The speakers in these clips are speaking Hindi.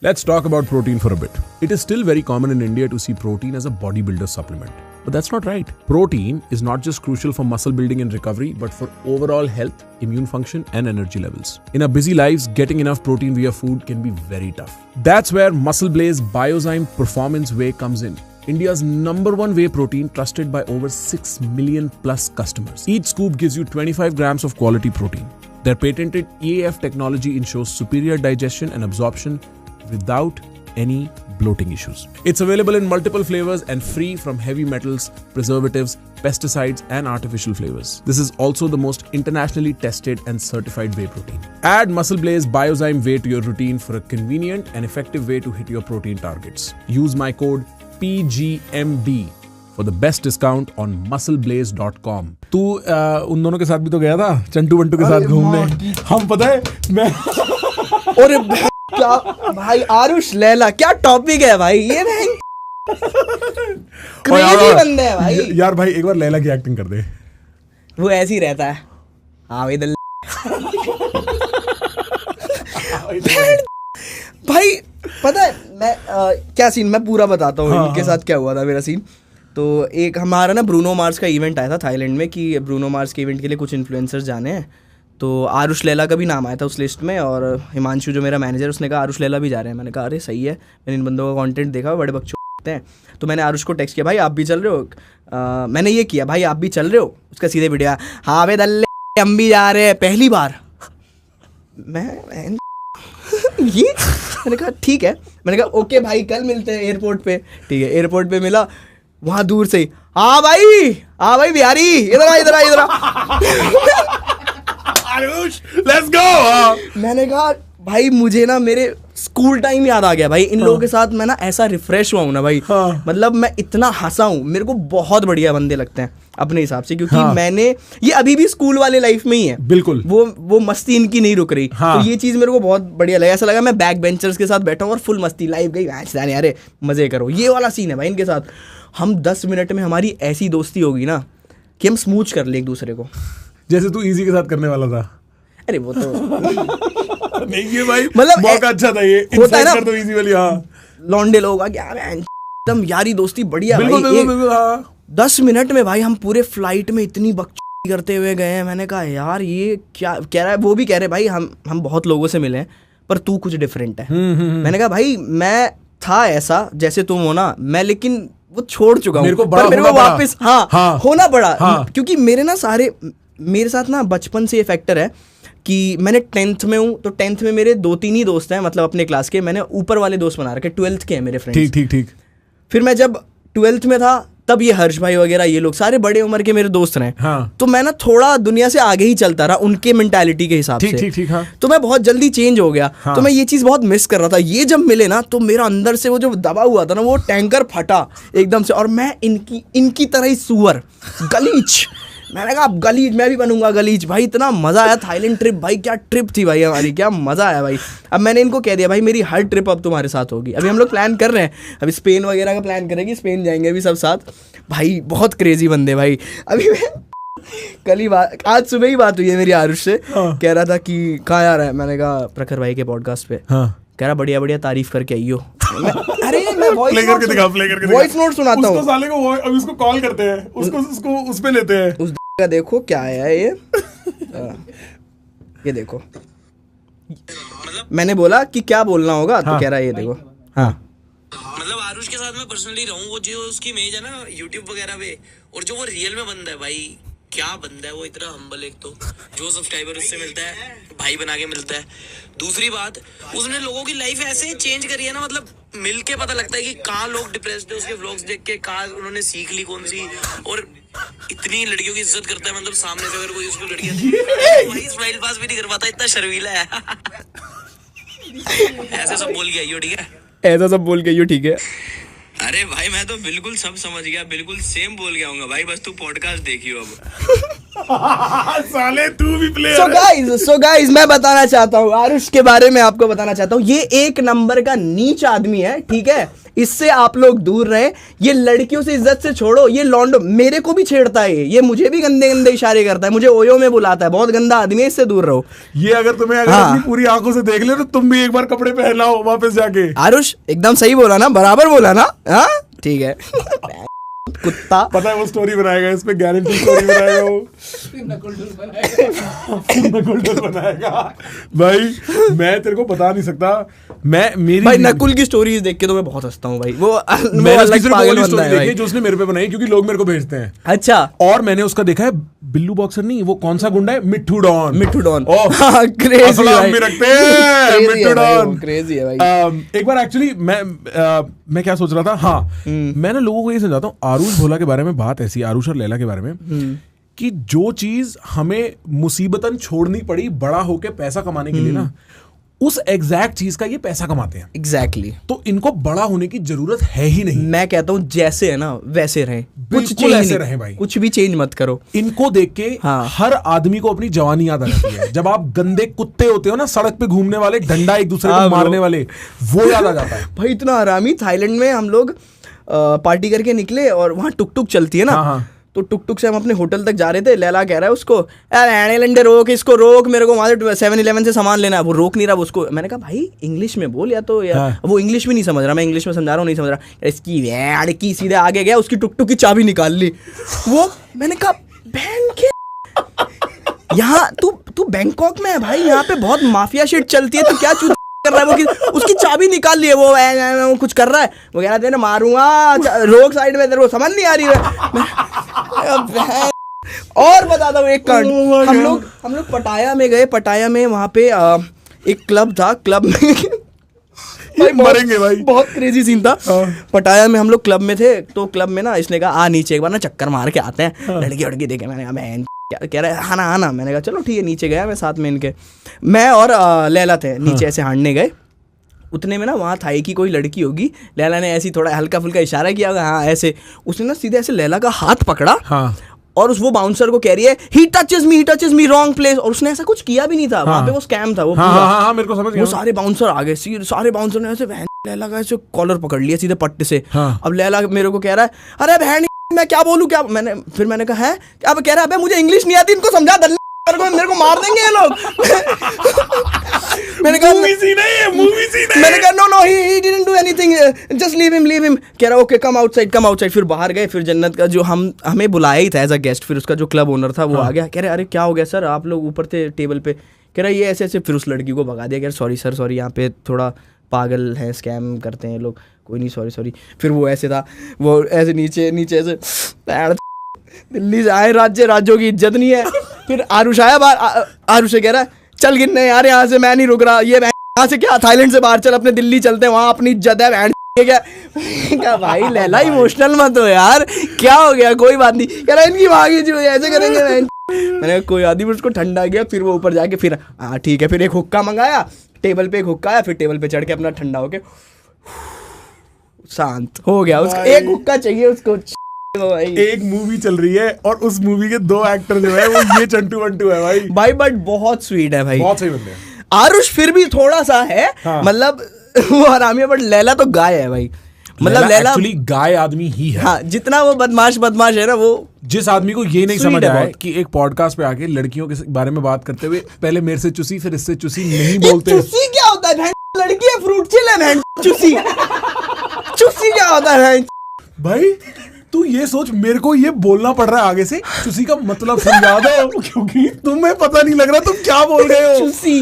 Let's talk about protein for a bit. It is still very common in India to see protein as a bodybuilder supplement. But that's not right. Protein is not just crucial for muscle building and recovery, but for overall health, immune function, and energy levels. In our busy lives, getting enough protein via food can be very tough. That's where Muscle Blaze Biozyme Performance Whey comes in. India's #1 whey protein, trusted by over 6 million plus customers. Each scoop gives you 25 grams of quality protein. Their patented EAF technology ensures superior digestion and absorption without any bloating issues. It's available in multiple flavors and free from heavy metals, preservatives, pesticides, and artificial flavors. This is also the most internationally tested and certified whey protein. Add Muscle Blaze Biozyme Whey to your routine for a convenient and effective way to hit your protein targets. Use my code PGMD for the best discount on muscleblaze.com. तू उन दोनों के साथ भी तो गया था, चंटू बंटू के साथ घूमने. हम पता है मैं और क्या भाई, आरुष लैला क्या टॉपिक है भाई, ये भाई क्रेजी बंदे है भाई. यार भाई एक बार लैला की एक्टिंग कर दे. वो ऐसे ही रहता है. हाँ भाई भाई पता है मैं क्या सीन, मैं पूरा बताता हूँ इनके साथ क्या हुआ था मेरा सीन. तो एक हमारा ना ब्रूनो मार्स का इवेंट आया था थाईलैंड में, कि ब्रूनो मार्स के इवेंट के लिए कुछ इन्फ्लुएंसर्स जाने हैं. तो आरुष लैला का भी नाम आया था उस लिस्ट में, और हिमांशु जो मेरा मैनेजर, उसने कहा आरुष लैला भी जा रहे हैं. मैंने कहा अरे सही है, मैंने इन बंदों का कंटेंट देखा, बड़े बकचोद हैं. तो मैंने आरुष को टेक्स्ट किया, भाई आप भी चल रहे हो. मैंने ये किया, भाई आप भी चल रहे हो. उसका सीधे वीडियो, हाँ भाई दल्ले हम भी जा रहे हैं पहली बार. मैं ये मैंने कहा ठीक है. मैंने कहा ओके भाई कल मिलते हैं एयरपोर्ट पे. ठीक है, एयरपोर्ट पे मिला, वहाँ दूर से ही हाँ भाई बिहारी इधर आ. Let's go. मैंने कहा भाई मुझे ना मेरे स्कूल टाइम याद आ गया भाई. इन लोगों के साथ मैं ना ऐसा रिफ्रेश हुआ हूँ ना भाई. मतलब मैं इतना हंसा हूँ, मेरे को बहुत बढ़िया बंदे लगते हैं अपने हिसाब से, क्योंकि मैंने ये अभी भी स्कूल वाले लाइफ में ही है. बिल्कुल वो मस्ती इनकी नहीं रुक रही. तो ये चीज मेरे को बहुत बढ़िया लगा. ऐसा लगा मैं बैक बेंचर्स के साथ बैठा हूँ और फुल मस्ती, लाइव गई अरे मजे करो. ये वाला सीन है भाई इनके साथ. हम 10 मिनट में हमारी ऐसी दोस्ती होगी ना कि हम स्मूच कर ले एक दूसरे को, जैसे तू इजी के साथ करने वाला था. अरे वो तो नहीं ये भाई मतलब मौका अच्छा था, ये होता है ना तो इजी वाली. हाँ लौंडे लोग आ क्या एकदम यारी दोस्ती बढ़िया भाई. बिल्कुल. 10 मिनट में भाई हम पूरे फ्लाइट में इतनी बकचोदी करते हुए गए हैं. मैंने कहा यार ये क्या कह रहा है. वो भी कह रहे भाई हम बहुत लोगों से मिले हैं पर तू कुछ डिफरेंट है. मैंने कहा भाई मैं था ऐसा जैसे तुम हो ना, मैं लेकिन वो छोड़ चुका हूँ. मेरे को वापस होना पड़ा. क्योंकि मेरे साथ ना बचपन से ये फैक्टर है कि मैंने 10th में हूँ, तो 10th में मेरे 2-3 ही दोस्त हैं, मतलब अपने क्लास के. मैंने ऊपर वाले दोस्त बना रखे, 12th के हैं मेरे फ्रेंड्स. ठीक. फिर मैं जब 12th में था तब ये हर्ष भाई वगैरह ये लोग सारे बड़े उम्र के मेरे दोस्त रहे. तो मैं ना थोड़ा दुनिया से आगे ही चलता रहा उनके मेंटालिटी के हिसाब से. ठीक. तो मैं बहुत जल्दी चेंज हो गया. तो मैं ये चीज़ बहुत मिस कर रहा था. ये जब मिले ना तो मेरा अंदर से वो जो दबा हुआ था ना, वो टैंकर फटा एकदम से. और मैं इनकी तरह ही सुअर गलीच. मैंने कहा अब गलीज मैं भी बनूंगा गलीज. भाई इतना मजा आया थाईलैंड ट्रिप. भाई क्या ट्रिप थी भाई हमारी, क्या मजा आया भाई. अब मैंने इनको कह दिया भाई मेरी हर ट्रिप अब तुम्हारे साथ होगी. अभी हम लोग प्लान कर रहे हैं, अभी स्पेन वगैरह का प्लान करेंगे, स्पेन जाएंगे अभी सब साथ. भाई बहुत क्रेजी बंदे भाई. अभी मैं कल ही बात, आज सुबह ही बात हुई है मेरी आरुष से. कह रहा था कि कहाँ आ रहा है. मैंने कहा प्रखर भाई के पॉडकास्ट पे. कह रहा बढ़िया तारीफ करके आइयो. अरे मैं वॉइस नोट सुनाता हूँ. साले को अभी उसको कॉल करते हैं, उसको उस पे लेते हैं. उस का देखो क्या है ये देखो. मैंने बोला कि क्या बोलना होगा, तो कह रहा है ये देखो. हाँ मतलब आरुष के साथ मैं पर्सनली रहूं, वो जो उसकी इमेज है ना यूट्यूब वगैरह पे, और जो वो रियल में बंदा है भाई, क्या बंदा है वो. इतना हम्बल. एक तो जो सब्सक्राइबर उससे मिलता है भाई बना के मिलता है. दूसरी बात, उसने लोगों की लाइफ ऐसे चेंज करी है ना, मतलब मिल के पता लगता है कि कहाँ लोग डिप्रेस्ड है उसके व्लॉग्स देख के, कहाँ उन्होंने सीख ली कौन सी. और इतनी लड़कियों की इज्जत करता है, मतलब सामने से अगर कोई उसको लड़कियां भाई स्माइल पास भी नहीं कर पाता, इतना शर्मीला है. ऐसे सब बोल गया ठीक है, ऐसा सब बोल के ठीक है. अरे भाई मैं तो बिल्कुल सब समझ गया, बिल्कुल सेम बोल गया हूँ भाई, बस तू पॉडकास्ट देखियो अब. साले तू भी प्लेयर. So guys मैं बताना चाहता हूँ आरुष के बारे में, आपको बताना चाहता हूँ ये 1 नंबर का नीच आदमी है. ठीक है, इससे आप लोग दूर रहें। ये लड़कियों से इज्जत से छोड़ो, ये लॉन्डो मेरे को भी छेड़ता है, ये मुझे भी गंदे गंदे इशारे करता है, मुझे ओयो में बुलाता है, बहुत गंदा आदमी है, इससे दूर रहो। ये अगर तुम्हें अपनी पूरी आंखों से देख ले तो तुम भी एक बार कपड़े पहनाओ वापस जाके। आरुष एकदम सही बोला ना, बराबर बोला ना? हाँ ठीक है। कुत्ता पता है वो स्टोरी बनाएगा, इस पे गारंटी स्टोरी बनाएगा वो। नकुल बनाएगा भाई, मैं तेरे को बता नहीं सकता। मेरी भाई नकुल की स्टोरीज देख के तो मैं बहुत हंसता हूँ भाई। मैंने उसकी सिर्फ वो स्टोरी देखी है जो उसने मेरे पे बनाई, क्योंकि लोग मेरे को भेजते हैं। अच्छा। और मैंने उसका देखा है बिल्लू बॉक्सर नहीं, वो कौन सा गुंडा है, मिट्ठू डॉन। मिट्ठू डॉन क्रेजी रखते हैं, मिट्ठू डॉन क्रेजी है भाई। एक बार एक्चुअली मैं क्या सोच रहा था, हाँ मैं ना लोगों को ये समझाता हूँ, आरुष भोला के बारे में बात ऐसी, आरुष और लैला के बारे में, कि जो चीज हमें मुसीबतन छोड़नी पड़ी बड़ा होके पैसा कमाने के लिए ना, उस एग्जैक्ट चीज का ये पैसा कमाते हैं। एग्जैक्टली तो इनको बड़ा होने की जरूरत है ही नहीं। मैं कहता हूँ जैसे है ना वैसे रहें, कुछ चेंज ऐसे रहें भाई, कुछ भी चेंज मत करो। इनको देख के हर आदमी को अपनी जवानी याद आ जाती है। जब आप गंदे कुत्ते होते हो ना, सड़क पे घूमने वाले, डंडा एक दूसरे को मारने वाले, वो याद आ जाता है। भाई इतना आरामी। थाईलैंड में हम लोग पार्टी करके निकले और वहाँ टुक टुक चलती है ना, तो टुक टुक से हम अपने होटल तक जा रहे थे। लैला कह रहा है उसको, लंडे रोक, इसको रोक, मेरे को वहाँ से 7-Eleven से सामान लेना है। वो रोक नहीं रहा उसको। मैंने कहा भाई इंग्लिश में बोल, या तो वो इंग्लिश भी नहीं समझ रहा, मैं इंग्लिश में समझा रहा हूँ, नहीं समझ रहा। इसकी वैड की सीधे आगे गया, उसकी टुक टुक की चाबी निकाल ली वो। मैंने कहा बहन के यहाँ तू बैंकॉक में है भाई, यहाँ पे बहुत माफिया शिट चलती है, तू क्या चूत कर रहा है? वो उसकी चाबी निकाल ली है, वो कुछ कर रहा है, वो कह रहा है मारूंगा, रोक साइड में, तेरे को समझ नहीं आ रही है। और बता दो एक कांड, हम लोग पटाया में गए। पटाया में वहाँ पे एक क्लब था, क्लब में भाई मरेंगे भाई, बहुत क्रेजी सीन था। पटाया में हम लोग क्लब में थे, तो क्लब में ना इसने कहा आ नीचे एक बार ना चक्कर मार के आते हैं। लड़की वड़की देखे, मैंने कहा बहन क्या कह रहा है, हाँ ना हाँ ना। मैंने कहा चलो ठीक है। नीचे गया मैं साथ में इनके, मैं और लैला थे नीचे ऐसे हांडने गए। उतने में ना वहाँ थाई की कोई लड़की होगी, लैला ने ऐसी थोड़ा हल्का फुल्का इशारा किया होगा, हाँ ऐसे। उसने ना सीधे ऐसे लैला का हाथ पकड़ा, और वो बाउंसर को कह रही है ही टचेस मी रॉन्ग प्लेस। और उसने ऐसा कुछ किया भी नहीं था, वहाँ पे वो स्कैम था वो पूरा। मेरे को समझ गया। वो सारे बाउंसर आ गए, सारे बाउंसर ने ऐसे लैला का ऐसे कॉलर पकड़ लिया सीधे पट्टे से। अब लैला मेरे को कह रहा है अरे बहन मैं क्या बोलूं क्या। मैंने कहा है, अब कह रहा है मुझे इंग्लिश नहीं आती, इनको समझा मेरे को मार देंगे ये लोग। मैंने कहा मैंने कहा no he didn't do anything, just leave him. कह रहा ओके कम आउटसाइड। फिर बाहर गए, फिर जन्नत का जो हमें बुलाया ही था एज अ गेस्ट, फिर उसका जो क्लब ओनर था वो आ गया। कह रहे अरे क्या हो गया सर, आप लोग ऊपर थे टेबल पे। कह रहा ये ऐसे ऐसे। फिर उस लड़की को भगा दिया, कह रहा सॉरी यहाँ पे थोड़ा पागल है, स्कैम करते हैं लोग, कोई नहीं सॉरी। फिर वो ऐसे था, वो ऐसे नीचे ऐसे दिल्ली से आए, राज्यों की इज्जत नहीं है। फिर आरुष आया बाहर, आरुष से कह रहा है चल गिनने यार, यहाँ से मैं नहीं रुक रहा, ये यहाँ से क्या थाईलैंड से बाहर चल, अपने दिल्ली चलते हैं, वहाँ अपनी इज्जत है। क्या भाई लैला इमोशनल मत हो यार, क्या हो गया, कोई बात नहीं। कह रहा इनकी भागी जो ऐसे करेंगे। मैंने कोई आदमी उसको ठंडा गया। फिर वो ऊपर जाके फिर हाँ ठीक है, फिर एक हुक्का मंगाया, टेबल पे एक हुक्का आया, फिर टेबल पे चढ़ के अपना ठंडा होके शांत हो गया। उसको एक हुक्का चाहिए उसको। एक मूवी चल रही है और उस मूवी के 2 एक्टर जो है वो ये चंटू वंटू है भाई। बट बहुत स्वीट है भाई, बहुत सही बंदे हैं। आरुष फिर भी थोड़ा सा है, मतलब वो हरामी है, बट लैला तो गाय है भाई। मतलब लैला एक्चुअली गाय आदमी ही है। हाँ, जितना वो बदमाश है ना, वो जिस आदमी को ये नहीं समझ आया कि एक पॉडकास्ट पे आके लड़कियों के बारे में बात करते हुए पहले मेरे से चुसी फिर इससे चुसी नहीं बोलते। चुसी क्या होता है? लड़की है, फ्रूट चिल है। चुसी क्या होता है भाई? तू ये सोच, मेरे को ये बोलना पड़ रहा है आगे से, चुसी का मतलब समझा दो, क्योंकि तुम्हें पता नहीं लग रहा तुम क्या बोल रहे हो। चुसी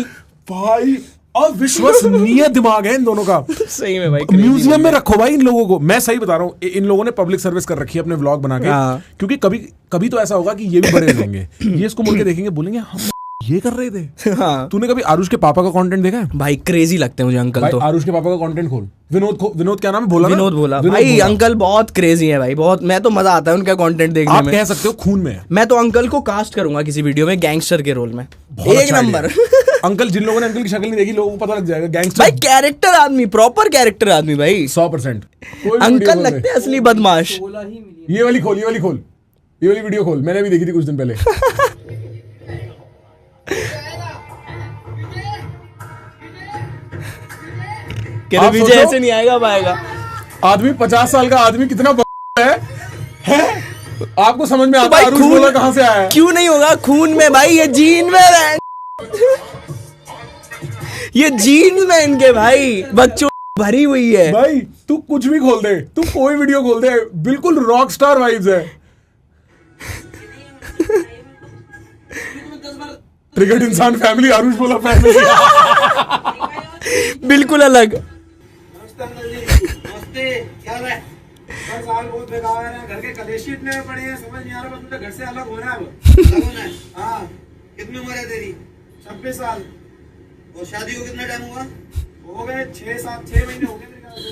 भाई अविश्वसनीय दिमाग है इन दोनों का। सही में भाई, म्यूजियम में रखो भाई इन लोगों को। मैं सही बता रहा हूँ, इन लोगों ने पब्लिक सर्विस कर रखी है अपने व्लॉग बना के, क्योंकि कभी तो ऐसा होगा कि ये भी बड़े रहेंगे, ये इसको मुड़ के देखेंगे, बोलेंगे हम ये कर रहे थे। हाँ। तूने कभी आरुष के पापा का कंटेंट देखा है? भाई क्रेजी लगते हैं मुझे अंकल। तो आरुष के पापा का कंटेंट खोल, विनोद क्या नाम है? विनोद बोला भाई। अंकल बहुत क्रेजी है भाई, बहुत। मैं तो मजा आता है उनका कंटेंट देखने में। आप कह सकते हो खून में है। मैं तो अंकल को कास्ट करूंगा किसी वीडियो में गैंगस्टर के रोल में, एक नंबर। अंकल, जिन लोगों ने अंकल की शक्ल नहीं देखी, लोगों को पता लग जाएगा गैंगस्टर भाई, कैरेक्टर आदमी, प्रॉपर कैरेक्टर आदमी भाई, 100%। अंकल लगते हैं असली बदमाश। ये वाली वीडियो खोल, मैंने भी देखी थी कुछ दिन पहले। विजय ऐसे नहीं आएगा पाएगा। आदमी 50 साल का आदमी कितना है? आपको समझ में आता भाई है आरुष भोला कहाँ से आया है? क्यों नहीं होगा? खून में भाई, ये जीन में है। ये जीन्स में इनके भाई बच्चों भरी हुई है। भाई तू कुछ भी खोल दे, तू कोई वीडियो खोल दे, बिल्कुल रॉक स्टार वाइब्स है। ट्रिगर्ड इंसान फैमिली, आरुष भोला फैमिली। बिल्कुल अलग। नमस्ते, क्या है? हर साल बहुत बेकार है, घर के कलेशी इतने पड़े हैं, समझ नहीं आ रहा, बस मुझे घर से अलग होना है अब। अलग होना है? हाँ। कितनी उम्र है तेरी? 26 साल। और शादी को कितना टाइम हुआ? हो गए 6 महीने हो गए मेरे ख्याल से।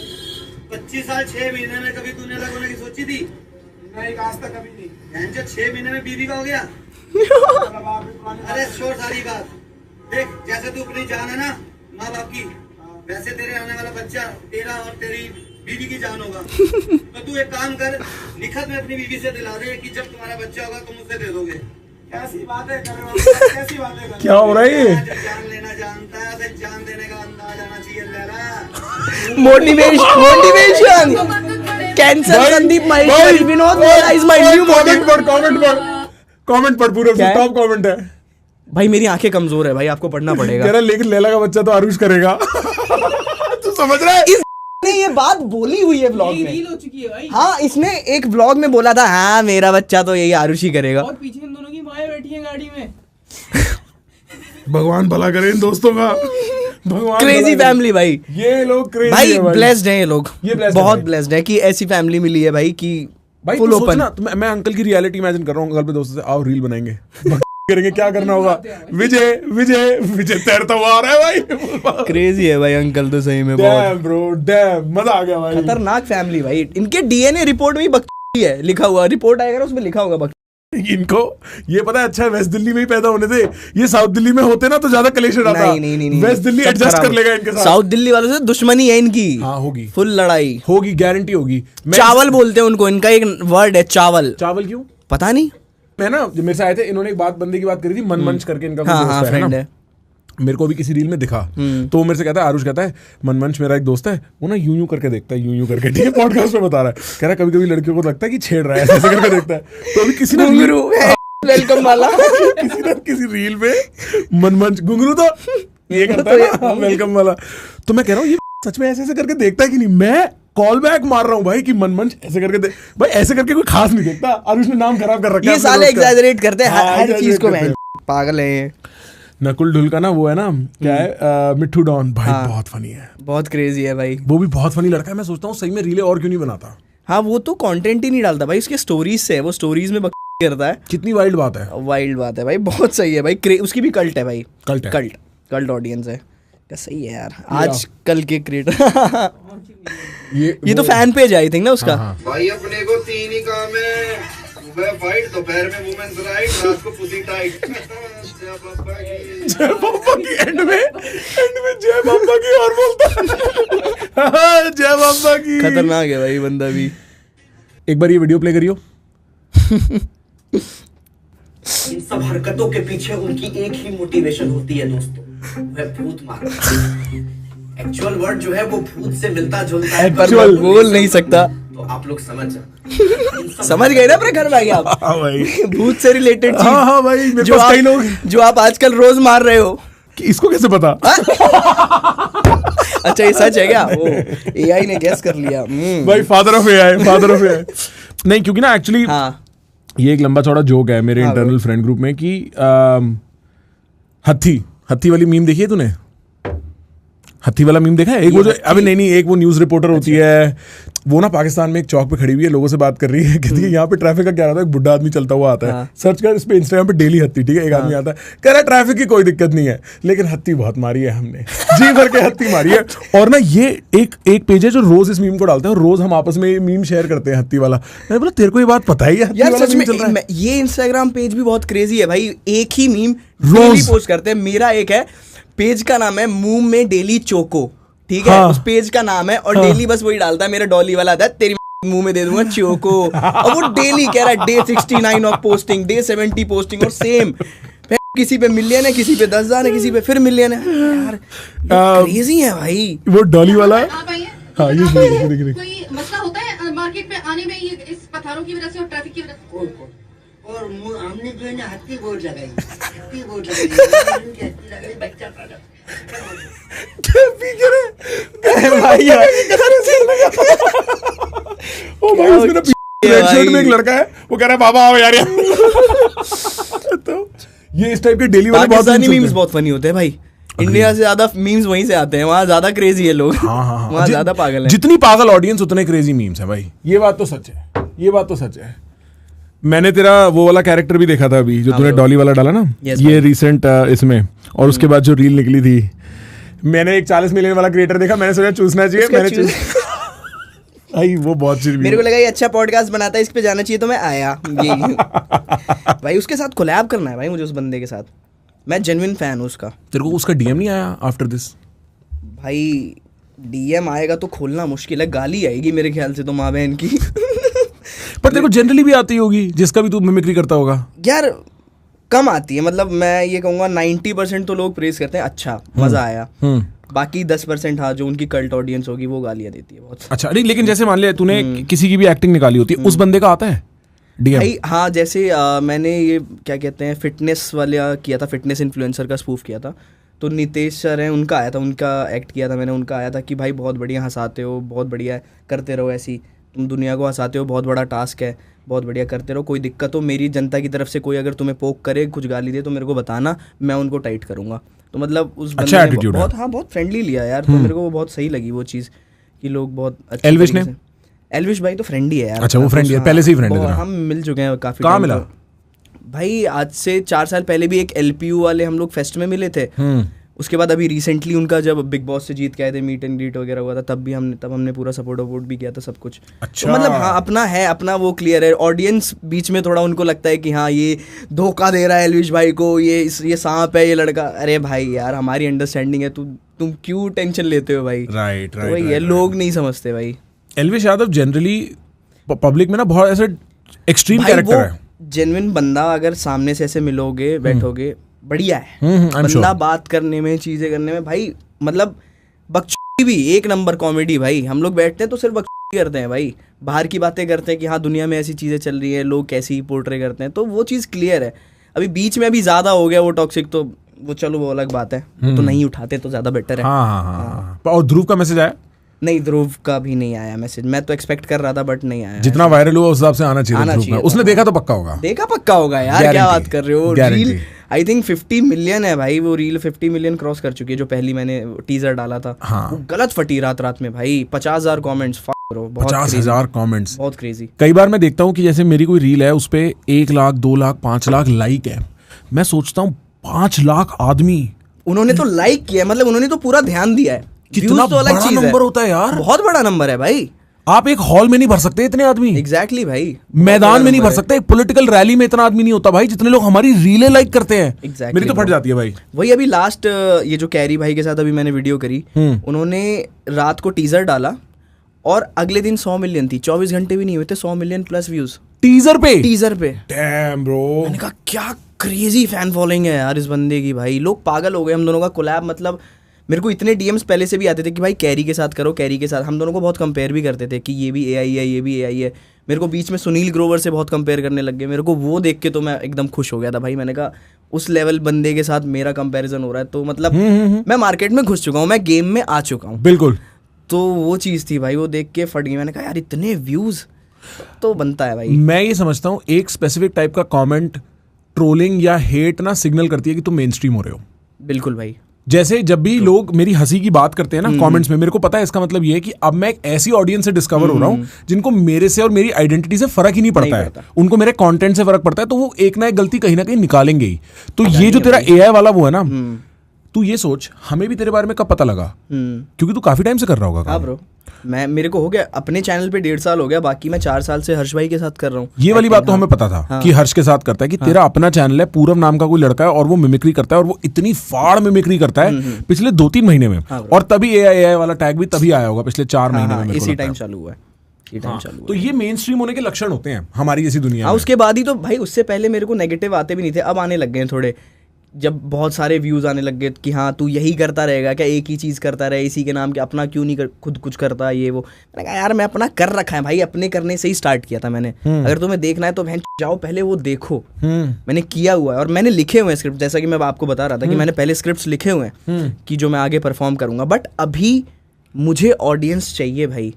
25 साल 6 महीने में कभी तूने अलग होने की सोची थी? नहीं, आज तक कभी नहीं। 6 महीने में बीवी का हो गया? अरे छोड़ सारी बात। देख, जैसे तू अपनी जान है ना माँ बाप की, वैसे तेरे आने वाला बच्चा तेरा और तेरी बीवी की जान होगा। तो तू एक काम कर, लिखत में अपनी बीवी से दिला दे कि जब तुम्हारा बच्चा होगा तुम उसे दे दोगे। कैसी बातें कर रहे हो? कैसी बातें कर रहे हो? क्या हो रहा है ये? जान लेना जानता है, तो जान देने का अंदाज आना चाहिए। लेला motivation cancer Sandeep Maheshwari Vinod is my new comment पढ़ पूरा, टॉप कमेंट है। भाई मेरी आंखें कमजोर है भाई, आपको पढ़ना पड़ेगा। कह रहा लेकिन लैला का बच्चा तो आरुष करेगा। तू समझ रहा है? इसने ये बात बोली हुई है व्लॉग में, रील हो चुकी है भाई। हाँ इसने एक व्लॉग में बोला था, हाँ मेरा बच्चा तो यही आरुष ही करेगा। और पीछे इन दोनों की माएं बैठी हैं गाड़ी में। भगवान भला करे इन दोस्तों का। भगवान क्रेजी फैमिली भाई, ये लोग क्रेजी भाई है भाई। ब्लेस्ड है ये लोग, ये blessed है बहुत भाई। ब्लेस्ड है कि ऐसी फैमिली मिली है भाई कि भाई फुल तू ओपन। सोचना, मैं अंकल की रियलिटी इमेजिन कर रहा हूँ। अंकल पे दोस्तों से आओ रील बनाएंगे, करेंगे, क्या करना होगा? विजय विजय विजय तैरता हुआ आ रहा है भाई। क्रेजी है भाई अंकल तो सही में बहुत डैम ब्रो, डैम, मजा आ गया भाई। खतरनाक फैमिली भाई। इनके डीएनए रिपोर्ट में ही बकरी है लिखा हुआ, रिपोर्ट आएगा ना उसमें लिखा होगा बकरी। इनको ये पता है, अच्छा वेस्ट दिल्ली में ही पैदा होने थे, ये साउथ दिल्ली में होते ना तो ज्यादा कलेश आता। नहीं वेस्ट दिल्ली सब एडजस्ट खराब कर लेगा इनके साथ। साउथ दिल्ली वालों से दुश्मनी है इनकी। हाँ होगी, फुल लड़ाई होगी, गारंटी होगी। चावल बोलते हैं उनको, इनका एक वर्ड है चावल। चावल क्यों पता नहीं। मैं ना जब मेरे से आए थे, इन्होंने एक बंदे की बात करी थी, मनमंच करके इनका कोई हाँ दोस्त हाँ है फ्रेंड ना। है। मेरे को भी किसी रील में दिखा, तो वो मेरे से कहता है, आरुष कहता है मनमंच मेरा एक दोस्त है, वो ना यूं करके देखता है, यूं करके, ठीक है, पॉडकास्ट में बता रहा है, कह रहा है कभी कभी लड़कियों को लगता है कि छेड़ रहा है, ऐसे करके देखता है। तो अभी किसी ने वेलकम वाला किसी रील में मनमंच घुंघरू तो ये करता है ना, वेलकम वाला। तो मैं कह रहा हूँ ये सच में ऐसे करके देखता है कि नहीं? मैं कॉल बैक मार रहा हूँ भाई कि मनमंच ऐसे करके भाई ऐसे करके कोई खास नहीं देखता। आरुष ने नाम खराब कर रखा है। ये साले एग्जैजरेट करते हैं हर चीज को, मैं पागल है ये। नकुल ढुल का ना वो है ना, क्या है, मिट्ठू डॉन भाई, बहुत फनी है, बहुत क्रेजी है भाई, वो भी बहुत फनी लड़का है। मैं सोचता हूँ सही में रीले और क्यों नहीं बनाता। हाँ वो तो कंटेंट ही नहीं डालता भाई, उसके स्टोरीज से है, वो स्टोरीज में करता है। कितनी वाइल्ड बात है, वाइल्ड बात है भाई, बहुत सही है भाई। उसकी भी कल्ट है भाई, कल्ट है, कल्ट ऑडियंस है। क्या सही है यार, आज कल के क्रिएटर। ये तो फैन पेज आई थिंक ना उसका। भाई अपने को 3 ही काम है, सुबह फाइट, दोपहर में वुमेन्स राइट, रात को पुसी टाइट। जय बाबा की, जय बाबा की, एंड में जय बाबा की और बोलता है जय बाबा की। खतरनाक है भाई बंदा भी। एक बार ये वीडियो प्ले करियो। इन सब हरकतों के पीछे उनकी एक ही मोटिवेशन होती है दोस्तों, वह भूत मारना। एक्चुअल वर्ड जो है वो भूत से मिलता जुलता है, पर मैं बोल नहीं सकता, तो आप लोग समझ गए ना अपने घर भाई आप। हाँ भाई, भूत से रिलेटेड चीज। हाँ हाँ भाई, मेरे पास कई लोग जो आप आजकल रोज मार रहे हो। कि इसको कैसे पता? अच्छा ये सच है क्या? वो एआई ने गेस कर लिया। भाई father of AI, father of AI. नहीं क्योंकि ना एक्चुअली ये एक लंबा चौड़ा जोक है मेरे इंटरनल फ्रेंड ग्रुप में कि हत्ती वाली मीम देखी है तूने? हत्ती वाला मीम देखा है? एक वो जो अभी नहीं एक वो न्यूज रिपोर्टर होती है, वो ना पाकिस्तान में एक चौक पे खड़ी हुई है, लोगों से बात कर रही है, कहती है यहाँ पे ट्रैफिक का क्या रहता है, एक बुढ़ा आदमी चलता हुआ आता है, सर्च कर इस पे इंस्टाग्राम पे डेली हत्ती, ठीक है, एक आदमी आता है, कह रहा है ट्रैफिक की कोई दिक्कत नहीं है, लेकिन हत्ती बहुत मारी है हमने, जी भर के हत्ती मारी है। और ना ये एक पेज है जो रोज इस मीम को डालते हैं, और रोज हम आपस में मीम शेयर करते हैं हत्ती वाला। मैंने बोला तेरे को ये बात पता ही है यार? सच में ये इंस्टाग्राम पेज भी बहुत क्रेजी है भाई, एक ही मीम रोज पोस्ट करते हैं। मेरा एक है, पेज का नाम है मुंह में डेली चोको, ठीक है, उस पेज का नाम है, और डेली बस वही डालता है, मेरा डॉली वाला आता है, तेरी मुंह में दे दूंगा चोको। और वो डेली कह रहा है day 69 of posting, day 70 posting, और सेम किसी पे मिलियन है, किसी पे 10,000 है, किसी पे फिर मिलियन है। यार क्रेजी है भाई। वो डॉली वाला है। आप आइए। हाँ ये कोई मसला मार्केट में आने में ये इस पत्थरों की वजह से और ट्रैफिक की वजह से। और हमने जो है ना हत्ती बोर्ड लगाई बच्चा भाई यार ओ भाई उसमें ना रेड शर्ट में एक लड़का है, वो कह रहा है बाबा आओ यार तो ये इस टाइप के डेली वाले पाकिस्तानी मीम्स बहुत फनी होते हैं भाई। इंडिया से ज्यादा मीम्स वहीं से आते हैं, वहाँ ज्यादा क्रेजी है लोग। हाँ। वहाँ ज्यादा पागल है। जितनी पागल ऑडियंस उतने क्रेजी मीम्स है भाई, ये बात तो सच है, ये बात तो सच है। मैंने तेरा वो वाला कैरेक्टर भी देखा था अभी जो तूने डॉली वाला डाला ना, ये रिसेंट इसमें, और उसके बाद जो रील निकली थी, मैंने एक 40 मिलियन वाला क्रिएटर देखा, मैंने सोचा चूसना चाहिए, मैंने भाई वो बहुत मेरे को लगा ये अच्छा पॉडकास्ट बनाता है, इस पे जाना चाहिए, तो मैं आया भाई उसके साथ कोलैब करना है भाई मुझे, उस बंदे के साथ। मैं जेन्युइन फैन हूँ उसका। तेरे को उसका डीएम नहीं आया आफ्टर दिस? भाई डीएम आएगा तो खोलना मुश्किल है, गाली आएगी मेरे ख्याल से तो माँ बहन की पर तेरे को जनरली भी आती होगी जिसका भी तू मिमिक्री करता होगा। यार कम आती है, मतलब मैं ये कहूँगा 90% तो लोग प्रेज करते हैं, अच्छा मजा आया। बाकी 10% हाँ जो उनकी कल्ट ऑडियंस होगी वो गालियाँ देती है बहुत। अच्छा नहीं, लेकिन जैसे मान लिया तूने किसी की भी एक्टिंग निकाली होती है, उस बंदे का आता है डीएम? भाई हाँ, जैसे मैंने ये क्या कहते हैं फिटनेस वाला किया था, फिटनेस इन्फ्लुएंसर का स्पूफ किया था, तो नितेश सर हैं, उनका आया था, उनका एक्ट किया था मैंने, उनका आया था कि भाई बहुत बढ़िया हंसाते हो, बहुत बढ़िया करते रहो ऐसी, तुम दुनिया को हंसाते हो, बहुत बड़ा टास्क है, बहुत बढ़िया करते रहो, कोई दिक्कत हो मेरी जनता की तरफ से कोई अगर तुम्हें पोक करे, कुछ गाली दे तो मेरे को बताना, मैं उनको टाइट करूँगा। तो मतलब उस बंदे ने बहुत बहुत फ्रेंडली लिया यार, तो मेरे को वो बहुत सही लगी वो चीज़ कि लोग बहुत अच्छे। एल्विश भाई तो फ्रेंडी है यार। अच्छा वो फ्रेंडी है, पहले से ही फ्रेंड है? हम मिल चुके हैं काफी। कहाँ मिला भाई? आज से 4 साल पहले भी एक LPU वाले हम लोग फेस्ट में मिले थे। उसके बाद अभी रिसेंटली उनका जब बिग बॉस से जीत के आए थे, मीट एंड ग्रीट वगैरह हुआ था, तब हमने पूरा सपोर्ट भी किया था, सब कुछ। अच्छा। तो मतलब हाँ अपना है, अपना वो क्लियर है। ऑडियंस बीच में थोड़ा उनको लगता है कि हाँ ये धोखा दे रहा है एल्विश भाई को, ये सांप है ये लड़का। अरे भाई यार हमारी अंडरस्टैंडिंग है, तुम क्यों टेंशन लेते हो भाई? राइट वही है, लोग नहीं समझते भाई। एल्विश यादव जनरली पब्लिक में ना बहुत ऐसे एक्सट्रीम कैरेक्टर है, जेन्युइन बंदा। अगर सामने से ऐसे मिलोगे बैठोगे बढ़िया है बंदा, बात करने में चीजें करने में भाई, मतलब बकचोदी भी एक नंबर कॉमेडी भाई। हम लोग बैठते हैं तो सिर्फ बकचोदी करते हैं भाई, बाहर की बातें करते हैं कि हाँ दुनिया में ऐसी चीजें चल रही है, लोग कैसी पोर्ट्रे करते हैं, तो वो चीज़ क्लियर है। अभी बीच में अभी ज़्यादा हो गया वो टॉक्सिक, तो वो चलो वो अलग बात है, तो नहीं उठाते तो ज़्यादा बेटर है। हाँ। और ध्रुव का मैसेज आया? नहीं, ध्रुव का भी नहीं आया मैसेज, मैं तो एक्सपेक्ट कर रहा था बट नहीं आया। जितना वायरल हुआ उस हिसाब से आना चाहिए। उसने देखा तो पक्का होगा। देखा पक्का होगा यार, क्या बात कर रहे हो। रील आई थिंक 50 मिलियन है भाई, वो रील 50 मिलियन क्रॉस कर चुकी है, जो पहली मैंने टीजर डाला था। हाँ। वो गलत फटी रात में भाई, 50,000 कॉमेंट्स, 50,000 कॉमेंट्स, बहुत क्रेजी। कई बार मैं देखता हूँ कि जैसे मेरी कोई रील है, उस पे 1 लाख 2 लाख 5 लाख लाइक है, मैं सोचता हूँ 5 लाख आदमी उन्होंने तो लाइक किया, मतलब उन्होंने तो पूरा ध्यान दिया है। कितना तो बड़ा नंबर होता है यार, बहुत बड़ा नंबर है भाई। आप एक हॉल में नहीं भर सकते इतने आदमी। एग्जैक्टली भाई, मैदान में नहीं भर सकते, एक पॉलिटिकल रैली में इतना आदमी नहीं होता भाई जितने लोग हमारी रीलें लाइक करते हैं। Exactly, मेरी तो फट जाती है भाई। वही अभी लास्ट ये जो कैरी भाई के साथ अभी मैंने वीडियो करी, उन्होंने रात को टीजर डाला और अगले दिन 100 मिलियन थी, 24 घंटे भी नहीं हुए थे 100 मिलियन प्लस व्यूज टीजर पे। डैम ब्रो, मैंने कहा क्या क्रेजी फैन फॉलोइंग है यार इस बंदे की भाई, लोग पागल हो गए। हम दोनों का कोलैब, मतलब मेरे को इतने डीएम्स पहले से भी आते थे कि भाई कैरी के साथ करो, कैरी के साथ। हम दोनों को बहुत कंपेयर भी करते थे कि ये भी एआई है, ये भी एआई है। मेरे को बीच में सुनील ग्रोवर से बहुत कंपेयर करने लग गए, मेरे को वो देख के तो मैं एकदम खुश हो गया था भाई। मैंने कहा उस लेवल बंदे के साथ मेरा कंपैरिजन हो रहा है, तो मतलब मैं मार्केट में घुस चुका हूँ, मैं गेम में आ चुका हूँ। बिल्कुल। तो वो चीज़ थी भाई, वो देख के फट गई। मैंने कहा यार इतने व्यूज तो बनता है भाई। मैं ये समझता हूँ एक स्पेसिफिक टाइप का कमेंट, ट्रोलिंग या हेट ना सिग्नल करती है कि तुम मेन स्ट्रीम हो रहे हो। बिल्कुल भाई। जैसे जब भी लोग मेरी हंसी की बात करते हैं ना कमेंट्स में, मेरे को पता है इसका मतलब ये है कि अब मैं एक ऐसी ऑडियंस से डिस्कवर हो रहा हूँ जिनको मेरे से और मेरी आइडेंटिटी से फर्क ही नहीं पड़ता है, उनको मेरे कंटेंट से फर्क पड़ता है, तो वो एक ना एक गलती कहीं ना कहीं निकालेंगे ही। तो ये जो तेरा एआई वाला वो है ना, तू ये सोच हमें भी तेरे बारे में कब पता लगा, क्योंकि तू काफी टाइम से कर रहा होगा। हाँ ब्रो, मेरे को हो गया अपने चैनल पे 1.5 साल हो गया, बाकी मैं 4 साल से हर्ष भाई के साथ कर रहा हूँ। ये वाली बात तो हमें पता था कि हर्ष के साथ करता है, कि तेरा अपना चैनल है, पूरब नाम का कोई लड़का है और वो मिमिक्री करता है, और वो इतनी फाड़ मिमिक्री करता है पिछले 2-3 महीने में, और तभी एआई वाला टैग भी तभी आया होगा पिछले 4 महीने में, इसी टाइम चालू हुआ है। तो ये मेन स्ट्रीम होने के लक्षण होते हैं हमारी जैसी दुनिया में। उसके बाद ही तो भाई, उससे पहले मेरे को नेगेटिव आते भी नहीं थे, अब आने लग गए थोड़े जब बहुत सारे व्यूज़ आने लग गए कि हाँ तू यही करता रहेगा क्या, एक ही चीज़ करता रहे इसी के नाम के, अपना क्यों नहीं खुद कुछ करता ये वो। मैंने कहा यार मैं अपना कर रखा है भाई, अपने करने से ही स्टार्ट किया था मैंने। अगर तुम्हें देखना है तो बहन जाओ पहले वो देखो। मैंने किया हुआ है और मैंने लिखे हुए हैं स्क्रिप्ट, जैसा कि मैं आपको बता रहा था कि मैंने पहले स्क्रिप्ट्स लिखे हुए हैं कि जो मैं आगे परफॉर्म करूँगा। बट अभी मुझे ऑडियंस चाहिए भाई,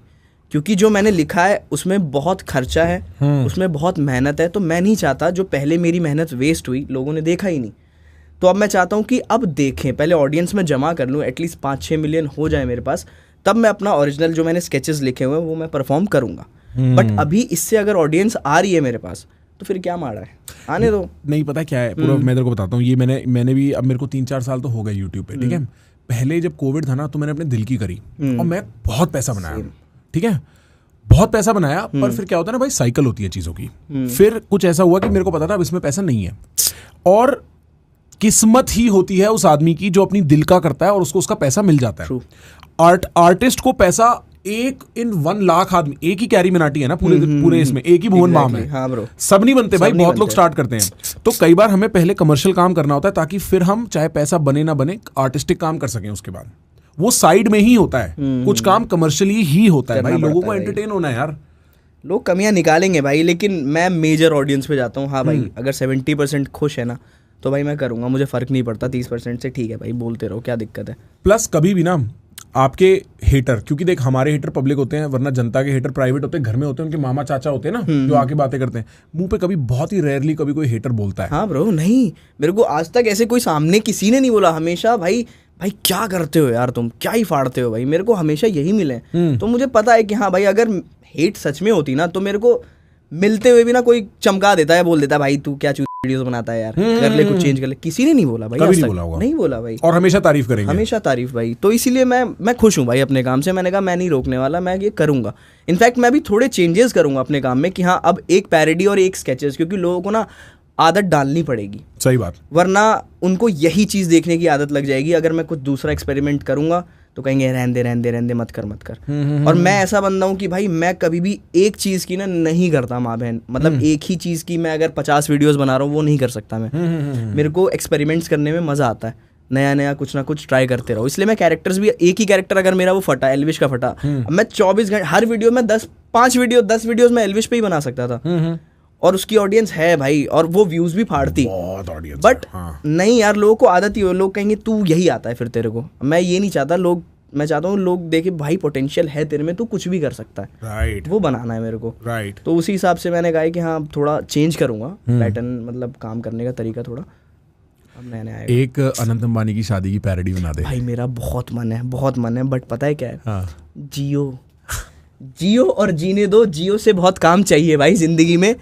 क्योंकि जो मैंने लिखा है उसमें बहुत खर्चा है, उसमें बहुत मेहनत है। तो मैं नहीं चाहता जो पहले मेरी मेहनत वेस्ट हुई, लोगों ने देखा ही नहीं। तो अब मैं चाहता हूँ कि अब देखें, पहले ऑडियंस में जमा कर लूँ, एटलीस्ट 5-6 मिलियन हो जाए मेरे पास, तब मैं अपना ओरिजिनल जो मैंने स्केचेस लिखे हुए हैं वो मैं परफॉर्म करूँगा। बट अभी इससे अगर ऑडियंस आ रही है मेरे पास तो फिर क्या माड़ा है, आने दो। नहीं पता क्या है पूरा, मैं तेरे को बताता हूँ। ये मैंने भी, अब मेरे को 3-4 साल तो हो गए यूट्यूब पे, ठीक है। पहले जब कोविड था ना तो मैंने अपने दिल की करी और मैं बहुत पैसा बनाया, ठीक है, बहुत पैसा बनाया। पर फिर क्या होता है ना भाई, साइकिल होती है चीज़ों की। फिर कुछ ऐसा हुआ कि मेरे को पता था अब इसमें पैसा नहीं है, और किस्मत ही होती है उस आदमी की जो अपनी दिल का करता है और उसको उसका पैसा मिल जाता है। आर्टिस्ट को पैसा 1 in 1 लाख आदमी, एक ही कैरी मिनाटी है ना पूरे इसमें, एक ही भुवन बाम है। हाँ ब्रो, सब नहीं बनते भाई, बहुत लोग स्टार्ट करते हैं। तो कई बार हमें पहले कमर्शियल काम करना होता है ताकि फिर हम चाहे पैसा बने ना बने आर्टिस्टिक काम कर सकें। उसके बाद वो साइड में ही होता है, कुछ काम कमर्शियली ही होता है भाई। लोगों को एंटरटेन होना है यार। लोग कमियां निकालेंगे भाई, लेकिन मैं मेजर ऑडियंस पे जाता हूँ। हाँ भाई, अगर 70% खुश है ना तो भाई मैं करूँगा, मुझे फ़र्क नहीं पड़ता 30% से, ठीक है भाई बोलते रहो, क्या दिक्कत है। प्लस कभी भी ना आपके हेटर, क्योंकि देख हमारे हेटर पब्लिक होते हैं, वरना जनता के हेटर प्राइवेट होते हैं, घर में होते हैं, उनके मामा चाचा होते हैं ना जो आके बातें करते हैं। मुंह पे कभी बहुत ही रेयरली कभी कोई हेटर बोलता है। हाँ ब्रो, नहीं मेरे को आज तक ऐसे कोई सामने किसी ने नहीं बोला। हमेशा भाई क्या करते हो यार तुम, क्या ही फाड़ते हो भाई, मेरे को हमेशा यही मिले। तो मुझे पता है कि हाँ भाई अगर हेट सच में होती ना तो मेरे को मिलते हुए भी ना कोई चमका देता है, बोल देता है भाई तू क्या वीडियोस बनाता है यार, कर ले कुछ चेंज कर ले। किसी ने नहीं बोला भाई, कभी नहीं बोला होगा, नहीं बोला भाई, और हमेशा तारीफ करेंगे, हमेशा तारीफ भाई। तो इसीलिए मैं खुश हूँ भाई अपने काम से। मैंने कहा मैं नहीं रोकने वाला, मैं ये करूँगा। इनफैक्ट मैं भी थोड़े चेंजेस करूँगा अपने काम में कि हाँ अब एक पैरोडी और एक स्केचेस, क्योंकि लोगों को ना आदत डालनी पड़ेगी। सही बात, वरना उनको यही चीज़ देखने की आदत लग जाएगी। अगर मैं कुछ दूसरा एक्सपेरिमेंट करूँगा तो कहेंगे रहने दे मत कर। और मैं ऐसा बंदा हूँ कि भाई मैं कभी भी एक चीज़ की ना नहीं करता माँ बहन, मतलब एक ही चीज़ की मैं अगर 50 वीडियोस बना रहा हूँ वो नहीं कर सकता मैं। मेरे को एक्सपेरिमेंट्स करने में मज़ा आता है, नया कुछ ना कुछ ट्राई करते रहो। इसलिए मैं कैरेक्टर्स भी, एक ही कैरेक्टर अगर मेरा वो फटा, एल्विश का फटा, मैं 24 घंटे हर वीडियो में 10 वीडियोस मैं एल्विश पे ही बना सकता था। और उसकी ऑडियंस है भाई, और वो व्यूज भी फाड़ती बहुत ऑडियंस। बट नहीं यार, लोगों को आदत ही हो, लोग कहेंगे तू यही आता है फिर तेरे को। मैं ये नहीं चाहता, मैं चाहता हूँ लोग देखे भाई पोटेंशियल है तेरे में, तू कुछ भी कर सकता है। राइट, वो बनाना है मेरे को। राइट। तो उसी हिसाब से मैंने कहा कि हाँ थोड़ा चेंज करूंगा पैटर्न, मतलब काम करने का तरीका थोड़ा अब नया आएगा। एक अनंत अंबानी की शादी की पैरोडी बना दे भाई, मेरा बहुत मन है। बट पता है क्या है, जियो और जीने दो। जियो से बहुत काम चाहिए भाई जिंदगी में।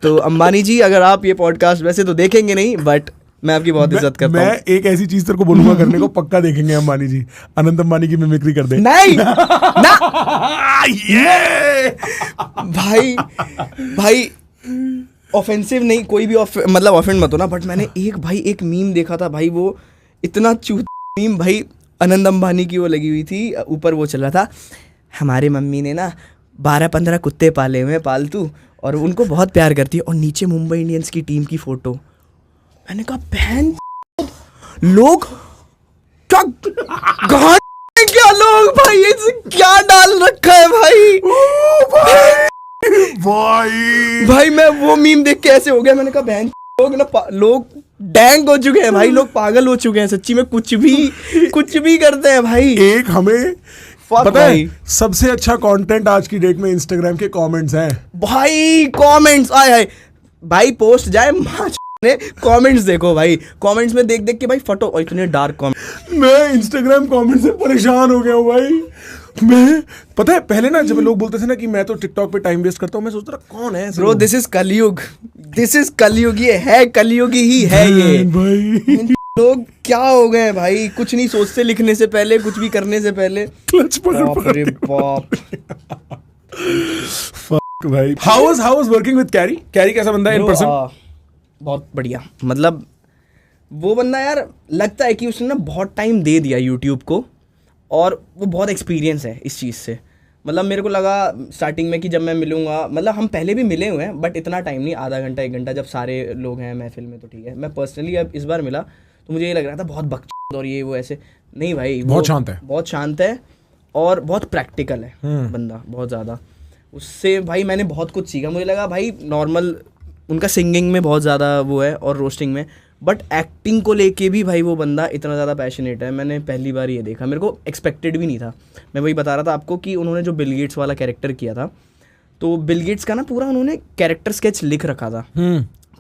तो अंबानी जी अगर आप ये पॉडकास्ट वैसे तो देखेंगे नहीं, बट मैं आपकी बहुत इज्जत करता हूँ। मैं एक ऐसी चीज तेरे को बोलूंगा करने को, पक्का देखेंगे अंबानी जी। अनंत अंबानी की मिमिक्री कर दे। नहीं ना भाई ऑफेंसिव नहीं, कोई भी मतलब ऑफेंड मत हो ना। बट मैंने एक मीम देखा था भाई, वो इतना चूत मीम भाई, आनंद अंबानी की वो लगी हुई थी, ऊपर वो चल रहा था, हमारे मम्मी ने ना 12-15 कुत्ते पाले हुए पालतू और उनको बहुत प्यार करती है, और नीचे मुंबई इंडियंस की टीम की फोटो। मैंने कहा बहन लोग क्या लोग भाई ये क्या डाल रखा है भाई। भाई मैं वो मीम देख के ऐसे हो गया, मैंने कहा बहन लोग डैंग हो चुके हैं भाई, लोग पागल हो चुके हैं सच्ची में, कुछ भी करते हैं भाई। एक हमें पता है सबसे अच्छा कंटेंट आज की डेट में इंस्टाग्राम के कमेंट्स हैं भाई। कमेंट्स आए भाई, पोस्ट जाए कमेंट्स देखो भाई, कमेंट्स में देख के भाई फटो, और इतने डार्क कमेंट। मैं इंस्टाग्राम कमेंट से परेशान हो गया हूँ भाई। मैं पता है पहले ना जब लोग बोलते थे ना कि मैं तो टिकटॉक पे टाइम वेस्ट करता हूँ, मैं सोचता था कौन है ब्रो, दिस इज कलयुग, ये है कलयुगी ही है ये भाई। लोग क्या हो गए भाई, कुछ नहीं सोचते लिखने से पहले, कुछ भी करने से पहले क्लच पकड़ बाप भाई। How was working with carry कैसा बंदा है इन पर्सन? बहुत बढ़िया, मतलब वो बंदा यार लगता है कि उसने ना बहुत टाइम दे दिया यूट्यूब को, और वो बहुत एक्सपीरियंस है इस चीज़ से। मतलब मेरे को लगा स्टार्टिंग में कि जब मैं मिलूंगा, मतलब हम पहले भी मिले हुए हैं बट इतना टाइम नहीं, आधा घंटा 1 घंटा, जब सारे लोग हैं महफिल में तो ठीक है। मैं पर्सनली अब इस बार मिला तो मुझे ये लग रहा था बहुत बकचोद और ये वो ऐसे, नहीं भाई बहुत शांत है, बहुत शांत है और बहुत प्रैक्टिकल है बंदा, बहुत ज़्यादा। उससे भाई मैंने बहुत कुछ सीखा। मुझे लगा भाई नॉर्मल उनका सिंगिंग में बहुत ज़्यादा वो है और रोस्टिंग में, बट एक्टिंग को लेके भी भाई वो बंदा इतना ज़्यादा पैशनेट है। मैंने पहली बार ये देखा, मेरे को एक्सपेक्टेड भी नहीं था। मैं वही बता रहा था आपको कि उन्होंने जो बिल गेट्स वाला कैरेक्टर किया था, तो बिल गेट्स का ना पूरा उन्होंने कैरेक्टर स्केच लिख रखा था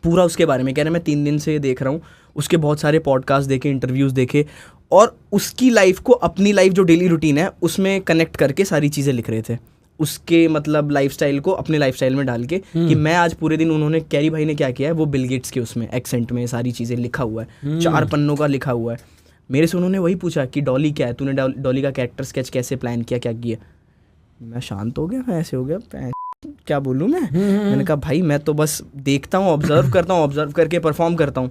पूरा उसके बारे में। कह रहे मैं 3 दिन से देख रहा हूँ, उसके बहुत सारे पॉडकास्ट देखे, इंटरव्यूज़ देखे, और उसकी लाइफ को अपनी लाइफ जो डेली रूटीन है उसमें कनेक्ट करके सारी चीज़ें लिख रहे थे। उसके मतलब लाइफस्टाइल को अपने लाइफस्टाइल में डाल के कि मैं आज पूरे दिन, उन्होंने कैरी भाई ने क्या किया है, वो बिल गेट्स के उसमें एक्सेंट में सारी चीज़ें लिखा हुआ है, 4 पन्नों का लिखा हुआ है। मेरे से उन्होंने वही पूछा कि डॉली क्या है, तूने डॉली का कैरेक्टर स्केच कैसे प्लान किया, क्या किया। मैं शांत हो गया, मैं ऐसे हो गया, क्या बोलूँ मैं। मैंने कहा भाई मैं तो बस देखता हूँ, ऑब्जर्व करता हूँ, ऑब्जर्व करके परफॉर्म करता हूँ।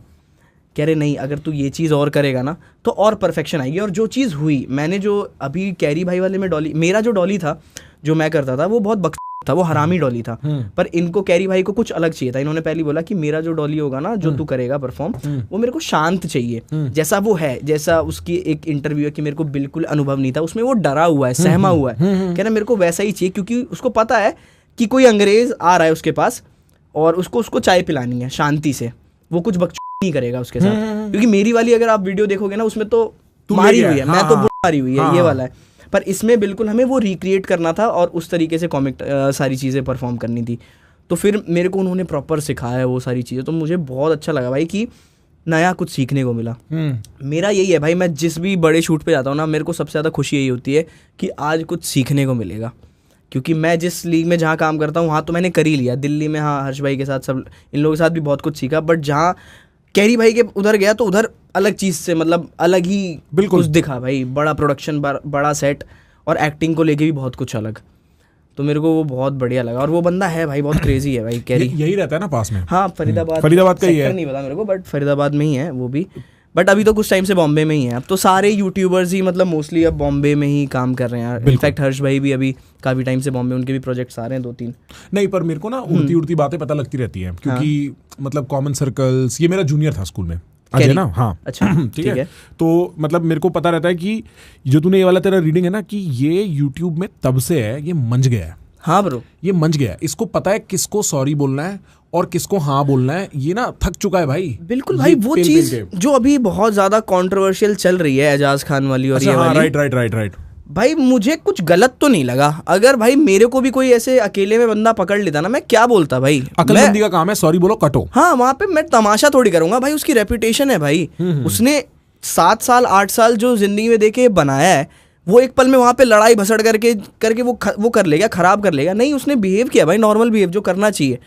कह रहे नहीं, अगर तू ये चीज़ और करेगा ना तो और परफेक्शन आएगी। और जो चीज़ हुई, मैंने जो अभी कैरी भाई वाले में डॉली, मेरा जो डॉली था जो मैं करता था वो बहुत बक था, वो हरामी डॉली था, पर इनको कैरी भाई को कुछ अलग चाहिए था। इन्होंने पहले बोला कि मेरा जो डॉली होगा ना, जो तू करेगा परफॉर्म, वो मेरे को शांत चाहिए, जैसा वो है, जैसा उसकी एक इंटरव्यू है कि मेरे को बिल्कुल अनुभव नहीं था, उसमें वो डरा हुआ है, सहमा हुआ है। कह रहा मेरे को वैसा ही चाहिए, क्योंकि उसको पता है कि कोई अंग्रेज आ रहा है उसके पास और उसको चाय पिलानी है शांति से, वो कुछ बक नहीं करेगा उसके साथ। क्योंकि मेरी वाली अगर आप वीडियो देखोगे ना, उसमें तो मारी हुई है, मैं तो मारी हुई है, ये वाला है। पर इसमें बिल्कुल हमें वो रिक्रिएट करना था और उस तरीके से कॉमिक सारी चीज़ें परफॉर्म करनी थी। तो फिर मेरे को उन्होंने प्रॉपर सिखाया वो सारी चीज़ें, तो मुझे बहुत अच्छा लगा भाई कि नया कुछ सीखने को मिला। मेरा यही है भाई, मैं जिस भी बड़े शूट पे जाता हूँ ना, मेरे को सबसे ज़्यादा खुशी यही होती है कि आज कुछ सीखने को मिलेगा। क्योंकि मैं जिस लीग में जहाँ काम करता हूँ वहाँ तो मैंने कर ही लिया, दिल्ली में हाँ हर्ष भाई के साथ, सब इन लोगों के साथ भी बहुत कुछ सीखा, बट जहाँ कैरी भाई के उधर गया तो उधर अलग चीज़ से, मतलब अलग ही बिल्कुल कुछ दिखा भाई, बड़ा प्रोडक्शन, बड़ा सेट, और एक्टिंग को लेके भी बहुत कुछ अलग। तो मेरे को वो बहुत बढ़िया लगा। और वो बंदा है भाई बहुत क्रेजी है भाई, कैरी यही रहता है ना पास में। हाँ फरीदाबाद का ही है, नहीं पता मेरे को, बट फरीदाबाद में ही है वो भी। बट अभी तो कुछ टाइम से बॉम्बे में ही है। अब तो सारे यूट्यूबर्स ही मतलब मोस्टली अब बॉम्बे में ही काम कर रहे हैं। इनफैक्ट हर्ष भाई भी अभी काफ़ी टाइम से बॉम्बे, उनके भी प्रोजेक्ट्स आ रहे हैं 2-3। नहीं, पर मेरे को ना उड़ती उड़ती बातें पता लगती रहती हैं, क्योंकि मतलब कॉमन सर्कल्स, ये मेरा जूनियर था स्कूल में, अजय ना। हाँ अच्छा ठीक है। तो मतलब मेरे को पता रहता है कि जो तूने ये वाला तेरा रीडिंग है ना, कि ये यूट्यूब में तब से है, ये मंज गया है। हाँ ब्रो, ये मंज गया है, इसको पता है किसको सॉरी बोलना है और किसको हाँ बोलना है। ये ना थक चुका है भाई, बिल्कुल भाई। वो चीज जो अभी बहुत ज्यादा कंट्रोवर्शियल चल रही है, एजाज खान वाली और ये वाली, राइट भाई मुझे कुछ गलत तो नहीं लगा। अगर भाई मेरे को भी कोई ऐसे अकेले में बंदा पकड़ लेता ना, मैं क्या बोलता भाई, अकलमंदी का काम है, सॉरी बोलो कटो। हाँ, वहां पे मैं तमाशा थोड़ी करूंगा भाई, उसकी रेपुटेशन है भाई। उसने 7 साल 8 साल जो जिंदगी में देखे बनाया है, वो एक पल में वहां पे लड़ाई भसड़ करके वो कर लेगा, खराब कर लेगा। नहीं, उसने बिहेव किया भाई, नॉर्मल बिहेव जो करना चाहिए।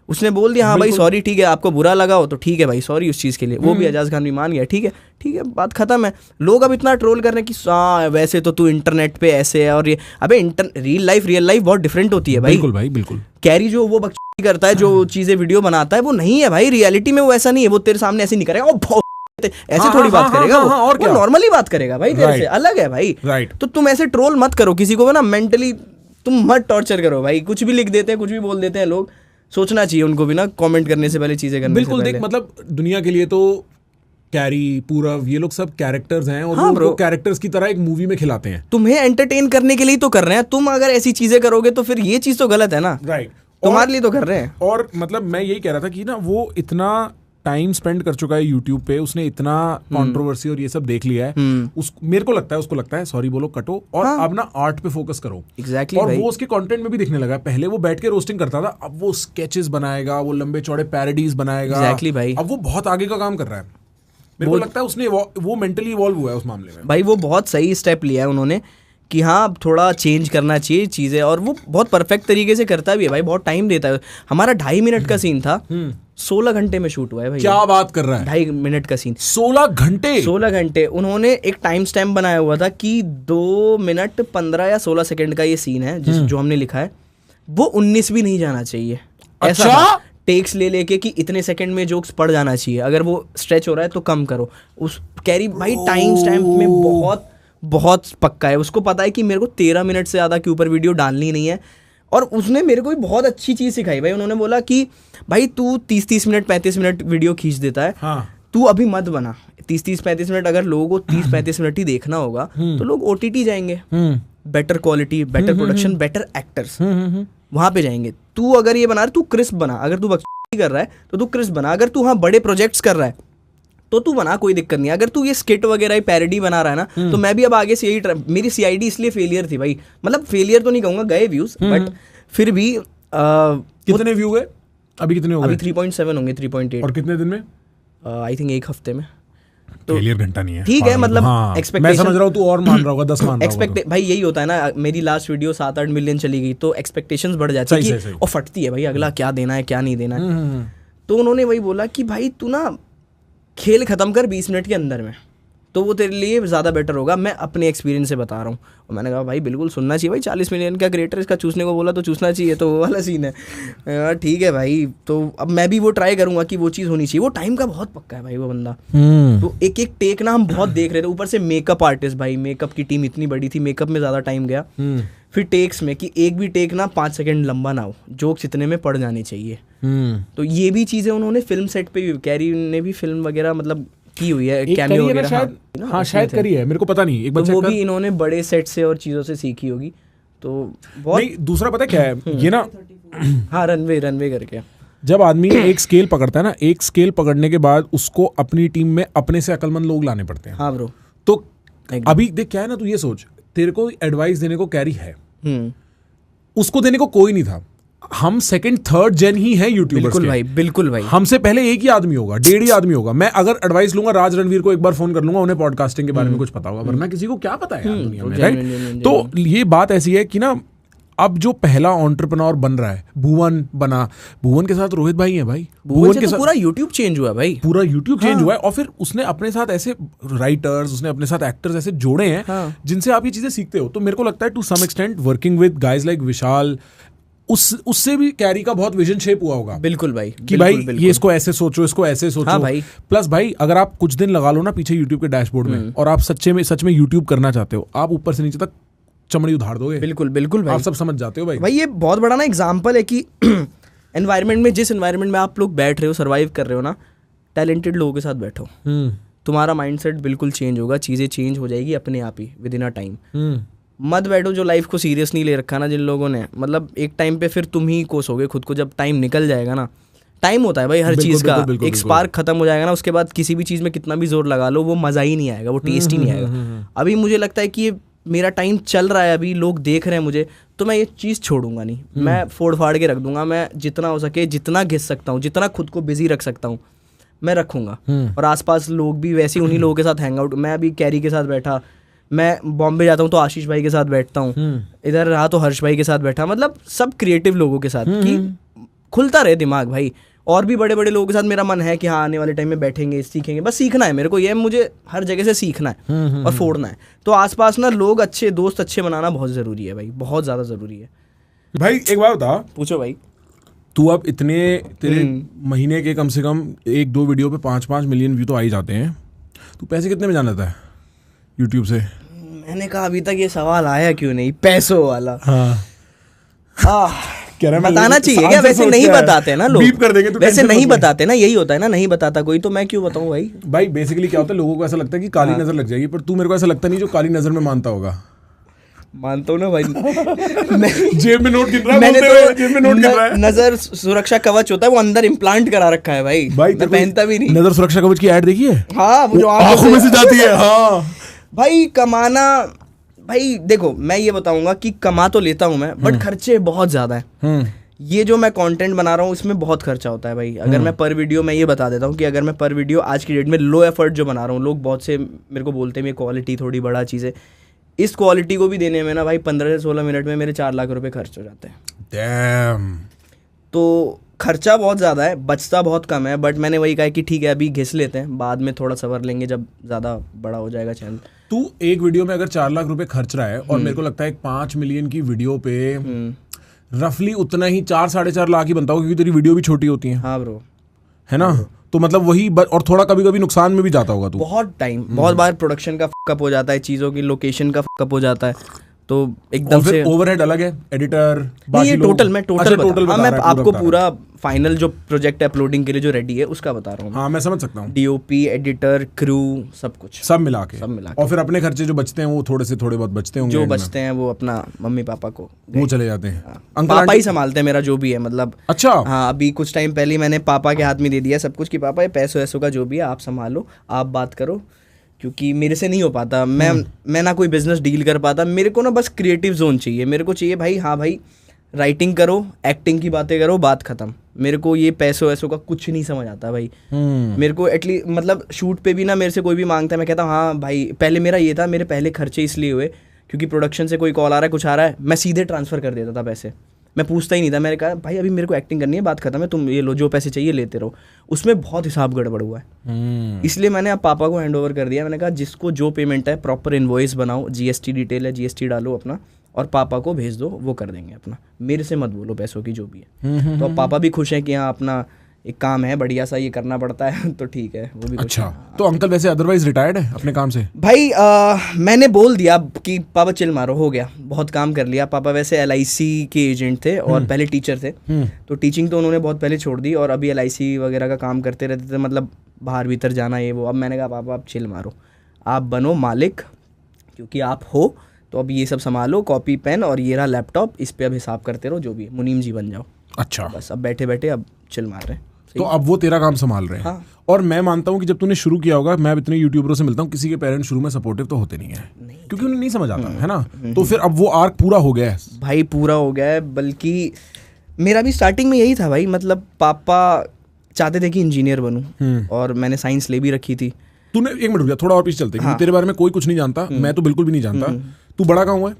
उसने बोल दिया हाँ भाई सॉरी, ठीक है, आपको बुरा लगा हो तो ठीक है भाई, सॉरी उस चीज़ के लिए। वो भी एजाज खान भी मान गया, ठीक है, बात खत्म है। लोग अब इतना ट्रोल कर रहे हैं कि वैसे तो तू इंटरनेट पे ऐसे है और ये, अबे रियल लाइफ बहुत डिफरेंट होती है भाई। बिल्कुल भाई, बिल्कुल। कैरी जो वो बकचोदी करता है, जो चीज़ें वीडियो बनाता है, वो नहीं है भाई रियलिटी में, वो ऐसा नहीं है। वो तेरे सामने ऐसे नहीं करेगा, ऐसे थोड़ी बात करेगा, वो नॉर्मली बात करेगा भाई, तेरे से अलग है भाई। तो तुम ऐसे ट्रोल मत करो किसी को ना, मेंटली तुम मत टॉर्चर करो भाई। कुछ भी लिख देते हैं, कुछ भी बोल देते हैं लोग, सोचना चाहिए उनको भी ना, कमेंट करने से पहले, चीजें करने बिल्कुल से पहले। देख, मतलब दुनिया के लिए तो कैरी, पूरव, ये लोग सब कैरेक्टर्स हैं और वो कैरेक्टर्स की तरह एक मूवी में खिलाते हैं। तुम्हें एंटरटेन करने के लिए तो कर रहे हैं। तुम अगर ऐसी चीजें करोगे तो फिर ये चीज तो गलत है ना। राइट, तुम्हारे लिए तो कर रहे हैं। और मतलब मैं यही कह रहा था कि ना, वो इतना टाइम स्पेंड कर चुका है यूट्यूब पे, उसने इतना कंट्रोवर्सी और ये सब देख लिया है। मेरे को लगता है सॉरी बोलो कटो, और अब ना आर्ट पे फोकस करो। एग्जैक्टली और वो उसके कंटेंट में भी दिखने लगा है। पहले वो बैठ के रोस्टिंग करता था, अब वो स्केचेस बनाएगा, वो लंबे चौड़े पैरोडीज बनाएगा। एग्जैक्टली भाई, अब वो बहुत आगे का काम कर रहा है। मेरे को लगता है उसने वो मेंटली इवॉल्व हुआ है उस मामले में। भाई वो बहुत सही स्टेप लिया है उन्होंने कि हाँ अब थोड़ा चेंज करना चाहिए चीज़ें, और वो बहुत परफेक्ट तरीके से करता भी है भाई, बहुत टाइम देता है। हमारा 2.5 मिनट का सीन था, 16 घंटे में शूट हुआ है भाई। क्या बात कर रहा है? 2.5 मिनट का सीन, 16 घंटे। 16 घंटे उन्होंने एक टाइम स्टैम्प बनाया हुआ था कि 2 मिनट 15 या 16 सेकंड का ये सीन है, जो हमने लिखा है, वो 19 भी नहीं जाना चाहिए। ऐसा अच्छा? टेक्स ले लेके कि इतने सेकंड में जोक्स पड़ जाना चाहिए, अगर वो स्ट्रेच हो रहा है तो कम करो। उस कैरी भाई टाइम स्टैम्प में बहुत पक्का है। उसको पता है कि मेरे को 13 मिनट से ज़्यादा के ऊपर वीडियो डालनी नहीं है। और उसने मेरे को भी बहुत अच्छी चीज़ सिखाई भाई। उन्होंने बोला कि भाई तू 30 मिनट 35 मिनट वीडियो खींच देता है, हाँ। तू अभी मत बना, 30-35 मिनट अगर लोगों को 30-35 मिनट ही देखना होगा तो लोग OTT जाएंगे, better quality, better production, better actors, वहां पे जाएंगे। तू अगर ये बना रहा है, तू क्रिस्प बना, अगर तू बकचोदी कर रहा है तो तू क्रिस्प बना, अगर तू हाँ बड़े प्रोजेक्ट्स कर रहा है तो तू बना, कोई दिक्कत नहीं। अगर तू ये स्किट वगैरह पैरोडी बना रहा है ना, तो मैं भी अब आगे से यही मेरी CID इसलिए फेलियर थी भाई, मतलब फेलियर तो नहीं कहूंगा, गए व्यूज, बट फिर भी कितने व्यू गए अभी? कितने हो गए? अभी 3.7 होंगे, 3.8। और कितने दिन में? आई थिंक 1 हफ्ते में। तो फेलियर घंटा नहीं है, ठीक है, मतलब मैं समझ रहा हूँ तू और मान रहा होगा, 10 मान रहा होगा। भाई यही होता है ना, मेरी लास्ट वीडियो 7-8 मिलियन चली गई तो एक्सपेक्टेशंस बढ़ जाती है और फटती है भाई, अगला क्या देना है क्या नहीं देना है। तो उन्होंने वही बोला कि भाई तू ना खेल खत्म कर 20 मिनट के अंदर में, तो वो तेरे लिए ज़्यादा बेटर होगा। मैं अपने एक्सपीरियंस से बता रहा हूँ। और मैंने कहा भाई बिल्कुल सुनना चाहिए भाई, 40 मिलियन का क्रिएटर इसका चूसने को बोला तो चूसना चाहिए, तो वो वाला सीन है। ठीक है भाई, तो अब मैं भी वो ट्राई करूंगा कि वो चीज़ होनी चाहिए। वो टाइम का बहुत पक्का है भाई वो बंदा, तो एक एक टेक ना हम बहुत देख रहे थे। ऊपर से मेकअप आर्टिस्ट भाई, मेकअप की टीम इतनी बड़ी थी, मेकअप में ज़्यादा टाइम गया। फिर टेक्स में कि एक भी टेक ना 5 सेकंड लंबा ना हो, जोक्स इतने में पड़ जाने चाहिए। तो ये भी चीज़ें उन्होंने फिल्म सेट पे भी, कैरी ने भी फिल्म वगैरह मतलब की हुई है, कैमियो वगैरह शायद करी है, मेरे को पता नहीं, एक बार वो भी इन्होंने बड़े सेट से और चीज़ों से सीखी होगी। तो बहुत नहीं, दूसरा पता क्या है ये ना, हाँ रनवे करके जब आदमी एक स्केल पकड़ता है ना, एक स्केल पकड़ने के बाद उसको अपनी टीम में अपने से अक्लमंद लोग लाने पड़ते हैं। हाँ ब्रो, तो अभी देख क्या है ना, तू ये सोच, तेरे को एडवाइस देने को कैरी है, उसको देने को कोई नहीं था। हम 2nd 3rd जेन ही है यूट्यूबर्स के। बिल्कुल भाई। हमसे पहले एक ही आदमी होगा, 1.5 ही आदमी होगा। मैं अगर एडवाइस लूंगा, राज रणवीर को एक बार फोन कर लूंगा, उन्हें पॉडकास्टिंग के बारे में कुछ पता होगा, वरना किसी को क्या पता है यार दुनिया में, राइट? तो ये बात ऐसी है कि ना, अब जो पहला एंटरप्रेन्योर बन रहा है, भुवन बना, भुवन के साथ रोहित भाई है भाई, भुवन के साथ पूरा यूट्यूब चेंज हुआ है भाई, पूरा यूट्यूब चेंज हुआ है। और फिर उसने अपने साथ ऐसे राइटर्स, उसने अपने साथ एक्टर्स ऐसे जोड़े हैं जिनसे आप ये चीजें सीखते हो। तो मेरे को लगता है to some extent working with guys like Vishal, उससे भी कैरी का बहुत विजन शेप हुआ होगा। बिल्कुल भाई, कि भाई ये इसको ऐसे सोचो, इसको ऐसे सोचो। हाँ भाई। प्लस भाई अगर आप कुछ दिन लगा लो ना पीछे यूट्यूब के डैशबोर्ड में, और आप सच में यूट्यूब करना चाहते हो, आप ऊपर से नीचे तक चमड़ी उधार दोगे। बिल्कुल भाई, आप सब समझ जाते हो भाई। ये बहुत बड़ा ना एग्जाम्पल है कि एनवायरनमेंट में, जिस एनवायरनमेंट में आप लोग बैठ रहे हो, सर्वाइव कर रहे हो ना, टैलेंटेड लोगों के साथ बैठो, तुम्हारा माइंडसेट बिल्कुल चेंज होगा, चीज़ें चेंज हो जाएगी अपने आप ही विद इन अ टाइम। मत बैठो जो लाइफ को सीरियस नहीं ले रखा ना जिन लोगों ने, मतलब एक टाइम पे फिर तुम ही कोसोगे खुद को, जब टाइम निकल जाएगा ना। टाइम होता है भाई हर चीज़ का, एक स्पार्क खत्म हो जाएगा ना, उसके बाद किसी भी चीज़ में कितना भी जोर लगा लो, वो मज़ा ही नहीं आएगा, वो टेस्ट ही नहीं आएगा। अभी मुझे लगता है कि ये मेरा टाइम चल रहा है, अभी लोग देख रहे हैं मुझे, तो मैं ये चीज़ छोड़ूंगा नहीं, मैं फोड़ फाड़ के रख दूंगा। मैं जितना हो सके, जितना घिस सकता हूँ, जितना खुद को बिजी रख सकता हूँ, मैं रखूंगा। और आसपास लोग भी वैसे उन्हीं लोगों के साथ हैंग आउट। मैं अभी कैरी के साथ बैठा, मैं बॉम्बे जाता हूँ तो आशीष भाई के साथ बैठता हूँ, इधर रहा तो हर्ष भाई के साथ बैठा, मतलब सब क्रिएटिव लोगों के साथ, कि खुलता रहे दिमाग भाई। और भी बड़े बड़े लोगों के साथ मेरा मन है कि हाँ आने वाले टाइम में बैठेंगे, सीखेंगे, बस सीखना है मेरे को, ये मुझे हर जगह से सीखना है और फोड़ना है। तो आसपास ना लोग अच्छे, दोस्त अच्छे बनाना बहुत ज़रूरी है भाई, बहुत ज़्यादा ज़रूरी है भाई। एक बात बता, पूछो भाई। तू अब इतने तेरे महीने के कम से कम 1-2 वीडियो पे 5-5 मिलियन व्यू तो आ ही जाते हैं, तू पैसे कितने में जान लेता है यूट्यूब से? मैंने कहा अभी तक ये सवाल आया क्यों नहीं, पैसों वाला। बताना चाहिए क्या? वैसे नहीं बताते ना लोग, बीप कर देंगे, वैसे नहीं बताते ना, यही होता है ना, नहीं बताता कोई, तो मैं क्यों बताऊं भाई? भाई बेसिकली क्या होता है, लोगों को ऐसा लगता है कि काली नजर लग जाएगी, पर तू मेरे को ऐसा लगता नहीं जो काली नजर में मानता होगा। मानता हूँ ना भाई। जेब में नोट गिन रहा है, मैंने तो जेब में नोट गिन रहा है। नजर सुरक्षा कवच होता है, वो अंदर इम्प्लांट करा रखा है भाई, मैं पहनता भी नहीं। नजर सुरक्षा कवच की ऐड देखी है? हाँ, वो जो आंखों में से जाती है। हाँ भाई, कमाना भाई, देखो मैं ये बताऊंगा कि कमा तो लेता हूँ मैं, बट खर्चे बहुत ज्यादा है। ये जो मैं कंटेंट बना रहा हूँ इसमें बहुत खर्चा होता है भाई। अगर मैं पर वीडियो, मैं ये बता देता हूँ कि अगर मैं पर वीडियो आज की डेट में लो एफर्ट जो बना रहा हूँ, लोग बहुत से मेरे को बोलते हैं मेरी क्वालिटी थोड़ी बड़ा चीज़ है, इस क्वालिटी को भी देने में ना भाई 15 से 16 मिनट में मेरे 4 लाख रुपए खर्च हो जाते हैं। Damn. तो खर्चा बहुत ज़्यादा है, बचता बहुत कम है, बट मैंने वही कहा कि ठीक है अभी घिस लेते हैं, बाद में थोड़ा सवर लेंगे जब ज़्यादा बड़ा हो जाएगा चैनल। तू एक वीडियो में अगर 4 लाख रुपए खर्च रहा है, और मेरे को लगता है 5 मिलियन की वीडियो पे रफली उतना ही 4-4.5 लाख ही बनता होगा, क्योंकि तेरी वीडियो भी छोटी होती है। हाँ ब्रो, है ना? तो मतलब वही, और थोड़ा कभी कभी नुकसान में भी जाता होगा तू। बहुत टाइम, बहुत बार प्रोडक्शन का फकअप हो जाता है, चीज़ों की लोकेशन का फकअप हो जाता है, तो और एकदम से फिर ओवरहेड अलग है, एडिटर नहीं, बाकी ये लोग। टोटल मैं अच्छा, टोटल total हाँ, बता मैं रहा है, आपको बता पूरा फाइनल जो प्रोजेक्ट है अपलोडिंग के लिए जो रेडी है उसका बता रहा हूँ। हाँ मैं समझ सकता हूँ, डीओपी, एडिटर, क्रू, सब कुछ सब मिला के। सब मिला के। और फिर अपने खर्चे जो बचते हैं वो थोड़े बहुत बचते होंगे, जो end में। बचते हैं वो अपना मम्मी पापा को वो चले जाते हैं। अंकल पापा आंटी ही संभालते हैं मेरा जो भी है, मतलब अच्छा हाँ अभी कुछ टाइम पहले ही मैंने पापा के हाथ में दे दिया सब कुछ कि पापा ये पैसों वैसों का जो भी है आप संभालो, आप बात करो, क्योंकि मेरे से नहीं हो पाता। मैं ना कोई बिजनेस डील कर पाता, मेरे को ना बस क्रिएटिव जोन चाहिए। मेरे को चाहिए भाई, हाँ भाई राइटिंग करो, एक्टिंग की बातें करो, बात खत्म। मेरे को ये पैसों वैसों का कुछ नहीं समझ आता भाई। मेरे को एटलीस्ट मतलब शूट पे भी ना मेरे से कोई भी मांगता है, मैं कहता हूँ हाँ भाई। पहले मेरा ये था, मेरे पहले खर्चे इसलिए हुए क्योंकि प्रोडक्शन से कोई कॉल आ रहा है, कुछ आ रहा है, मैं सीधे ट्रांसफ़र कर देता था पैसे, मैं पूछता ही नहीं था। मैंने कहा भाई अभी मेरे को एक्टिंग करनी है, बात खत्म है, तुम ये लो, जो पैसे चाहिए लेते रहो। उसमें बहुत हिसाब गड़बड़ हुआ है, इसलिए मैंने अब पापा को हैंड ओवर कर दिया। मैंने कहा जिसको जो पेमेंट है प्रॉपर इनवॉइस बनाओ, जीएसटी डिटेल है जीएसटी डालो अपना और पापा को भेज दो, वो कर देंगे अपना। मेरे से मत बोलो पैसों की जो भी है। तो अब पापा भी खुश हैं कि हाँ अपना एक काम है बढ़िया सा, ये करना पड़ता है तो ठीक है, वो भी खुश अच्छा हैं। तो अंकल वैसे अदरवाइज रिटायर्ड है अपने काम से? भाई मैंने बोल दिया कि पापा चिल मारो, हो गया, बहुत काम कर लिया। पापा वैसे LIC के एजेंट थे और पहले टीचर थे, तो टीचिंग तो उन्होंने बहुत पहले छोड़ दी और अभी LIC वगैरह का काम करते रहते थे, मतलब बाहर भीतर जाना ये वो। अब मैंने कहा पापा आप चिल मारो, आप बनो मालिक, क्योंकि आप हो तो अब ये सब संभालो, कॉपी पेन और ये रहा लैपटॉप, इस पे अब हिसाब करते रहो, जो भी है मुनीम जी बन जाओ। अच्छा बस अब बैठे बैठे अब चिल मार रहे हैं। तो अब वो तेरा काम संभाल रहे हैं। हाँ। और मैं मानता हूँ कि जब तूने शुरू किया होगा, मैं अब इतने यूट्यूबरों से मिलता हूँ, किसी के पेरेंट्स शुरू में सपोर्टिव तो होते नहीं है, क्योंकि उन्हें नहीं समझ आता है ना। तो फिर अब वो आर्क पूरा हो गया है भाई, पूरा हो गया है। बल्कि मेरा भी स्टार्टिंग में यही था भाई, मतलब पापा चाहते थे कि इंजीनियर बनूं और मैंने साइंस ले भी रखी थी। तूने एक मिनट रुक जा, थोड़ा और पीछे चलते हैं, क्योंकि तेरे बारे में कोई कुछ नहीं जानता, मैं तो बिल्कुल भी नहीं जानता। तू बड़ा कहाँ हुआ है?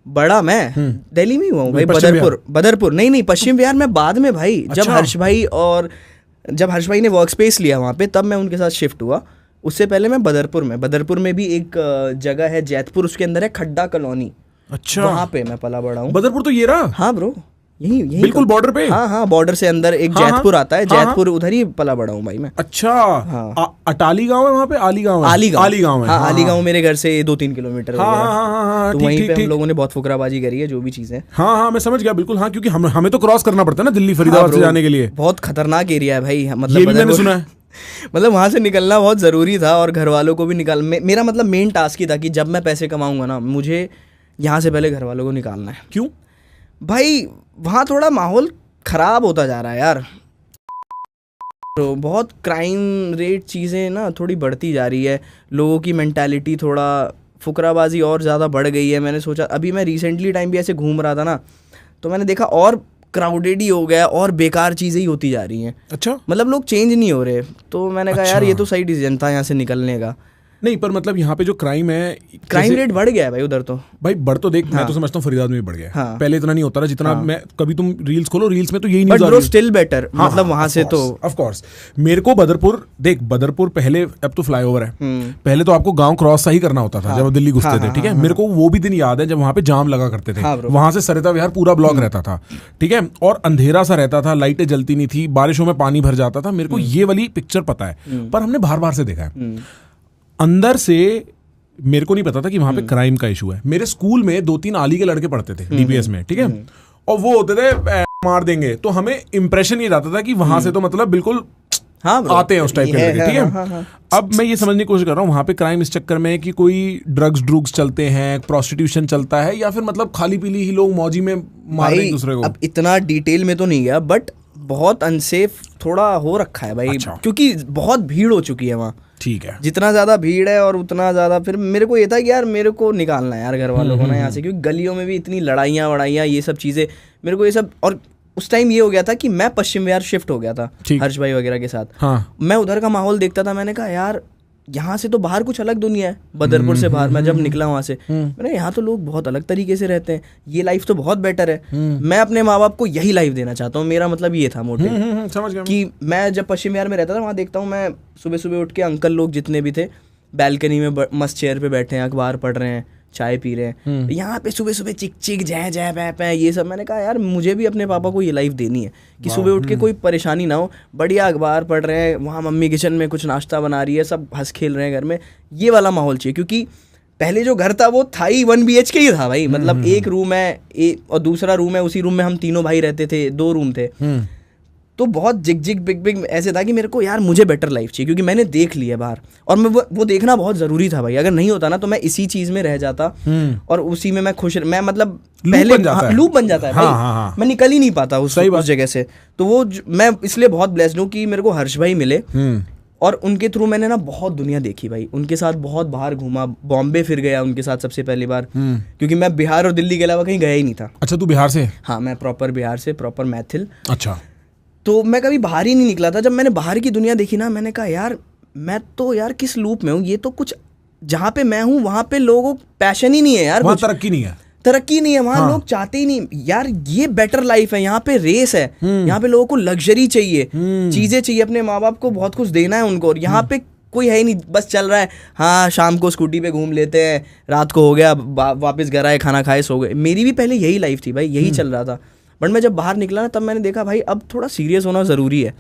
बड़ा मैं दिल्ली में ही हुआ हूँ भाई, पश्चिम बदरपुर नहीं पश्चिम बिहार में बाद में भाई। जब हर्ष भाई ने वर्क स्पेस लिया वहाँ पे, तब मैं उनके साथ शिफ्ट हुआ। उससे पहले मैं बदरपुर में भी एक जगह है जैतपुर, उसके अंदर है खड्डा कॉलोनी, अच्छा वहाँ पे मैं पला बड़ा हूँ। बदरपुर तो ये रहा? हाँ ब्रो, यही बिल्कुल बॉर्डर पे। हाँ बॉर्डर से अंदर एक जैतपुर आता है, जैतपुर उधर ही पला बड़ा हूँ भाई मैं। अच्छा अटाली गांव है वहाँ पे? आली गांव है? आली गांव है। हाँ आली गांव मेरे घर से 2-3 किलोमीटर तो वहीं पे हम लोगों ने बहुत फुकराबाजी करी है, जो भी चीजें। हाँ मैं समझ गया बिल्कुल। हाँ क्योंकि हमें तो क्रॉस करना पड़ता है ना दिल्ली फरीदाबाद से जाने के लिए। बहुत खतरनाक एरिया है भाई, मतलब ये भी मैंने सुना है। मतलब वहां से निकलना बहुत जरूरी था और घर वालों को भी मेरा मतलब मेन टास्क ही था कि जब मैं पैसे कमाऊंगा ना, मुझे यहाँ से पहले घर वालों को निकालना है। क्यों भाई? वहाँ थोड़ा माहौल खराब होता जा रहा है यार, तो बहुत क्राइम रेट चीज़ें ना थोड़ी बढ़ती जा रही है, लोगों की मेंटालिटी थोड़ा फुकराबाजी और ज़्यादा बढ़ गई है। मैंने सोचा, अभी मैं रिसेंटली टाइम भी ऐसे घूम रहा था ना, तो मैंने देखा और क्राउडेड ही हो गया और बेकार चीज़ें ही होती जा रही हैं। अच्छा मतलब लोग चेंज नहीं हो रहे, तो मैंने कहा यार ये तो सही डिसीजन था यहाँ से निकलने का। नहीं पर मतलब यहाँ पे जो क्राइम है, क्राइम रेट बढ़ गया है भाई उधर तो। भाई बढ़ तो देख, मैं तो समझता हूँ फरीदाबाद में भी बढ़ गया है। हाँ। पहले इतना नहीं होता था जितना। मैं कभी तुम रील्स खोलो, रील्स में तो यही बट न्यूज़ आ ब्रो रही है। स्टिल बेटर, मतलब वहाँ से तो ऑफ कोर्स मेरे को बदरपुर देख, बदरपुर पहले, अब तो फ्लाईओवर है, पहले तो आपको गांव क्रॉस सा ही करना होता था जब आप दिल्ली घुसते थे, ठीक है। मेरे को वो भी दिन याद है जब वहाँ पे जाम लगा करते थे, वहां से सरिता विहार पूरा ब्लॉक रहता था, ठीक है, और अंधेरा सा रहता था, लाइटें जलती नहीं थी, बारिशों में पानी भर जाता था। मेरे को ये वाली पिक्चर पता है, पर हमने बाहर से देखा है। अंदर से मेरे को नहीं पता था कि वहां पे क्राइम का इशू है। मेरे स्कूल में 2-3 आली के लड़के पढ़ते थे DPS में, ठीक है, और वो होते थे मार देंगे, तो हमें इंप्रेशन ये रहता था कि वहां से तो मतलब बिल्कुल आते हैं उस टाइप के लड़के, ठीक है। अब मैं ये समझने की कोशिश कर रहा हूँ वहां पे क्राइम इस चक्कर में है कि कोई ड्रग्स चलते हैं, प्रोस्टिट्यूशन चलता है, या फिर मतलब खाली पीली ही लोग मौजी में मार रहे हैं दूसरे को। अब इतना डिटेल में तो नहीं गया, बट बहुत अनसेफ थोड़ा हो रखा है भाई। अच्छा। क्योंकि बहुत भीड़ हो चुकी है वहाँ, ठीक है। जितना ज्यादा भीड़ है और उतना ज्यादा फिर मेरे को ये था कि यार मेरे को निकालना है यार घर वालों को ना यहाँ से, क्योंकि गलियों में भी इतनी लड़ाइयाँ वड़ाइयाँ ये सब चीजें, मेरे को ये सब। और उस टाइम ये हो गया था कि मैं पश्चिम बिहार शिफ्ट हो गया था हर्ष भाई वगैरह के साथ। हाँ। मैं उधर का माहौल देखता था, मैंने कहा यार यहाँ से तो बाहर कुछ अलग दुनिया है। बदरपुर से बाहर मैं जब निकला वहाँ से, मैंने यहाँ तो लोग बहुत अलग तरीके से रहते हैं, ये लाइफ तो बहुत बेटर है। मैं अपने माँ बाप को यही लाइफ देना चाहता हूँ, मेरा मतलब ये था मोटिव। समझ गया कि मैं जब पश्चिम बिहार में रहता था, वहाँ देखता हूँ मैं सुबह सुबह उठ के अंकल लोग जितने भी थे बैल्कनी में मस्त चेयर पे बैठे हैं, अखबार पढ़ रहे हैं, चाय पी रहे हैं। यहाँ पे सुबह सुबह चिक चिक जय जय पै पै ये सब। मैंने कहा यार मुझे भी अपने पापा को ये लाइफ देनी है कि सुबह उठ के कोई परेशानी ना हो, बढ़िया अखबार पढ़ रहे हैं, वहाँ मम्मी किचन में कुछ नाश्ता बना रही है, सब हंस खेल रहे हैं घर में, ये वाला माहौल चाहिए। क्योंकि पहले जो घर था वो था ही 1 BHK ही था भाई, मतलब एक रूम है और दूसरा रूम है, उसी रूम में हम तीनों भाई रहते थे, 2 रूम थे। तो बहुत जिग बिग ऐसे था कि मेरे को यार मुझे बेटर लाइफ चाहिए, क्योंकि मैंने देख लिया बाहर, और मैं वो देखना बहुत ज़रूरी था भाई। अगर नहीं होता ना तो मैं इसी चीज़ में रह जाता और उसी में मैं खुश, मैं मतलब पहले लूप बन जाता है भाई। मैं निकल ही नहीं पाता उस जगह से। तो वो मैं इसलिए बहुत ब्लेस्ड हूँ कि मेरे को हर्ष भाई मिले, और उनके थ्रू मैंने ना बहुत दुनिया देखी भाई। उनके साथ बहुत बाहर घूमा, बॉम्बे फिर गया उनके साथ सबसे पहली बार, क्योंकि मैं बिहार और दिल्ली के अलावा कहीं गया ही नहीं था। अच्छा, तू बिहार से? हाँ, मैं प्रॉपर बिहार से, प्रॉपर मैथिल। अच्छा। तो मैं कभी बाहर ही नहीं निकला था। जब मैंने बाहर की दुनिया देखी ना, मैंने कहा यार मैं तो यार किस लूप में हूँ, ये तो कुछ, जहाँ पे मैं हूँ वहाँ पे लोगों को पैशन ही नहीं है यार, वहाँ तरक्की नहीं है, वहाँ लोग चाहते ही नहीं यार, ये बेटर लाइफ है, यहाँ पे रेस है, यहाँ पे लोगों को लग्जरी चाहिए, चीजें चाहिए, अपने माँ बाप को बहुत कुछ देना है उनको, और यहाँ पे कोई है ही नहीं, बस चल रहा है। हाँ, शाम को स्कूटी पे घूम लेते हैं, रात को हो गया वापस घर आए, खाना खाए, सो गए। मेरी भी पहले यही लाइफ थी भाई, यही चल रहा था। बट मैं जब बाहर निकला ना, तब मैंने देखा भाई अब थोड़ा सीरियस होना ज़रूरी है,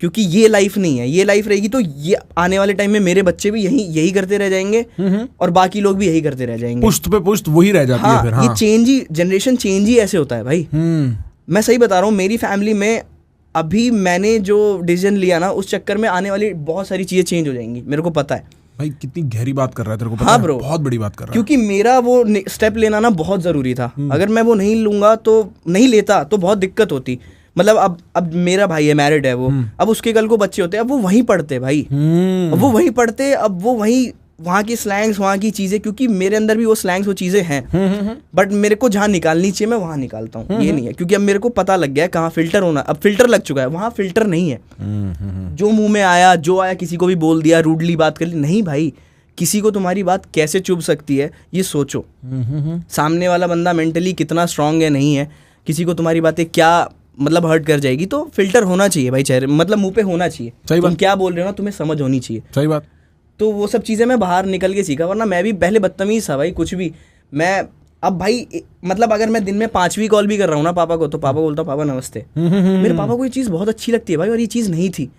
क्योंकि ये लाइफ नहीं है। ये लाइफ रहेगी तो ये आने वाले टाइम में मेरे बच्चे भी यही करते रह जाएंगे, और बाकी लोग भी यही करते रह जाएंगे, पुश्त पे पुश्त वही रह जाती है फिर। हाँ, ये चेंज ही, जनरेशन चेंज ही ऐसे होता है भाई। मैं सही बता रहा हूँ, मेरी फैमिली में अभी मैंने जो डिसीजन लिया ना, उस चक्कर में आने वाली बहुत सारी चीज़ें चेंज हो जाएंगी, मेरे को पता है भाई। कितनी गहरी बात कर रहा है, तेरे को पता हाँ है? ब्रो, बहुत बड़ी बात कर रहा है। क्योंकि मेरा वो स्टेप लेना ना बहुत ज़रूरी था। अगर मैं वो नहीं लूँगा तो नहीं लेता तो बहुत दिक्कत होती। मतलब अब मेरा भाई है, मैरिड है वो, अब उसके कल को बच्चे होते हैं, अब वो वहीं पढ़ते भाई, अब वो वहीं पढ़ते, अब वो वहीं वहाँ की स्लैंग्स, वहाँ की चीज़ें, क्योंकि मेरे अंदर भी वो स्लैंग्स, वो चीज़ें हैं, बट मेरे को जहाँ निकालनी चाहिए मैं वहाँ निकालता हूँ। ये नहीं है, क्योंकि अब मेरे को पता लग गया है कहाँ फिल्टर होना, अब फिल्टर लग चुका है, वहाँ फिल्टर नहीं है। जो मुंह में आया, जो आया, किसी को भी बोल दिया, रूडली बात कर ली, नहीं भाई, किसी को तुम्हारी बात कैसे चुभ सकती है ये सोचो। सामने वाला बंदा मेंटली कितना स्ट्रांग है, नहीं है, किसी को तुम्हारी बातें क्या मतलब हर्ट कर जाएगी। तो फिल्टर होना चाहिए भाई, चेहरे मतलब मुंह पे होना चाहिए, तुम क्या बोल रहे हो ना, तुम्हें समझ होनी चाहिए। सही बात। तो वो सब चीज़ें मैं बाहर निकल के सीखा, वरना मैं भी पहले बदतमीज था भाई, कुछ भी। मैं अब भाई मतलब अगर मैं दिन में 5वीं कॉल भी कर रहा हूँ ना पापा को, तो पापा बोलता हूँ पापा नमस्ते। मेरे पापा को ये चीज़ बहुत अच्छी लगती है भाई, और ये चीज़ नहीं थी।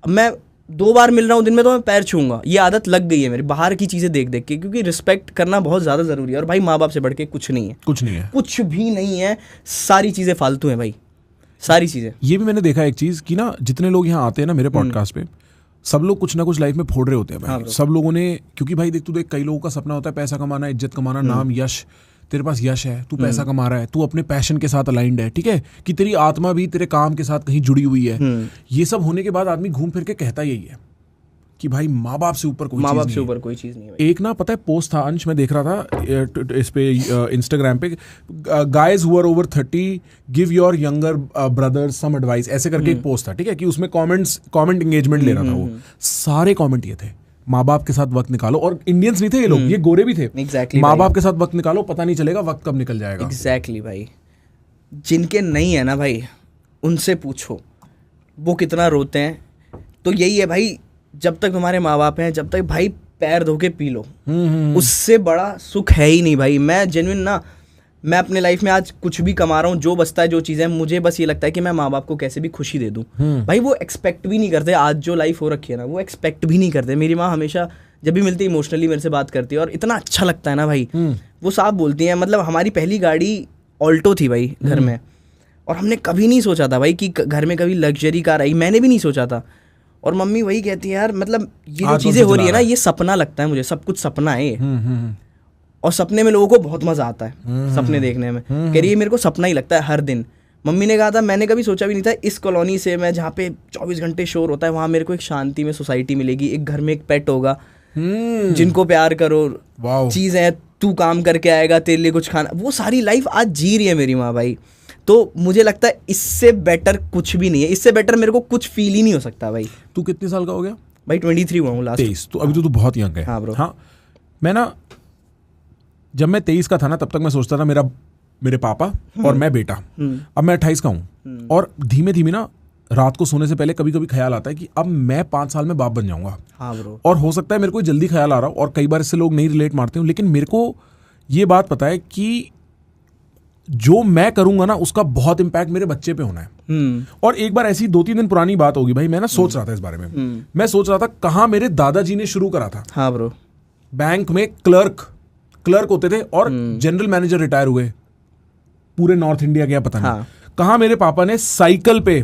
अब मैं 2 बार मिल रहा हूँ दिन में तो मैं पैर छूंगा, ये आदत लग गई है मेरी बाहर की चीज़ें देख देख के, क्योंकि रिस्पेक्ट करना बहुत ज़्यादा ज़रूरी है। और भाई माँ बाप से बढ़ के कुछ नहीं है, कुछ नहीं है, कुछ भी नहीं है, सारी चीज़ें फालतू हैं भाई, सारी चीज़ें। ये भी मैंने देखा एक चीज़ कि ना, जितने लोग यहाँ आते हैं ना मेरे पॉडकास्ट पे, सब लोग कुछ ना कुछ लाइफ में फोड़ रहे होते हैं भाई। सब लोगों ने, क्योंकि भाई देख, तू देख, कई लोगों का सपना होता है पैसा कमाना, इज्जत कमाना, नाम, यश। तेरे पास यश है, तू पैसा कमा रहा है, तू अपने पैशन के साथ अलाइंड है, ठीक है, कि तेरी आत्मा भी तेरे काम के साथ कहीं जुड़ी हुई है। ये सब होने के बाद आदमी घूम फिर के कहता यही है कि भाई माँ बाप से ऊपर कोई चीज़ नहीं है। एक ना पता है पोस्ट था अंश, मैं देख रहा था इस पे इंस्टाग्राम पे, guys who are over 30 give your younger brothers some advice, ऐसे करके एक पोस्ट था, ठीक है, कि उसमें कमेंट एंगेजमेंट ले रहा था वो। सारे कमेंट ये थे, माँ बाप के साथ वक्त निकालो। और इंडियंस नहीं थे ये लोग, ये गोरे भी थे। Exactly माँ बाप के साथ वक्त निकालो, पता नहीं चलेगा वक्त कब निकल जाएगा। एग्जैक्टली भाई, जिनके नहीं है ना भाई, उनसे पूछो वो कितना रोते हैं। तो यही है भाई, जब तक तुम्हारे माँ बाप हैं, जब तक भाई पैर धो के पी लो, उससे बड़ा सुख है ही नहीं भाई। मैं जेन्युइन ना, मैं अपने लाइफ में आज कुछ भी कमा रहा हूँ, जो बचता है, जो चीज़ें, मुझे बस ये लगता है कि मैं माँ बाप को कैसे भी खुशी दे दूँ। भाई वो एक्सपेक्ट भी नहीं करते, आज जो लाइफ हो रखी है ना, वो एक्सपेक्ट भी नहीं करते। मेरी माँ हमेशा जब भी मिलती है इमोशनली मेरे से बात करती है, और इतना अच्छा लगता है ना भाई। वो साफ बोलती हैं, मतलब हमारी पहली गाड़ी ऑल्टो थी भाई घर में, और हमने कभी नहीं सोचा था भाई कि घर में कभी लग्जरी कार आई, मैंने भी नहीं सोचा था। और मम्मी वही कहती है यार, मतलब ये जो चीज़ें हो रही है ना, ये सपना लगता है मुझे, सब कुछ सपना है ये। और सपने में लोगों को बहुत मजा आता है सपने देखने में। कह रही है मेरे को सपना ही लगता है हर दिन। मम्मी ने कहा था, मैंने कभी सोचा भी नहीं था इस कॉलोनी से मैं, जहाँ पे 24 घंटे शोर होता है, वहाँ मेरे को एक शांति में सोसाइटी मिलेगी, एक घर में एक पेट होगा, जिनको प्यार करो, चीज़ है, तू काम करके आएगा, तेरे लिए कुछ खाना, वो सारी लाइफ आज जी रही है मेरी माँ भाई। तो मुझे लगता है इससे बेटर कुछ भी नहीं है, इससे बेटर मेरे को कुछ फील ही नहीं हो सकता भाई। तू कितने साल का हो गया भाई? 23 हुआ हूँ लास्ट। 23। तो अभी तो तू बहुत यंग है। हाँ ब्रो। हाँ, मैं ना, जब मैं 23 का था ना, तब तक मैं सोचता था मेरे पापा और मैं बेटा। अब मैं 28 का हूँ, और धीमे धीमे ना रात को सोने से पहले कभी कभी ख्याल आता है कि अब मैं 5 साल में बाप बन जाऊंगा। हाँ ब्रो। और हो सकता है मेरे को जल्दी ख्याल आ रहा हो, और कई बार इससे लोग नहीं रिलेट मारते हो, लेकिन मेरे को ये बात पता है कि जो मैं करूंगा ना, उसका बहुत इम्पैक्ट मेरे बच्चे पे होना है। और एक बार ऐसी 2-3 दिन पुरानी बात होगी भाई, मैं ना सोच रहा था इस बारे में। मैं सोच रहा था कहाँ मेरे दादाजी ने शुरू करा था। हाँ ब्रो। बैंक में क्लर्क होते थे और जनरल मैनेजर रिटायर हुए पूरे नॉर्थ इंडिया के, पता नहीं कहाँ। मेरे पापा ने साइकिल पे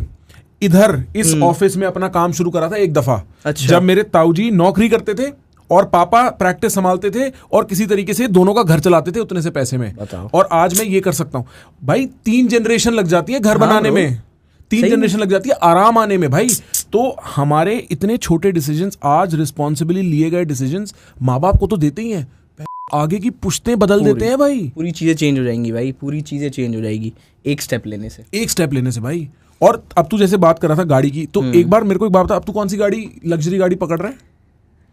इधर इस ऑफिस में अपना काम शुरू करा था एक दफा। अच्छा। जब मेरे ताऊजी नौकरी करते थे और पापा प्रैक्टिस संभालते थे और किसी तरीके से दोनों का घर चलाते थे उतने से पैसे में। और आज मैं ये कर सकता हूं भाई। 3 जनरेशन लग जाती है घर बनाने में, 3 जनरेशन लग जाती है आराम आने में भाई। तो हमारे इतने छोटे डिसीजंस, आज रिस्पॉन्सिबली लिए गए डिसीजंस माँ बाप को तो देते ही हैं, आगे की पुश्तें बदल देते हैं भाई। पूरी चीजें चेंज हो जाएंगी भाई, पूरी चीजें चेंज हो जाएगी एक स्टेप लेने से भाई। और अब तू जैसे बात कर रहा था गाड़ी की, तो एक बार मेरे को एक बात बता, अब तू कौन सी गाड़ी, लग्जरी गाड़ी पकड़ रहा है?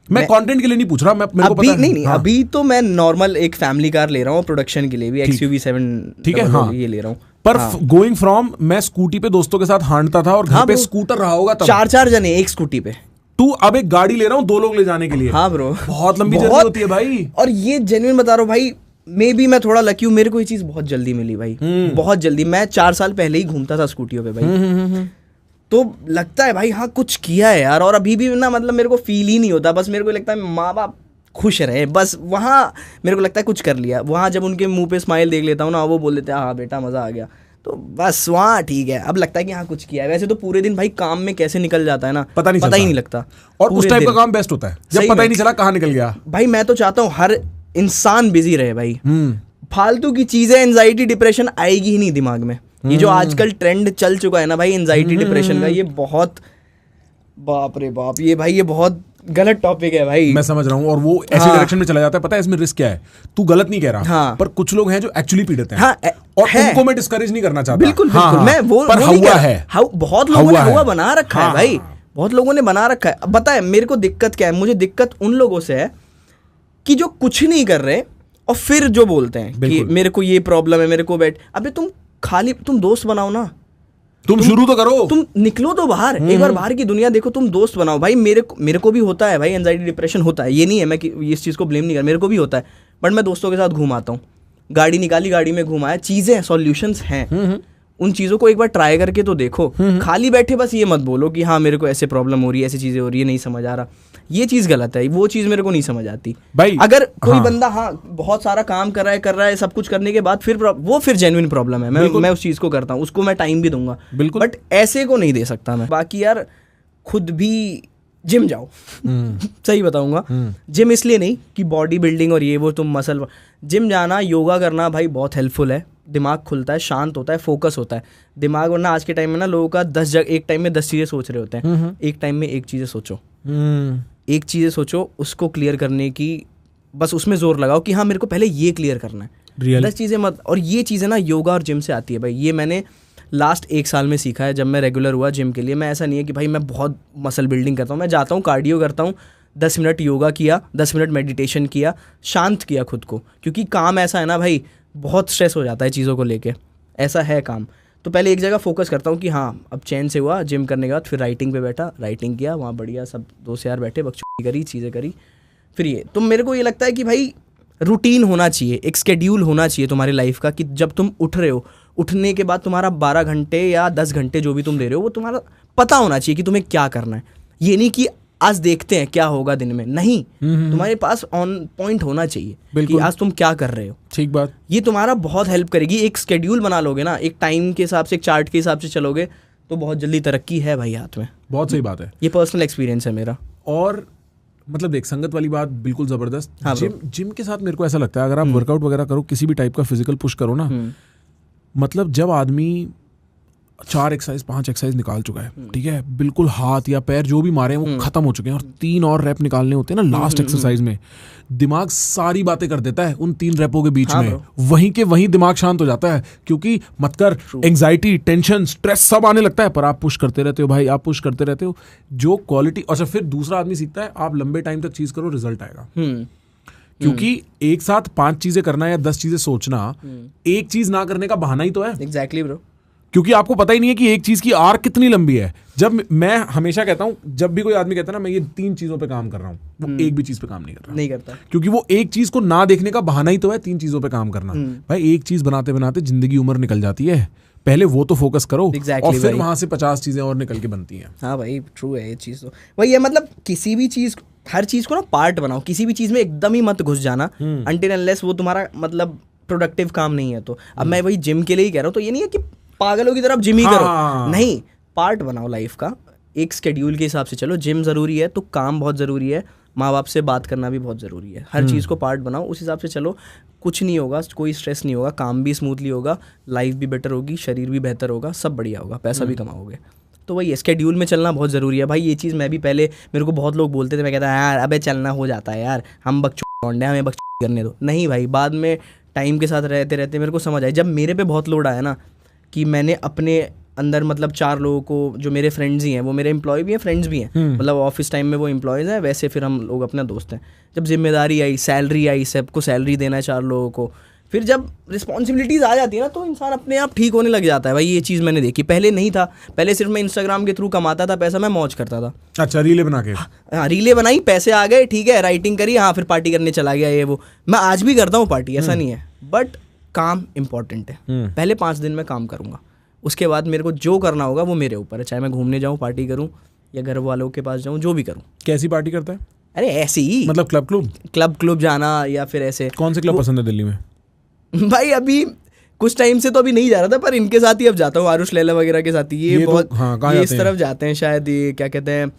मैं कंटेंट के लिए नहीं पूछ रहा, मैं मेरे को पता है। नहीं, अभी तो मैं नॉर्मल एक फैमिली कार ले रहा हूँ प्रोडक्शन के लिए भी, XUV 7, ठीक है, हाँ ये ले रहा हूँ। पर गोइंग फ्रॉम, मैं स्कूटी पे दोस्तों के साथ हांडता था और घर पे स्कूटर रहा होगा तब, 4 जने एक स्कूटी पे। तू अब एक गाड़ी ले रहा हूँ 2 लोग ले जाने के लिए। हाँ ब्रो, बहुत लंबी जर्नी होती है भाई। और ये जेन्युइन बता रहा हूँ भाई, मे बी मैं थोड़ा लकी हूँ, मेरे को ये चीज बहुत जल्दी मिली भाई, बहुत जल्दी। मैं 4 साल पहले ही घूमता था स्कूटियों पे भाई। तो लगता है भाई हाँ कुछ किया है यार। और अभी भी ना मतलब मेरे को फील ही नहीं होता, बस मेरे को लगता है माँ बाप खुश रहे, बस वहाँ मेरे को लगता है कुछ कर लिया। वहाँ जब उनके मुंह पे स्माइल देख लेता हूँ ना, वो बोल देते हैं हाँ बेटा मज़ा आ गया, तो बस वहाँ ठीक है। अब लगता है कि हाँ कुछ किया है। वैसे तो पूरे दिन भाई काम में कैसे निकल जाता है ना, पता ही नहीं लगता। और उस टाइप का काम बेस्ट होता है जब पता ही नहीं चला कहाँ निकल गया। भाई मैं तो चाहता हूँ हर इंसान बिजी रहे भाई, फालतू की चीजें, एंजाइटी डिप्रेशन आएगी ही नहीं दिमाग में। ये जो आजकल ट्रेंड चल चुका है ना भाई एंजाइटी डिप्रेशन का, ये बहुत, बाप रे बाप, ये भाई ये बहुत गलत टॉपिक है भाई। मैं समझ रहा हूँ, और वो ऐसे डायरेक्शन में चला जाता है। पता है इसमें रिस्क क्या है? तू गलत नहीं कह रहा, हाँ। पर कुछ लोग हैं जो एक्चुअली पीड़ित हैं, हाँ, और उनको मैं डिस्करेज नहीं करना चाहता। बिल्कुल हाँ, बिल्कुल, मैं वो पर हुआ है, बहुत लोगों ने हुआ बना रखा है भाई, बहुत लोगों ने बना रखा है। अब पता है मेरे को दिक्कत क्या है? मुझे दिक्कत उन लोगों से है कि जो कुछ नहीं कर रहे और फिर जो बोलते हैं कि मेरे को ये प्रॉब्लम है, मेरे को अबे तुम दोस्त बनाओ ना, तुम शुरू तो करो, तुम निकलो तो बाहर, एक बार बाहर की दुनिया देखो, तुम दोस्त बनाओ भाई। मेरे को भी होता है भाई, एंजाइटी डिप्रेशन होता है, ये नहीं है मैं इस चीज़ को ब्लेम नहीं कर, मेरे को भी होता है। बट मैं दोस्तों के साथ घूम आता हूँ, गाड़ी निकाली, गाड़ी में घुमाया, चीज़ें सॉल्यूशंस हैं, उन चीज़ों को एक बार ट्राई करके तो देखो। खाली बैठे बस ये मत बोलो कि हाँ मेरे को ऐसे प्रॉब्लम हो रही है, ऐसी चीज़ें हो रही है, नहीं समझ आ रहा, ये चीज़ गलत है। वो चीज़ मेरे को नहीं समझ आती भाई। अगर कोई बंदा बहुत सारा काम कर रहा है सब कुछ करने के बाद फिर जेन्युइन प्रॉब्लम है, मैं उस चीज़ को करता हूँ, उसको मैं टाइम भी दूंगा, बट ऐसे को नहीं दे सकता मैं। बाकी यार खुद भी जिम जाओ, सही बताऊंगा, जिम इसलिए नहीं कि बॉडी बिल्डिंग और ये वो तुम मसल, जिम जाना, योगा करना भाई बहुत हेल्पफुल है। दिमाग खुलता है, शांत होता है, फोकस होता है दिमाग। वरना आज के टाइम में ना लोगों का एक टाइम में 10 चीज़ें सोच रहे होते हैं, एक टाइम में एक चीज़ें सोचो, एक चीज़ें सोचो, उसको क्लियर करने की बस उसमें जोर लगाओ कि हाँ मेरे को पहले ये क्लियर करना है, 10 चीज़ें मत। और ये चीज़ें ना योगा और जिम से आती है भाई। ये मैंने लास्ट 1 साल में सीखा है, जब मैं रेगुलर हुआ जिम के लिए। मैं ऐसा नहीं है कि भाई मैं बहुत मसल बिल्डिंग करता हूँ, मैं जाता हूँ, कार्डियो करता हूँ, 10 मिनट योगा किया, 10 मिनट मेडिटेशन किया, शांत किया खुद को, क्योंकि काम ऐसा है ना भाई, बहुत स्ट्रेस हो जाता है चीज़ों को लेके, ऐसा है काम। तो पहले एक जगह फोकस करता हूँ कि हाँ अब चैन से हुआ, जिम करने के बाद फिर राइटिंग पे बैठा, राइटिंग किया, वहाँ बढ़िया सब दोस्त यार बैठे, बकचोदी करी, चीज़ें करी, फिर ये। तो मेरे को ये लगता है कि भाई रूटीन होना चाहिए, एक स्केड्यूल होना चाहिए तुम्हारी लाइफ का, कि जब तुम उठ रहे हो, उठने के बाद तुम्हारा 12 घंटे या 10 घंटे जो भी तुम दे रहे हो, वो तुम्हारा पता होना चाहिए कि तुम्हें क्या करना है। ये नहीं कि आज देखते हैं क्या होगा दिन में, नहीं, तुम्हारे पास ऑन पॉइंट होना चाहिए कि आज तुम क्या कर रहे हो। ठीक बात, ये तुम्हारा बहुत हेल्प करेगी। एक स्केड्यूल बना लोगे ना, एक टाइम के हिसाब से, एक चार्ट के हिसाब से चलोगे, तो बहुत जल्दी तरक्की है भाई हाथ में। बहुत सही बात है, ये पर्सनल एक्सपीरियंस है मेरा। और मतलब देख, संगत वाली बात बिल्कुल जबरदस्त। हाँ, जिम के साथ मेरे को ऐसा लगता है, अगर आप वर्कआउट वगैरह करो, किसी भी टाइप का फिजिकल पुश करो ना, मतलब जब आदमी 4 एक्सरसाइज 5 एक्सरसाइज निकाल चुका है, ठीक है, बिल्कुल हाथ या पैर जो भी मारे हैं वो खत्म हो चुके हैं, और 3 और रैप निकालने होते हैं ना लास्ट एक्सरसाइज में, दिमाग सारी बातें कर देता है उन 3 रैपों के बीच में, वहीं के वहीं दिमाग शांत हो जाता है, क्योंकि मत कर, एंग्जाइटी, टेंशन, स्ट्रेस सब आने लगता है, पर आप पुश करते रहते हो भाई, आप पुश करते रहते हो, जो क्वालिटी। और फिर दूसरा आदमी सीखता है, आप लंबे टाइम तक चीज करो, रिजल्ट आएगा। क्योंकि एक साथ 5 चीजें करना या 10 चीजें सोचना, एक चीज ना करने का बहाना ही तो है। एग्जैक्टली ब्रो, क्योंकि आपको पता ही नहीं है कि एक चीज की आर्क कितनी लंबी है। जब मैं हमेशा कहता हूं, जब भी कोई आदमी कहता है ना मैं ये 3 चीजों पे काम कर रहा हूं, वो एक भी चीज पे काम नहीं करता, क्योंकि वो एक चीज को ना देखने का बहाना ही तो है 3 चीजों पे काम करना। भाई एक चीज बनाते बनाते जिंदगी उम्र निकल जाती है, पहले वो तो फोकस करो, और फिर वहां से 50 चीजें और निकल के बनती हैं। हाँ भाई ट्रू है ये चीज। तो वही है, मतलब किसी भी चीज हर चीज को ना पार्ट बनाओ, किसी भी चीज में एकदम ही मत घुस जाना अनटिल अनलेस वो तुम्हारा मतलब प्रोडक्टिव काम नहीं है। तो अब मैं वही जिम के लिए ही कह रहा हूँ, तो ये नहीं है कि पागलों की तरफ जिम ही करो, नहीं, पार्ट बनाओ लाइफ का, एक स्केड्यूल के हिसाब से चलो। जिम जरूरी है तो काम बहुत जरूरी है, माँ बाप से बात करना भी बहुत ज़रूरी है। हर चीज़ को पार्ट बनाओ, उस हिसाब से चलो, कुछ नहीं होगा, कोई स्ट्रेस नहीं होगा, काम भी स्मूथली होगा, लाइफ भी बेटर होगी, शरीर भी बेहतर होगा, सब बढ़िया होगा, पैसा भी कमाओगे। तो वही स्केड्यूल में चलना बहुत ज़रूरी है भाई। ये चीज़ मैं भी पहले, मेरे को बहुत लोग बोलते थे, मैं कहता यार अबे चलना हो जाता है यार, हम बकचोद हमें बकचोद करने दो। नहीं भाई, बाद में टाइम के साथ रहते रहते मेरे को समझ आया, जब मेरे पे बहुत लोड आया ना कि मैंने अपने अंदर मतलब 4 लोगों को, जो मेरे फ्रेंड्स ही हैं, वो मेरे एम्प्लॉय भी हैं, फ्रेंड्स भी हैं, मतलब ऑफिस टाइम में वो एम्प्लॉयज़ हैं, वैसे फिर हम लोग अपना दोस्त हैं। जब जिम्मेदारी आई, सैलरी आई, सबको सैलरी देना है 4 लोगों को, फिर जब रिस्पॉन्सिबिलिटीज़ आ जाती है ना, तो इंसान अपने आप ठीक होने लग जाता है भाई। ये चीज़ मैंने देखी, पहले नहीं था, पहले सिर्फ मैं इंस्टाग्राम के थ्रू कमाता था पैसा, मैं मौज करता था। अच्छा, रीले बना के? हाँ, रीले बनाई, पैसे आ गए, ठीक है, राइटिंग करी, हाँ, फिर पार्टी करने चला गया, ये वो। मैं आज भी करता हूँ पार्टी, ऐसा नहीं है, बट काम इंपॉर्टेंट है। पहले 5 दिन में काम करूँगा, उसके बाद मेरे को जो करना होगा वो मेरे ऊपर है, चाहे मैं घूमने जाऊँ, पार्टी करूँ, या घर वालों के पास जाऊँ, जो भी करूँ। कैसी पार्टी करता है? अरे ऐसे ही, मतलब क्लब जाना, या फिर ऐसे। कौन से क्लब पसंद है दिल्ली में? भाई अभी कुछ टाइम से तो अभी नहीं जा रहा था, पर इनके साथ ही अब जाता हूँ, आरुष लैला वगैरह के साथ ही। ये बहुत, ये इस तरफ जाते हैं शायद, ये क्या कहते हैं,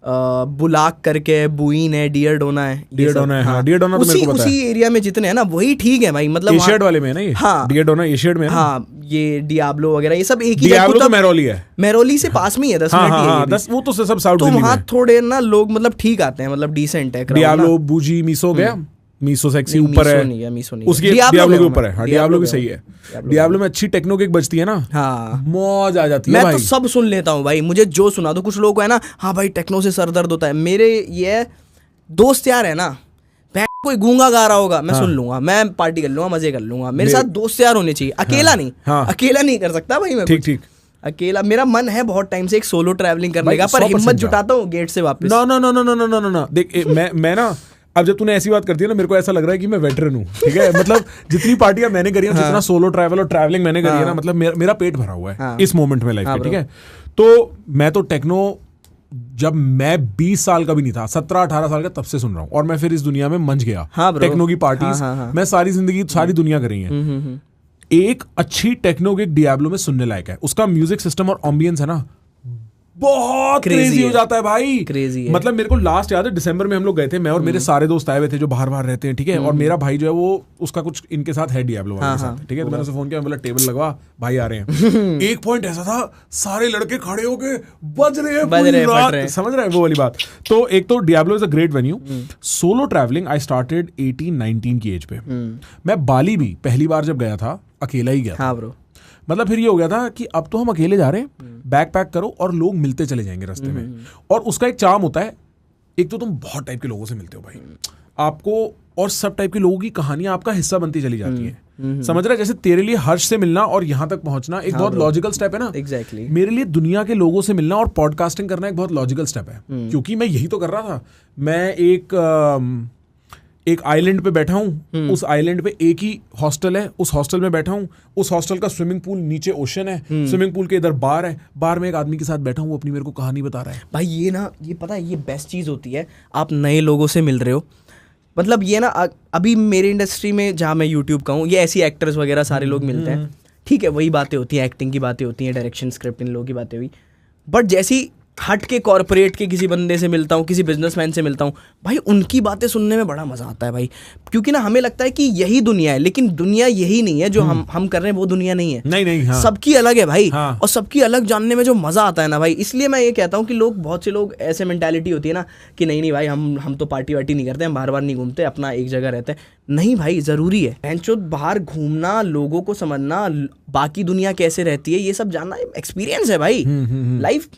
बुलाक करके, बुइन है, डियर डोना है, डियर डोना है, हाँ, डियर डोना तो मेरे को पता है। उसी एरिया में जितने हैं ना, वही ठीक है भाई, मतलब एशियड वाले में है ना ये? हाँ, डियर डोना एशियड में है। हाँ, ये डियाब्लो वगैरह, ये सब एक ही डियाब्लो तो मेरोली है, मेरोली से पास में ही है, 10 मिनट की है। 10, वो तो सब साउथ तो दिल्ली में। वहाँ थोड़े ना लोग मतलब ठीक आते हैं, मतलब डिसेंट है। डियाब्लो, बूजी, मीसो गया, मीसो सेक्सी ऊपर है, उसके डियाब्लो के ऊपर है। हाँ, डियाब्लो भी सही है, डियाब्लो में अच्छी टेक्नो किक बजती है ना, हाँ, मौज आ जाती है। मैं तो सब सुन लेता हूँ भाई, मुझे जो सुना दो। कुछ लोग को है ना, हाँ भाई टेक्नो से सर दर्द होता है, मेरे ये दोस्त यार है ना, कोई गूंगा गा रहा होगा, मैं सुन लूंगा, मैं पार्टी कर लूंगा, मजे कर लूंगा। मेरे साथ दोस्त यार होने चाहिए, अकेला नहीं, अकेला नहीं कर सकता भाई मैं। ठीक, अकेला मेरा मन है बहुत टाइम से एक सोलो ट्रैवलिंग करने का, पर हिम्मत जुटाता हूँ गेट से वापस। नो, देख मैं ना, अब जब तूने ऐसी बात करती है ना, मेरे को ऐसा लग रहा है कि मैं वेटरन हूँ, ठीक है। मतलब जितनी पार्टियां मैंने करी है, जितना सोलो ट्रैवल और ट्रैवलिंग मैंने करी है ना, मतलब मेरा पेट भरा हुआ है इस मोमेंट में लाइफ में, ठीक है। तो मैं तो टेक्नो जब मैं 20 साल का भी नहीं था, 17-18 साल का, तब से सुन रहा हूँ, और मैं फिर इस दुनिया में मंच गया। टेक्नो की पार्टीज मैं सारी जिंदगी, सारी दुनिया करी है। एक अच्छी टेक्नो के डियाब्लो में सुनने लायक है, उसका म्यूजिक सिस्टम और एम्बियंस है ना, बहुत क्रेजी हो जाता है भाई, क्रेजी है। मतलब मेरे को लास्ट याद है, दिसंबर में हम लोग गए थे, मैं और मेरे सारे दोस्त आए हुए थे जो बाहर रहते हैं, ठीक है। और मेरा भाई जो है वो, उसका कुछ इनके साथ है, डियाब्लो वाले के साथ, ठीक है। तो मैंने उसे फोन किया, मैं बोला टेबल लगवा, भाई आ रहे हैं। एक पॉइंट ऐसा था, सारे लड़के खड़े होके बज रहे हैं, समझ रहे हैं वो वाली बात। तो एक तो Diablo is a great venue. Solo travelling I started 18-19 की एज पे। मैं बाली भी पहली बार जब गया था, अकेला ही गया था। मतलब फिर ये हो गया था कि अब तो हम अकेले जा रहे हैं, बैग पैक करो और लोग मिलते चले जाएंगे रास्ते में। और उसका एक चार्म होता है, एक तो तुम बहुत टाइप के लोगों से मिलते हो भाई, आपको, और सब टाइप के लोगों की कहानियां आपका हिस्सा बनती चली जाती है। समझ रहा है? जैसे तेरे लिए हर्ष से मिलना और यहाँ तक पहुंचना एक बहुत लॉजिकल स्टेप है ना। एग्जैक्टली। मेरे लिए दुनिया के लोगों से मिलना और पॉडकास्टिंग करना एक बहुत लॉजिकल स्टेप है, क्योंकि मैं यही तो कर रहा था। मैं एक आइलैंड पे बैठा हूँ, उस आइलैंड पे एक ही हॉस्टल है, उस हॉस्टल में बैठा हूँ, उस हॉस्टल का स्विमिंग पूल नीचे ओशन है, स्विमिंग पूल के इधर बार है, बार में एक आदमी के साथ बैठा हूँ, वो अपनी मेरे को कहानी बता रहा है। भाई ये ना, ये पता है, ये बेस्ट चीज़ होती है, आप नए लोगों से मिल रहे हो। मतलब ये ना, अभी मेरी इंडस्ट्री में जहाँ मैं यूट्यूब का हूँ, ये ऐसी एक्टर्स वगैरह सारे लोग मिलते हैं, ठीक है, वही बातें होती हैं, एक्टिंग की बातें होती हैं, डायरेक्शन, स्क्रिप्ट, इन लोगों की बातें हुई। बट जैसी हट के कॉर्पोरेट के किसी बंदे से मिलता हूँ, किसी बिजनेसमैन से मिलता हूँ, भाई उनकी बातें सुनने में बड़ा मजा आता है भाई, क्योंकि ना हमें लगता है कि यही दुनिया है, लेकिन दुनिया यही नहीं है, जो हम कर रहे हैं वो दुनिया नहीं है। नहीं, हाँ। सबकी अलग है भाई, हाँ। और सबकी अलग जानने में जो मजा आता है ना भाई, इसलिए मैं ये कहता हूँ कि लोग, बहुत से लोग ऐसे मेंटालिटी होती है ना कि नहीं भाई, हम तो पार्टी वार्टी नहीं करते, हम बार नहीं घूमते, अपना एक जगह रहते हैं। नहीं भाई, जरूरी है भैंचोद बाहर घूमना, लोगों को समझना, बाकी दुनिया कैसे रहती है, ये सब जानना एक्सपीरियंस है भाई। लाइफ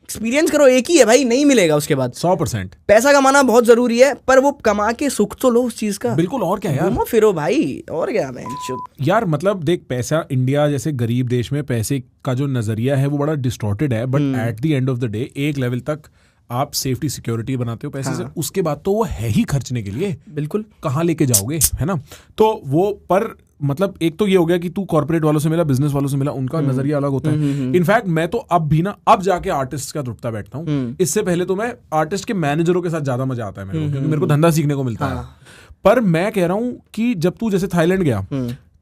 एक्सपीरियंस करो, एक ही है भाई, नहीं मिलेगा उसके बाद। 100%। पैसा कमाना बहुत जरूरी है, पर वो कमा के सुख तो लो उस चीज का। बिल्कुल, और क्या यार, घूमो फिरो भाई, और क्या यार। मतलब देख, पैसा, इंडिया जैसे गरीब देश में पैसे का जो नजरिया है वो बड़ा डिस्टॉर्टेड है, but at the end of the day एक लेवल तक आप सेफ्टी सिक्योरिटी बनाते हो पैसे से, उसके बाद तो वो है ही खर्चने के लिए। बिल्कुल, कहाँ लेके जाओगे, है ना। तो वो, पर मतलब एक तो ये हो गया कि तू कॉर्पोरेट वालों से मिला, बिजनेस वालों से मिला, उनका नजरिया अलग होता है। इनफैक्ट मैं तो अब जाके आर्टिस्ट का रुकता बैठता हूँ। इससे पहले तो मैं आर्टिस्ट के मैनेजरों के साथ ज्यादा मजा आता है मेरे को, क्योंकि मेरे को धंधा सीखने को मिलता है। पर मैं कह रहा हूँ कि जब तू जैसे थाईलैंड गया,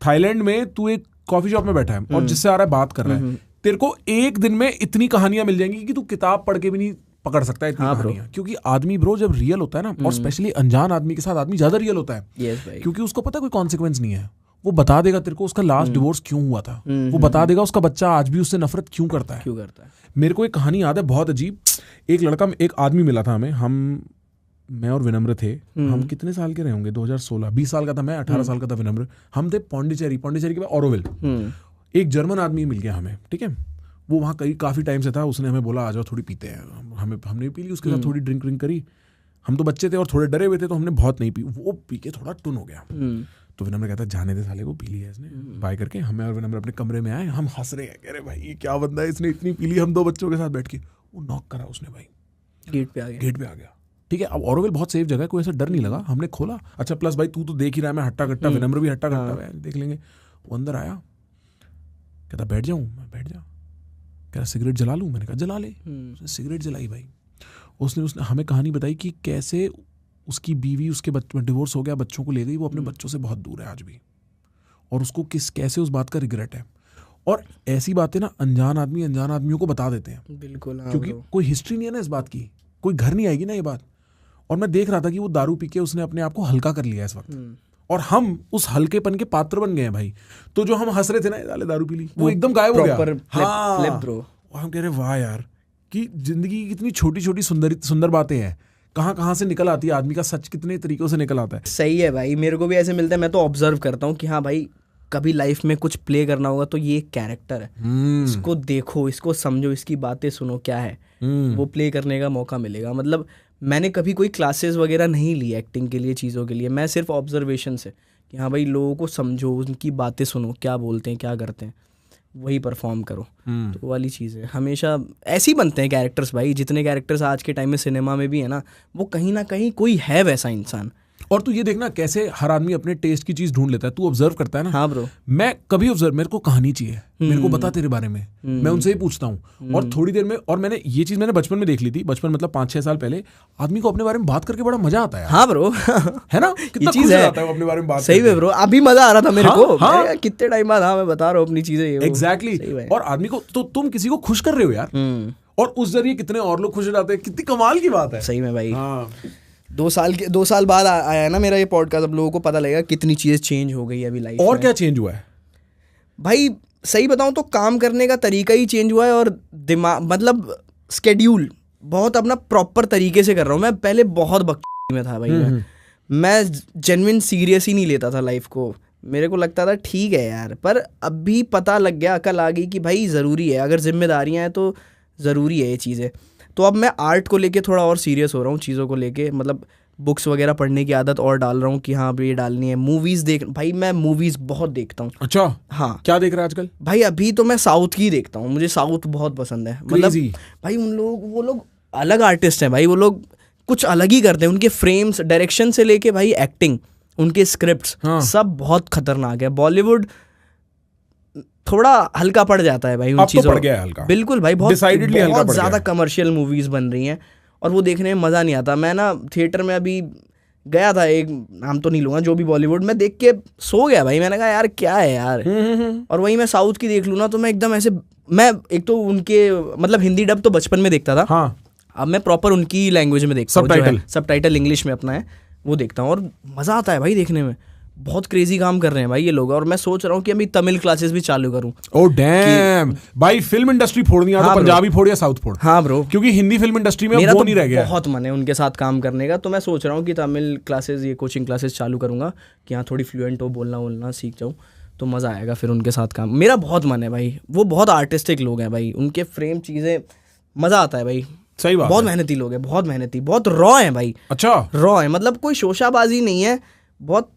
थाईलैंड में तू एक कॉफी शॉप में बैठा है और जिससे आ रहा है बात कर रहा है, तेरे को एक दिन में इतनी कहानियां मिल जाएंगी कि तू किताब पढ़ के भी नहीं पकड़ सकता है इतनी कहानियां। क्योंकि आदमी ब्रो जब रियल होता है ना, और स्पेशली अनजान आदमी के साथ आदमी ज्यादा रियल होता है, क्योंकि उसको पता है कोई कॉन्सिक्वेंस नहीं है। वो बता देगा तेरे को उसका लास्ट डिवोर्स क्यों हुआ था, वो बता देगा उसका बच्चा आज भी उससे नफरत क्यों करता है। मेरे को एक कहानी याद है बहुत अजीब। एक आदमी मिला था हमें, मैं और विनम्र थे। हम कितने साल के रहे होंगे, 2016, 20 साल का था मैं, 18 साल का था विनम्र। हम थे पौंडीचेरी के बाद ऑरोविल। एक जर्मन आदमी मिल गया हमें, ठीक है। वो वहाँ काफी टाइम से था। उसने हमें बोला आ जाओ थोड़ी पीते हैं। हमने पी ली, उसके साथ थोड़ी ड्रिंक करी। हम तो बच्चे थे और थोड़े डरे हुए थे, तो हमने बहुत नहीं पी। वो पी के थोड़ा टुन हो गया। तो विनम्र कहता जाने दे साले को, पी लिया इसने। बाय करके हमें और विनम्र अपने कमरे में आए। हम हंस रहे हैं, कह रहे भाई ये क्या बंदा है, इसने इतनी पी ली। हम 2 बच्चों के साथ बैठ के, वो नॉक करा उसने भाई, गेट पे आ गया। ठीक है, अब ऑरोविल बहुत सेफ जगह है, कोई ऐसा डर नहीं लगा। हमने खोला, अच्छा प्लस भाई तू तो देख ही रहा है, मैं हट्टा कट्टा, विनम्र भी हट्टा कट्टा, देख लेंगे। वो अंदर आया, कहता बैठ जाऊं, मैं बैठ जा। कह रहा सिगरेट जला लूं, मैंने कहा जला ले। उसने सिगरेट जलाई भाई। उसने हमें कहानी बताई कि कैसे उसकी बीवी, उसके डिवोर्स हो गया, बच्चों को ले गई, वो अपने बच्चों से बहुत दूर है आज भी, और उसको कैसे उस बात का रिग्रेट है। और ऐसी बातें ना अनजान आदमियों को बता देते हैं। बिल्कुल, क्योंकि कोई हिस्ट्री नहीं है ना इस बात की, कोई घर नहीं आएगी ना ये बात। और मैं देख रहा था कि वो दारू पी के उसने अपने आप को हल्का कर लिया इस वक्त, और हम उस हल्केपन के पात्र बन गए हैं भाई। तो जो हम हंस रहे थे ना, साले दारू पी ली, वो एकदम गायब हो गया। और हम कह रहे वाह यार, कि जिंदगी की कितनी छोटी छोटी सुंदर बातें हैं, कहाँ से निकल आती है, आदमी का सच कितने तरीकों से निकल आता है। सही है भाई, मेरे को भी ऐसे मिलता है। मैं तो ऑब्जर्व करता हूँ कि हाँ भाई, कभी लाइफ में कुछ प्ले करना होगा तो ये एक कैरेक्टर है, इसको देखो, इसको समझो, इसकी बातें सुनो, क्या है वो प्ले करने का मौका मिलेगा। मतलब मैंने कभी कोई क्लासेस वगैरह नहीं ली एक्टिंग के लिए, चीज़ों के लिए। मैं सिर्फ ऑब्जर्वेशन से कि हाँ भाई लोगों को समझो, उनकी बातें सुनो, क्या बोलते हैं, क्या करते हैं, वही परफॉर्म करो। तो वाली चीज़ है, हमेशा ऐसे ही बनते हैं कैरेक्टर्स भाई। जितने कैरेक्टर्स आज के टाइम में सिनेमा में भी है ना, वो कहीं ना कहीं कोई है वैसा इंसान। और तू ये देखना कैसे हर आदमी अपने टेस्ट की चीज ढूंढ लेता है। तू ऑब्जर्व करता है ना। हाँ ब्रो, मैं कभी ऑब्जर्व, मेरे को कहानी चाहिए, मेरे को बता तेरे बारे में, मैं उनसे ही पूछता हूँ। और थोड़ी देर में, और मैंने ये चीज बचपन में देख ली थी, बचपन मतलब 5-6 साल पहले, आदमी को अपने बारे में बात करके बड़ा मजा आता है। हाँ ब्रो, है ना, कितना चीज खुश है आता है अपने बारे में बात। सही में ब्रो, अभी मजा आ रहा था मेरे को, कितने टाइम बाद। हाँ मैं बता रहा हूँ अपनी चीजें। एग्जैक्टली। और आदमी को, तो तुम किसी को खुश कर रहे हो यार, और उस जरिए कितने और लोग खुश हो जाते हैं। कितनी कमाल की बात है। सही में भाई। 2 साल बाद आया है ना मेरा ये पॉडकास्ट, अब लोगों को पता लगेगा कितनी चीजें चेंज हो गई है अभी लाइफ में। और क्या चेंज हुआ है भाई? सही बताऊं तो काम करने का तरीका ही चेंज हुआ है, और दिमाग, मतलब स्केड्यूल बहुत अपना प्रॉपर तरीके से कर रहा हूँ। मैं पहले बहुत बकवास में था भाई, मैं जेन्युइन सीरियस ही नहीं लेता था लाइफ को। मेरे को लगता था ठीक है यार, पर अभी पता लग गया, अकल आ गई कि भाई ज़रूरी है, अगर जिम्मेदारियाँ हैं तो ज़रूरी है ये चीज़ें। तो अब मैं आर्ट को लेके थोड़ा और सीरियस हो रहा हूँ, चीज़ों को लेके। मतलब बुक्स वगैरह पढ़ने की आदत और डाल रहा हूँ कि हाँ ये डालनी है। मूवीज़ देख, भाई मैं मूवीज़ बहुत देखता हूँ। अच्छा, हाँ। क्या देख रहा है आजकल? भाई अभी तो मैं साउथ की देखता हूँ, मुझे साउथ बहुत पसंद है। मतलब भाई वो लोग अलग आर्टिस्ट हैं भाई, वो लोग कुछ अलग ही करते हैं। उनके फ्रेम्स, डायरेक्शन से लेके भाई एक्टिंग, उनके स्क्रिप्ट्स, सब बहुत खतरनाक है। बॉलीवुड थोड़ा हल्का पड़ जाता है भाई उन चीज़ों। पड़ गया है हल्का। बिल्कुल भाई, बहुत ज़्यादा गया। कमर्शियल मूवीज़ बन रही हैं और वो देखने में मज़ा नहीं आता। मैं ना थिएटर में अभी गया था, एक नाम तो नहीं लूँगा, जो भी बॉलीवुड में देख के सो गया भाई। मैंने कहा यार क्या है यार। और वही मैं साउथ की देख लूँ ना तो मैं एकदम ऐसे, मैं एक तो उनके मतलब हिंदी डब तो बचपन में देखता था। हाँ। अब मैं प्रॉपर उनकी लैंग्वेज में देखता हूँ, सबटाइटल इंग्लिश में अपना है, वो देखता हूँ और मज़ा आता है भाई देखने में। बहुत क्रेजी काम कर रहे हैं भाई ये लोग। और मैं सोच रहा हूँ कि अभी तमिल क्लासेस भी चालू करूँ। ओह डैम भाई, फिल्म इंडस्ट्री फोड़नी है तो पंजाबी फोड़ या साउथ फोड़। हाँ ब्रो, क्योंकि हिंदी फिल्म इंडस्ट्री में मेरा वो तो नहीं रह गया। बहुत मन है उनके साथ काम करने का। तो मैं सोच रहा हूँ कि तमिल क्लासेस, ये कोचिंग क्लासेस चालू करूँगा कि हाँ थोड़ी फ्लुएंट हो, बोलना सीख जाऊँ, तो मज़ा आएगा फिर उनके साथ काम। मेरा बहुत मन है भाई, वो बहुत आर्टिस्टिक लोग हैं भाई, उनके फ्रेम चीज़ें मज़ा आता है भाई। सही बात, बहुत मेहनती लोग हैं, बहुत मेहनती, बहुत रॉ हैं भाई। अच्छा, रॉ है, मतलब कोई शोशाबाजी नहीं है, बहुत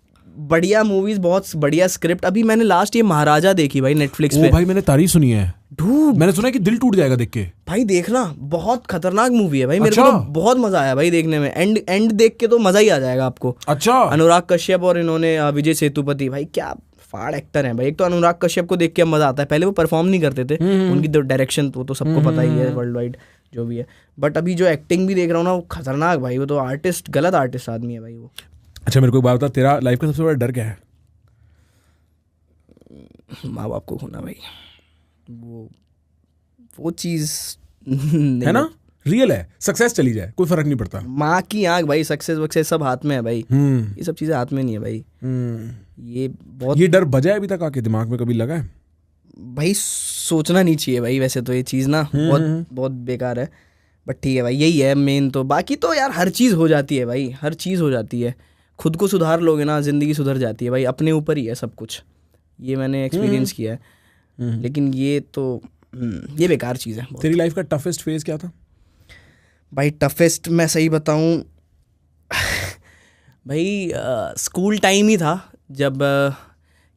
बढ़िया मूवीज, बहुत बढ़िया स्क्रिप्ट। अभी मैंने लास्ट ये महाराजा देखी भाई नेटफ्लिक्स पे। भाई मैंने तारीफ सुनी है, मैंने सुना है कि दिल टूट जाएगा देख के। भाई देखना, बहुत खतरनाक मूवी है भाई। मेरे को तो बहुत मजा आया भाई देखने में। एंड देख के तो मजा ही आ जाएगा आपको। अच्छा। अनुराग कश्यप और इन्होंने विजय सेतुपति, भाई क्या फाड़ एक्टर हैं भाई। एक तो अनुराग कश्यप को देख के मजा आता है, पहले वो परफॉर्म नहीं करते थे, उनकी डायरेक्शन तो सबको पता ही है वर्ल्ड वाइड जो भी है, बट अभी जो एक्टिंग भी देख रहा हूँ ना वो खतरनाक भाई, वो तो आर्टिस्ट, गलत आर्टिस्ट आदमी है भाई वो। अच्छा मेरे को एक बात बता, तेरा लाइफ का सबसे बड़ा डर क्या है? माँ बाप को खोना भाई, वो चीज़ है ना, रियल है। सक्सेस चली जाए कोई फर्क नहीं पड़ता, माँ की आँख भाई, सक्सेस वक्सेस सब हाथ में है भाई, ये सब चीज़ें हाथ में नहीं है भाई। ये बहुत, ये डर बजा है अभी तक आपके दिमाग में, कभी लगा है? भाई सोचना नहीं चाहिए भाई वैसे तो, ये चीज़ ना बहुत बहुत बेकार है, बट ठीक है भाई, यही है मेन तो। बाकी तो यार हर चीज़ हो जाती है भाई, हर चीज़ हो जाती है, खुद को सुधार लोगे ना ज़िंदगी सुधर जाती है भाई, अपने ऊपर ही है सब कुछ, ये मैंने एक्सपीरियंस किया है। लेकिन ये तो ये बेकार चीज़ है। तेरी लाइफ का टफेस्ट फेज क्या था भाई? टफेस्ट मैं सही बताऊँ भाई स्कूल टाइम ही था, जब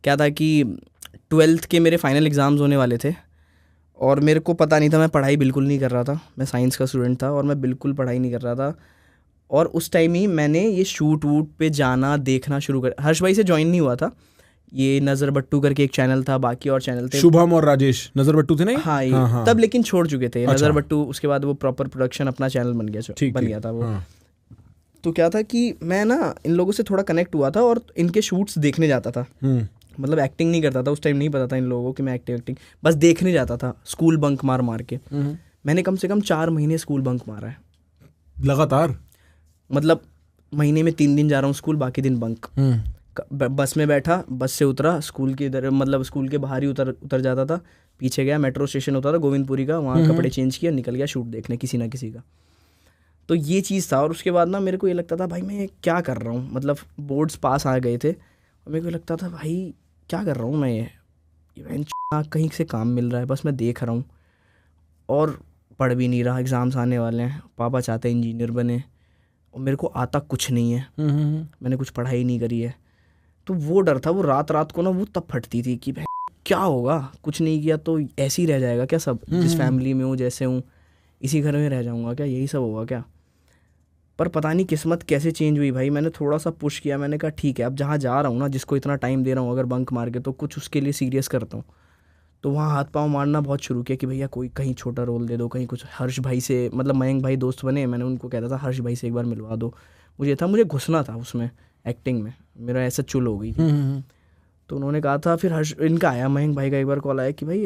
क्या था कि 12th के मेरे फाइनल एग्ज़ाम्स होने वाले थे और मेरे को पता नहीं था, मैं पढ़ाई बिल्कुल नहीं कर रहा था, मैं साइंस का स्टूडेंट था और मैं बिल्कुल पढ़ाई नहीं कर रहा था। और उस टाइम ही मैंने ये शूट वूट पे जाना देखना शुरू कर, हर्ष भाई से ज्वाइन नहीं हुआ था, ये नज़र बट्टू करके एक चैनल था, बाकी और चैनल थे, शुभम और राजेश, नज़र बट्टू थे नहीं? हाँ, तब लेकिन छोड़ चुके थे नज़र बट्टू, उसके बाद वो प्रॉपर प्रोडक्शन अपना चैनल बन गया था वो। तो क्या था कि मैं ना इन लोगों से थोड़ा कनेक्ट हुआ था और इनके शूट्स देखने जाता था, मतलब एक्टिंग नहीं करता था उस टाइम, नहीं पता था इन लोगों को कि मैं एक्टिंग बस देखने जाता था, स्कूल बंक मार के। मैंने कम से कम 4 महीने स्कूल बंक मारा है लगातार, मतलब महीने में 3 दिन जा रहा हूँ स्कूल, बाकी दिन बंक। बस में बैठा, बस से उतरा, स्कूल के इधर मतलब स्कूल के बाहर ही उतर जाता था, पीछे गया, मेट्रो स्टेशन होता था गोविंदपुरी का, वहाँ कपड़े चेंज किया, निकल गया शूट देखने किसी ना किसी का। तो ये चीज़ था। और उसके बाद ना मेरे को ये लगता था भाई मैं क्या कर रहा हूँ, मतलब बोर्ड्स पास आ गए थे और मेरे को लगता था भाई क्या कर रहा हूँ मैं, ये कहीं से काम मिल रहा है, बस मैं देख रहा हूँ और पढ़ भी नहीं रहा, एग्ज़ाम्स आने वाले हैं, पापा चाहते हैं इंजीनियर बने और मेरे को आता कुछ नहीं है, मैंने कुछ पढ़ाई नहीं करी है। तो वो डर था, वो रात को ना वो तब फटती थी कि भाई क्या होगा, कुछ नहीं किया तो ऐसे ही रह जाएगा क्या सब, जिस फैमिली में हूँ जैसे हूँ इसी घर में रह जाऊँगा क्या, यही सब होगा क्या। पर पता नहीं किस्मत कैसे चेंज हुई भाई, मैंने थोड़ा सा पुश किया, मैंने कहा ठीक है अब जहाँ जा रहा हूँ ना, जिसको इतना टाइम दे रहा हूँ, अगर बंक मार के तो कुछ उसके लिए सीरियस करता हूँ। तो वहाँ हाथ पाँव मारना बहुत शुरू किया कि भैया कोई कहीं छोटा रोल दे दो, कहीं कुछ। हर्ष भाई से मतलब मयंक भाई दोस्त बने, मैंने उनको कहता था हर्ष भाई से एक बार मिलवा दो, मुझे घुसना था उसमें एक्टिंग में, मेरा ऐसा चुल हो गई थी। तो उन्होंने कहा था, फिर हर्ष इनका आया, मयंक भाई का एक बार कॉल आया कि भाई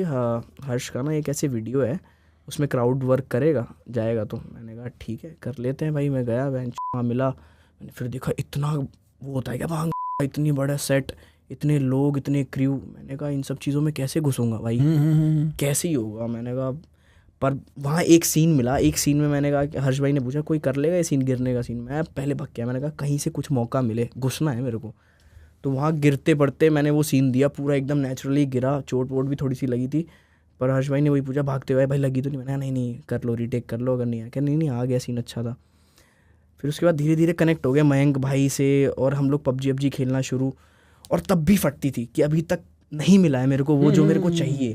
हर्ष का ना एक ऐसे वीडियो है उसमें क्राउड वर्क करेगा जाएगा, तो मैंने कहा ठीक है कर लेते हैं भाई। मैं गया वहाँ मिला, मैंने फिर देखा इतना वो होता है क्या वहाँ, इतनी बड़ा सेट, इतने लोग, इतने क्रू, मैंने कहा इन सब चीज़ों में कैसे घुसूँगा भाई, कैसे ही होगा। मैंने कहा पर वहाँ एक सीन मिला, एक सीन में मैंने कहा कि हर्ष भाई ने पूछा कोई कर लेगा ये सीन, गिरने का सीन। मैं पहले भग गया, मैंने कहा कहीं से कुछ मौका मिले, घुसना है मेरे को। तो वहाँ गिरते पड़ते मैंने वो सीन दिया, पूरा एकदम नेचुरली गिरा, चोट वोट भी थोड़ी सी लगी थी, पर हर्ष भाई ने वही पूछा भागते हुए भाई लगी तो नहीं, मैंने नहीं कर लो रीटेक कर लो, अगर नहीं आया क्या, नहीं आ गया सीन अच्छा था। फिर उसके बाद धीरे धीरे कनेक्ट हो गया मयंक भाई से और हम लोग पबजी खेलना शुरू, और तब भी फटती थी कि अभी तक नहीं मिला है मेरे को वो जो मेरे को चाहिए,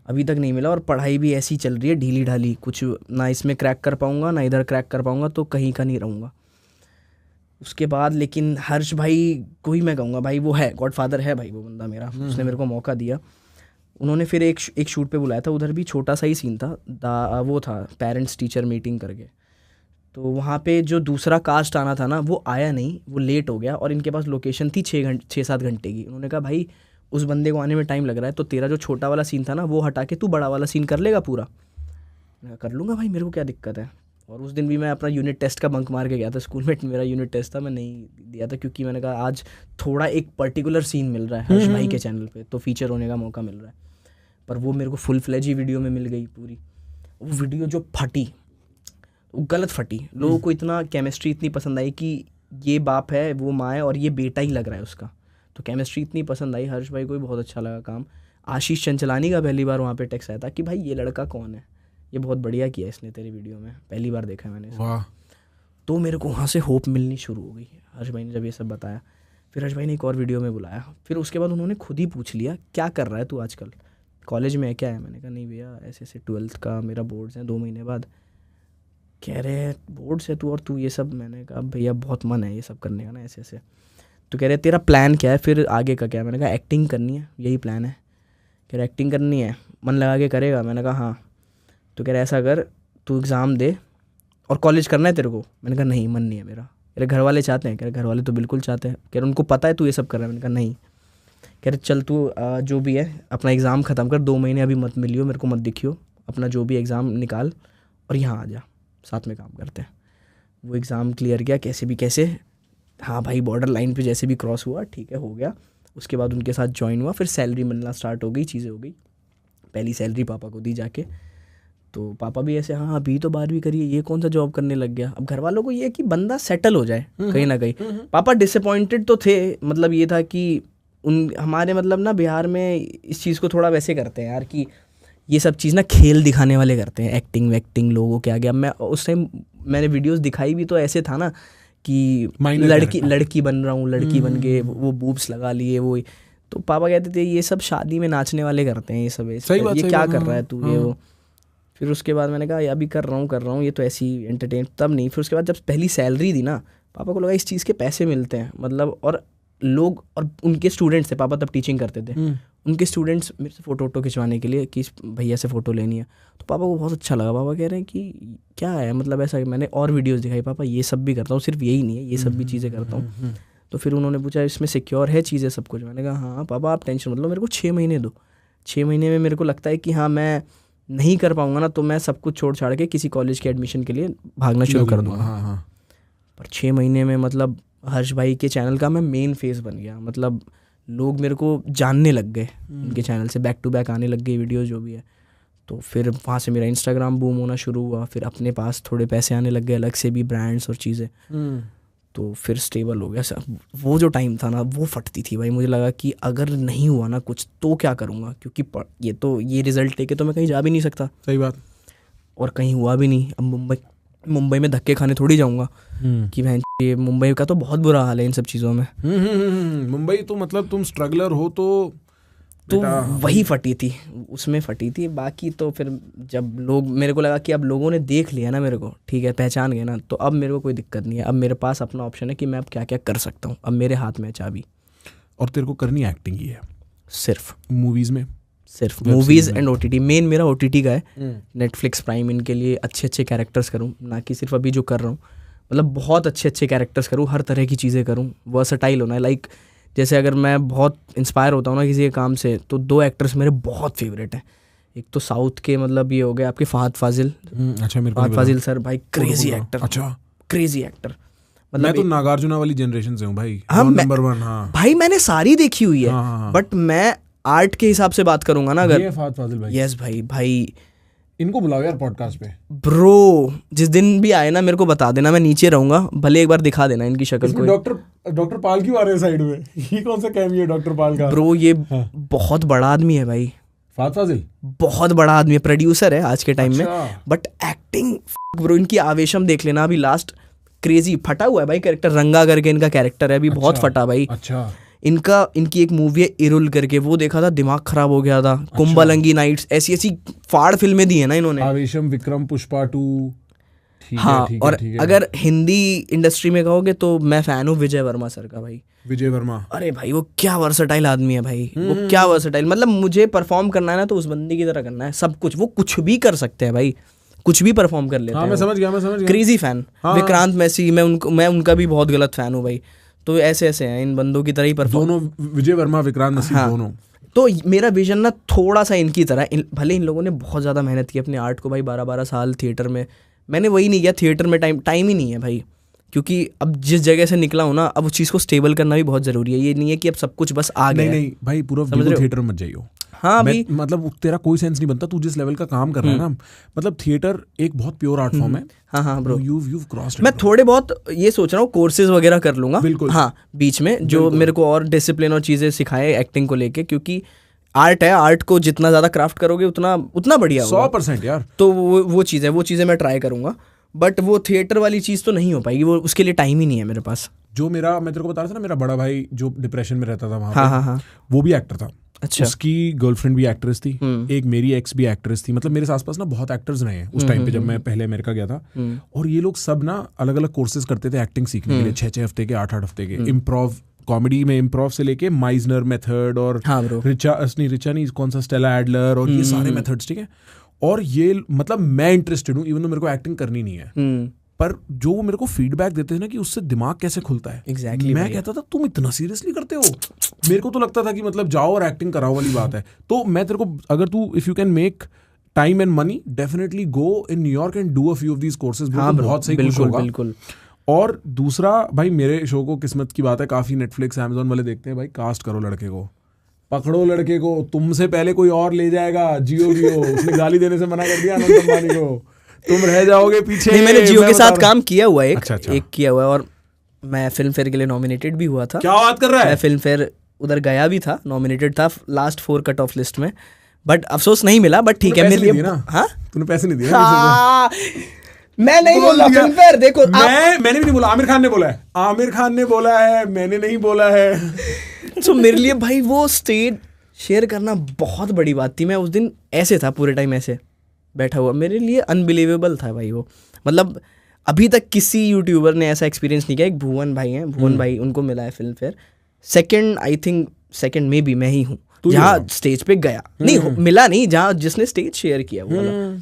अभी तक नहीं मिला। और पढ़ाई भी ऐसी चल रही है ढीली ढाली, कुछ ना इसमें क्रैक कर पाऊँगा ना इधर क्रैक कर पाऊँगा, तो कहीं का नहीं रहूँगा। उसके बाद लेकिन हर्ष भाई को ही मैं कहूँगा भाई, वो है गॉडफादर है भाई वो बंदा मेरा, उसने मेरे को मौका दिया। उन्होंने फिर एक शूट पे बुलाया था, उधर भी छोटा सा ही सीन था, वो था पेरेंट्स टीचर मीटिंग करके। तो वहाँ पे जो दूसरा कास्ट आना था ना वो आया नहीं, वो लेट हो गया, और इनके पास लोकेशन थी 6-7 घंटे की। उन्होंने कहा भाई उस बंदे को आने में टाइम लग रहा है, तो तेरा जो छोटा वाला सीन था ना वो हटा के तू बड़ा वाला सीन कर लेगा पूरा। मैं कर लूँगा भाई, मेरे को क्या दिक्कत है। और उस दिन भी मैं अपना यूनिट टेस्ट का बंक मार के गया था, स्कूल में मेरा यूनिट टेस्ट था, मैं नहीं दिया था क्योंकि मैंने कहा आज थोड़ा एक पर्टिकुलर सीन मिल रहा है हर्ष भाई के चैनल पे, तो फीचर होने का मौका मिल रहा है। पर वो मेरे को फुल फ्लेज ही वीडियो में मिल गई पूरी। वो वीडियो जो फटी वो गलत फटी, लोगों को इतना केमिस्ट्री इतनी पसंद आई कि ये बाप है वो माँ है और ये बेटा ही लग रहा है उसका, तो केमिस्ट्री इतनी पसंद आई। हर्ष भाई को भी बहुत अच्छा लगा काम। आशीष चंचलानी का पहली बार वहाँ पे टेक्स्ट आया था कि भाई ये लड़का कौन है, ये बहुत बढ़िया किया इसने तेरी वीडियो में, पहली बार देखा है मैंने इसको। तो मेरे को वहाँ से होप मिलनी शुरू हो गई हर्ष भाई ने जब ये सब बताया। फिर हर्ष भाई ने एक और वीडियो में बुलाया, फिर उसके बाद उन्होंने खुद ही पूछ लिया क्या कर रहा है तू आजकल, कॉलेज में है क्या है। मैंने कहा नहीं भैया ऐसे 12th का मेरा बोर्ड्स हैं 2 महीने बाद। कह रहे बोर्ड्स है तू और तू ये सब। मैंने कहा भैया बहुत मन है ये सब करने का ना ऐसे। तो कह रहे तेरा प्लान क्या है फिर आगे का क्या है? मैंने कहा एक्टिंग करनी है, यही प्लान है। कह रहे एक्टिंग करनी है, मन लगा के करेगा? मैंने कहा हाँ। तो कह रहे ऐसा कर, तू एग्ज़ाम दे और कॉलेज करना है तेरे को? मैंने कहा नहीं, मन नहीं है मेरा। कह रहे घर वाले चाहते हैं? कह रहे घर वाले तो बिल्कुल चाहते हैं। कह रहे उनको पता है तू ये सब कर रहा है? मैंने कहा नहीं। कह रहे चल तू जो भी है अपना एग्ज़ाम ख़त्म कर, 2 महीने अभी मत मिलियो, मेरे को मत दिखियो, अपना जो भी एग्ज़ाम निकाल और यहाँ आ जा, साथ में काम करते हैं। वो एग्ज़ाम क्लियर किया कैसे भी कैसे, हाँ भाई बॉर्डर लाइन पे जैसे भी क्रॉस हुआ, ठीक है हो गया। उसके बाद उनके साथ ज्वाइन हुआ, फिर सैलरी मिलना स्टार्ट हो गई, चीज़ें हो गई। पहली सैलरी पापा को दी जाके, तो पापा भी ऐसे हाँ अभी तो 12वीं करिए, ये कौन सा जॉब करने लग गया। अब घर वालों को ये कि बंदा सेटल हो जाए कहीं ना कहीं। पापा डिसअपॉइंटेड तो थे, मतलब ये था कि हमारे मतलब ना बिहार में इस चीज़ को थोड़ा वैसे करते हैं यार कि ये सब चीज़ ना खेल दिखाने वाले करते हैं, एक्टिंग वैक्टिंग लोगों के आगे। अब मैं उस टाइम मैंने वीडियोस दिखाई भी तो ऐसे था ना कि लड़की बन रहा हूँ, लड़की बन के वो बूब्स लगा लिए वो। तो पापा कहते थे ये सब शादी में नाचने वाले करते हैं, ये सब ये क्या कर रहा है तू, ये वो। फिर उसके बाद मैंने कहा अभी कर रहा हूँ, ये तो ऐसी एंटरटेन तब नहीं। फिर उसके बाद जब पहली सैलरी दी ना, पापा को लगा इस चीज़ के पैसे मिलते हैं मतलब, और लोग और उनके स्टूडेंट्स थे, पापा तब टीचिंग करते थे, उनके स्टूडेंट्स मेरे से फ़ोटो खिंचवाने के लिए कि भैया से फ़ोटो लेनी है। तो पापा को बहुत अच्छा लगा। पापा कह रहे हैं कि क्या है मतलब ऐसा। मैंने और वीडियोस दिखाई, पापा ये सब भी करता हूँ, सिर्फ यही नहीं है, ये सब भी चीज़ें करता हूँ। तो फिर उन्होंने पूछा इसमें सिक्योर है चीज़ें सब कुछ? मैंने कहा हाँ पापा आप टेंशन मत लो, मेरे को 6 महीने दो। 6 महीने में मेरे को लगता है कि हाँ मैं नहीं कर पाऊँगा ना, तो मैं सब कुछ छोड़ छाड़ के किसी कॉलेज के एडमिशन के लिए भागना शुरू कर दूँगा। पर 6 महीने में मतलब हर्ष भाई के चैनल का मैं मेन फेस बन गया। मतलब लोग मेरे को जानने लग गए उनके चैनल से, बैक टू बैक आने लग गई वीडियो जो भी है। तो फिर वहाँ से मेरा इंस्टाग्राम बूम होना शुरू हुआ, फिर अपने पास थोड़े पैसे आने लग गए अलग से भी, ब्रांड्स और चीज़ें। तो फिर स्टेबल हो गया सब। वो जो टाइम था ना वो फटती थी भाई, मुझे लगा कि अगर नहीं हुआ ना कुछ तो क्या करूँगा, क्योंकि ये रिजल्ट लेके तो मैं कहीं जा भी नहीं सकता। सही बात। और कहीं हुआ भी नहीं। अब मुंबई में धक्के खाने थोड़ी जाऊँगा कि बहन ये मुंबई का तो बहुत बुरा हाल है इन सब चीज़ों में। मुंबई तो मतलब तुम स्ट्रगलर हो तो वही फटी थी, उसमें फटी थी। बाकी तो फिर जब लोग, मेरे को लगा कि अब लोगों ने देख लिया ना मेरे को, ठीक है पहचान गए ना, तो अब मेरे को कोई दिक्कत नहीं है। अब मेरे पास अपना ऑप्शन है कि मैं अब क्या क्या कर सकता हूँ, अब मेरे हाथ में है चाबी। और तेरे को करनी एक्टिंग ही है सिर्फ मूवीज़ में, सिर्फ मूवीज़ एंड OTT। मेन मेरा OTT का है, नेटफ्लिक्स प्राइम, इनके लिए अच्छे अच्छे कैरेक्टर्स करूँ, ना कि सिर्फ अभी जो कर रहा हूँ। मतलब बहुत अच्छे अच्छे कैरेक्टर्स करूँ, हर तरह की चीज़ें करूँ, वर्सटाइल होना है। लाइक जैसे अगर मैं बहुत इंस्पायर होता हूँ ना किसी के काम से, तो 2 एक्टर्स मेरे बहुत फेवरेट हैं। एक तो साउथ के मतलब ये हो गए आपके फहद फाजिल। अच्छा, मेरे को फहद फाजिल सर भाई क्रेजी एक्टर। अच्छा क्रेजी एक्टर। मतलब मैं तो नागार्जुना वाली जनरेशन से हूँ भाई। हाँ, नंबर 1। हाँ भाई मैंने सारी देखी हुई है। हाँ। बट मैं आर्ट के हिसाब से बात करूंगा ना, अगर फहद फाजिल भाई, यस भाई इनको बुलाओ यार पॉडकास्ट पे। ब्रो जिस दिन भी आए ना मेरे को बता देना, मैं नीचे रहूंगा, भले एक बार दिखा देना इनकी शक्ल को। डॉक्टर पाल क्यों आ रहे हैं साइड में? ये कौन सा कैमियो डॉक्टर पाल का? ब्रो ये बहुत बड़ा आदमी है भाई, फहद फाजिल बहुत बड़ा आदमी है, प्रोड्यूसर है आज के टाइम में। बट एक्टिंग ब्रो, इनकी आवेशम देख लेना, अभी लास्ट क्रेजी फटा हुआ है भाई कैरेक्टर। रंगा करके इनका कैरेक्टर है अभी, बहुत फटा भाई। अच्छा इनकी एक मूवी है इरुल करके, वो देखा था, दिमाग खराब हो गया था। कुंभलंगी नाइट्स, ऐसी ऐसी फाड़ फिल्में दी है ना इन्होंने। आवेशम, विक्रम, पुष्पा 2। हाँ, और अगर हिंदी इंडस्ट्री में कहोगे तो मैं फैन हूँ विजय वर्मा सर का भाई। विजय वर्मा, अरे भाई वो क्या वर्सटाइल आदमी है भाई, वो क्या वर्सटाइल। मतलब मुझे परफॉर्म करना है ना तो उस बंदी की तरह करना है सब कुछ। वो कुछ भी कर सकते हैं भाई, कुछ भी परफॉर्म कर लेते हैं। मैं समझ गया। Crazy fan. विक्रांत मैसी, मैं उनका भी बहुत गलत फैन हूँ भाई। तो ऐसे हैं इन बंदों की तरह ही परफॉर्म, दोनों विजय वर्मा, विक्रांत मैसी, दोनों। तो मेरा विजन ना थोड़ा सा इनकी तरह। भले इन लोगों ने बहुत ज़्यादा मेहनत की अपने आर्ट को भाई, 12-12 साल थिएटर में। मैंने वही नहीं किया, थिएटर में टाइम ही नहीं है भाई, क्योंकि अब जिस जगह से निकला हूँ ना, अब उस चीज़ को स्टेबल करना भी बहुत ज़रूरी है। ये नहीं है कि अब सब कुछ बस आ गया। नहीं भाई, पूरा थिएटर मत जाइयो। हाँ अभी मतलब तेरा कोई सेंस नहीं बनता, तू जिस लेवल का काम कर रहा है ना। मतलब थिएटर एक बहुत प्योर आर्ट फॉर्म है। हाँ ब्रो, you've crossed। मैं थोड़े बहुत ये सोच रहा हूँ कोर्सेज वगैरह कर लूँगा। बिल्कुल। हाँ बीच में, जो मेरे को और डिसिप्लिन और चीज़ें सिखाए एक्टिंग को लेके, क्योंकि आर्ट है, आर्ट को जितना ज़्यादा क्राफ्ट करोगे उतना बढ़िया होगा। 100% यार। तो वो चीज़ें मैं ट्राई करूँगा। बट वो थिएटर वाली चीज़ तो नहीं हो पाएगी, वो उसके लिए टाइम ही नहीं है मेरे पास। जो मैं तेरे को बता रहा था ना, मेरा बड़ा भाई जो डिप्रेशन में रहता था वहाँ हाँ, वो भी एक्टर था। अच्छा। उसकी गर्लफ्रेंड भी एक्ट्रेस थी, एक मेरी एक्स भी एक्ट्रेस थी। मतलब मेरे आसपास ना बहुत एक्टर्स रहे हैं उस टाइम पे, जब मैं पहले अमेरिका गया था। और ये लोग सब ना अलग अलग कोर्सेज करते थे एक्टिंग सीखने के लिए, 6-6 हफ्ते के, 8-8 हफ्ते के। इम्प्रोव कॉमेडी में इम्प्रोव से लेके माइजनर मेथड और हाँ bro. रिचा नहीं कौन सा स्टेला एडलर और ये सारे मेथड्स, ठीक है। और ये मतलब मैं इंटरेस्टेड हूँ, इवन तो मेरे को एक्टिंग करनी नहीं है, पर जो वो मेरे को फीडबैक देते थे ना कि उससे दिमाग कैसे खुलता है, Exactly, मैं भैया। कहता था तुम इतना सीरियसली करते हो। मेरे को तो लगता था कि मतलब जाओ और एक्टिंग कराओ वाली बात है। तो मैं तेरे को अगर तू if you can make time and money definitely go in New York and do a few of these courses. हाँ bro, बहुत सही खुश बिल्कुल होगा। बिल्कुल। और दूसरा भाई, मेरे शो को किस्मत की बात है काफी नेटफ्लिक्स अमेजोन वाले देखते हैं भाई, कास्ट करो लड़के को, पकड़ो लड़के को, तुमसे पहले कोई और ले जाएगा। जियो उसने गाली देने से मना कर दिया अनंत अंबानी को, तुम रह जाओगे पीछे। नहीं, मैंने जियो मैं के बता साथ रहा काम किया हुआ है, अच्छा, अच्छा। एक किया हुआ है, और मैं फिल्म फेयर के लिए नॉमिनेटेड भी हुआ था। क्या बात कर रहा मैं है? फिल्म फेयर उधर गया भी था, नॉमिनेटेड था लास्ट 4 कट ऑफ लिस्ट में, बट अफसोस नहीं मिला। बट ठीक है मेरे लिए। हाँ तूने पैसे नहीं दिए? हाँ, मैं नहीं बोल रहा फिल्म फेयर, देखो मैंने भी नहीं बोला, आमिर खान ने बोला है, आमिर खान ने बोला है, मैंने नहीं बोला है। तो मेरे लिए भाई वो स्टेज शेयर करना बहुत बड़ी बात थी। मैं उस दिन ऐसे था, पूरे टाइम ऐसे बैठा हुआ, मेरे लिए अनबिलीवेबल था भाई वो। मतलब अभी तक किसी यूट्यूबर ने ऐसा एक्सपीरियंस नहीं किया। एक भुवन भाई हैं, भुवन भाई, उनको मिला है film fair second, I think second में भी मैं ही हूँ जहाँ स्टेज पे गया, नहीं मिला नहीं, जहाँ जिसने स्टेज शेयर किया वो वाला।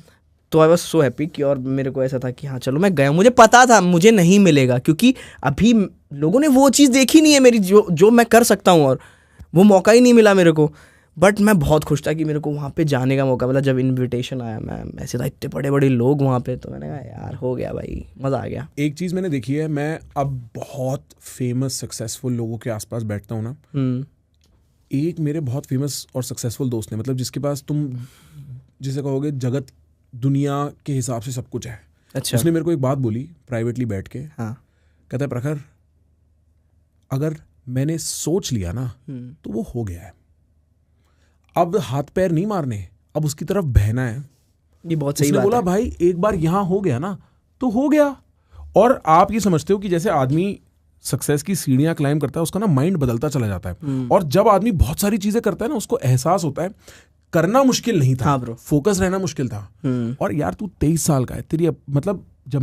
तो आई वॉज सो हैप्पी कि, और मेरे को ऐसा था कि हाँ चलो मैं गया, मुझे पता था मुझे नहीं मिलेगा, क्योंकि अभी लोगों ने वो चीज़ देखी नहीं है मेरी, जो मैं कर सकता हूँ, और वो मौका ही नहीं मिला मेरे को। बट मैं बहुत खुश था कि मेरे को वहाँ पे जाने का मौका मिला। जब इनविटेशन आया, मैं ऐसे था, इतने बड़े बड़े लोग वहाँ पे, तो मैंने कहा यार हो गया भाई, मज़ा आ गया। एक चीज़ मैंने देखी है, मैं अब बहुत फेमस सक्सेसफुल लोगों के आसपास बैठता हूँ ना, एक मेरे बहुत फेमस और सक्सेसफुल दोस्त ने, मतलब जिसके पास तुम जिसे कहोगे जगत दुनिया के हिसाब से सब कुछ है। अच्छा। उसने मेरे को एक बात बोली प्राइवेटली बैठ के, हाँ। कहता है प्रखर, अगर मैंने सोच लिया ना तो वो हो गया है, अब हाथ पैर नहीं मारने, अब उसकी तरफ बहना है। ये बहुत सही उसने बात बोला है। भाई एक बार यहाँ हो गया ना तो हो गया। और आप ये समझते हो कि जैसे आदमी सक्सेस की सीढ़ियां क्लाइम करता है, उसका ना माइंड बदलता चला जाता है। और जब आदमी बहुत सारी चीजें करता है ना, उसको एहसास होता है करना मुश्किल नहीं था, हाँ ब्रो, फोकस रहना मुश्किल था। और यार तू 23 साल का है, तेरी मतलब जब